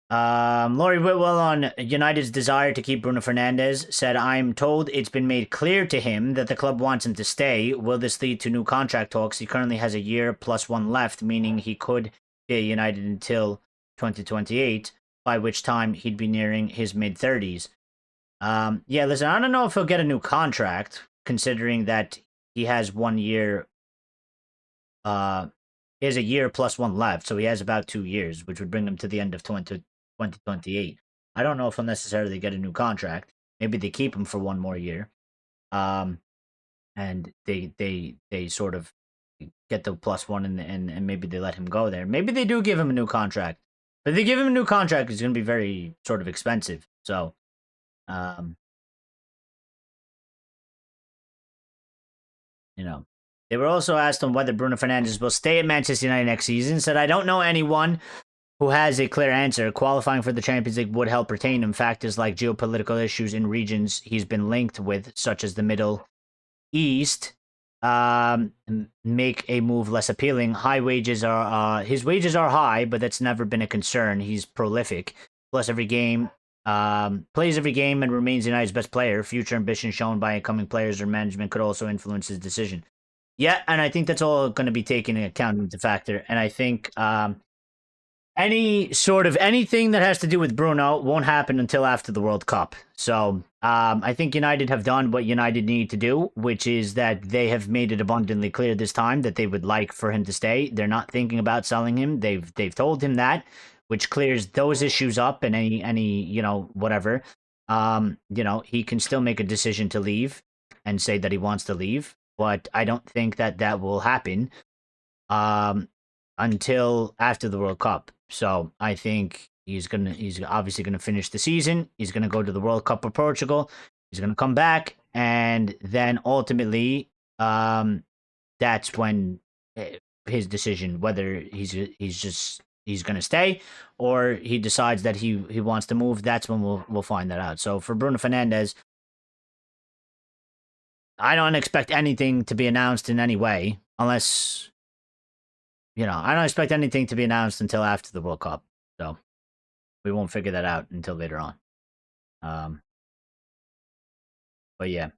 Laurie Whitwell on United's desire to keep Bruno Fernandes said, I'm told it's been made clear to him that the club wants him to stay. Will this lead to new contract talks? He currently has a year plus one left, meaning he could be at United until 2028, by which time he'd be nearing his mid-30s. Yeah, listen, I don't know if he'll get a new contract, considering that he has 1 year. He has a year plus one left, so he has about 2 years, which would bring him to the end of 2028. I don't know if he'll necessarily get a new contract. Maybe they keep him for 1 more year. And they sort of get the plus one and maybe they let him go there. Maybe they do give him a new contract. But if they give him a new contract, it's going to be very sort of expensive. So, They were also asked on whether Bruno Fernandes will stay at Manchester United next season. Said, I don't know anyone who has a clear answer. Qualifying for the Champions League would help retain him. Factors like geopolitical issues in regions he's been linked with, such as the Middle East, make a move less appealing. High wages are his wages are high, but that's never been a concern. He's prolific. Plus, every game plays every game and remains United's best player. Future ambition shown by incoming players or management could also influence his decision. Yeah, and I think that's all going to be taken into account into factor. And I think anything that has to do with Bruno won't happen until after the World Cup. So I think United have done what United need to do, which is that they have made it abundantly clear this time that they would like for him to stay. They're not thinking about selling him. They've told him that, which clears those issues up, and any whatever. He can still make a decision to leave and say that he wants to leave, but I don't think that will happen until after the World Cup. So I think he's obviously gonna finish the season. He's gonna go to the World Cup of Portugal. He's gonna come back, and then ultimately, that's when his decision, whether he's gonna stay or he decides that he wants to move. That's when we'll find that out. So for Bruno Fernandes, I don't expect anything to be announced in any way unless I don't expect anything to be announced until after the World Cup. So we won't figure that out until later on. But yeah.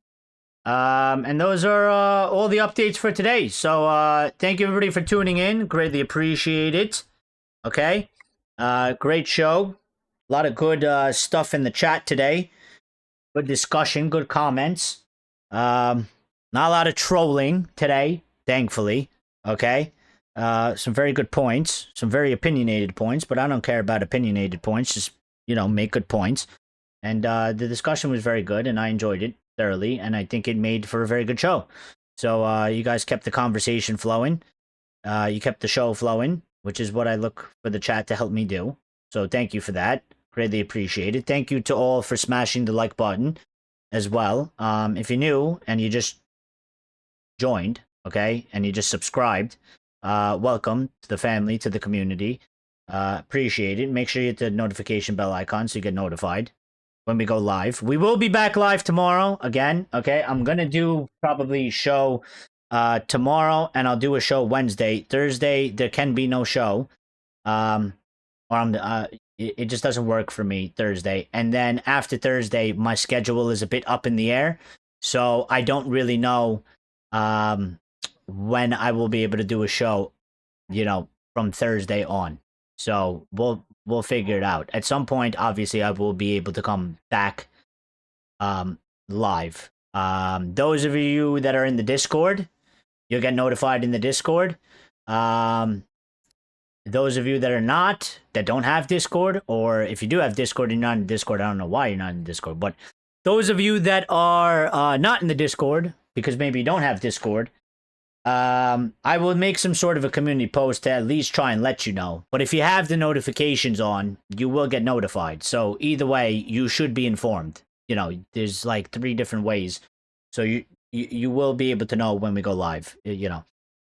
And those are all the updates for today. So thank you everybody for tuning in. Greatly appreciate it. Okay. Great show. A lot of good stuff in the chat today. Good discussion, good comments. Not a lot of trolling today, thankfully. Okay. Some very good points, some very opinionated points, but I don't care about opinionated points. Just, make good points. And the discussion was very good, and I enjoyed it thoroughly, and I think it made for a very good show. So you guys kept the conversation flowing. You kept the show flowing, which is what I look for the chat to help me do. So thank you for that. Greatly appreciated. Thank you to all for smashing the like button as well. If you're new and you just joined, okay, and you just subscribed, welcome to the family, to the community. Appreciate it. Make sure you hit the notification bell icon so you get notified when we go live. We will be back live tomorrow again, okay? I'm going to do probably show tomorrow, and I'll do a show Wednesday. Thursday, there can be no show. It just doesn't work for me Thursday. And then after Thursday, my schedule is a bit up in the air. So I don't really know when I will be able to do a show, from Thursday on. So we'll figure it out. At some point, obviously, I will be able to come back live. Those of you that are in the Discord, you'll get notified in the Discord. Those of you that are not, that don't have Discord, or if you do have Discord and you're not in Discord, I don't know why you're not in Discord, but those of you that are not in the Discord, because maybe you don't have Discord, I will make some sort of a community post to at least try and let you know. But if you have the notifications on, you will get notified. So either way, you should be informed. There's like 3 different ways. So you will be able to know when we go live, even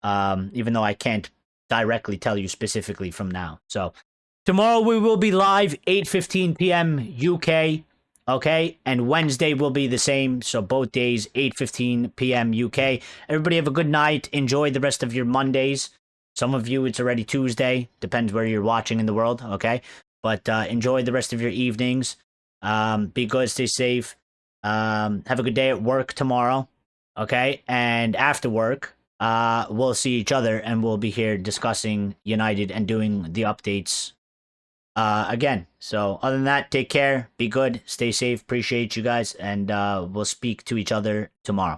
though I can't directly tell you specifically from now. So tomorrow we will be live 8:15 p.m. UK. Okay, and Wednesday will be the same. So both days, 8:15 p.m. UK. Everybody have a good night. Enjoy the rest of your Mondays. Some of you, it's already Tuesday. Depends where you're watching in the world, okay? But enjoy the rest of your evenings. Be good, stay safe. Have a good day at work tomorrow, okay? And after work, we'll see each other, and we'll be here discussing United and doing the updates again. So other than that, take care, be good, stay safe, appreciate you guys, and we'll speak to each other tomorrow.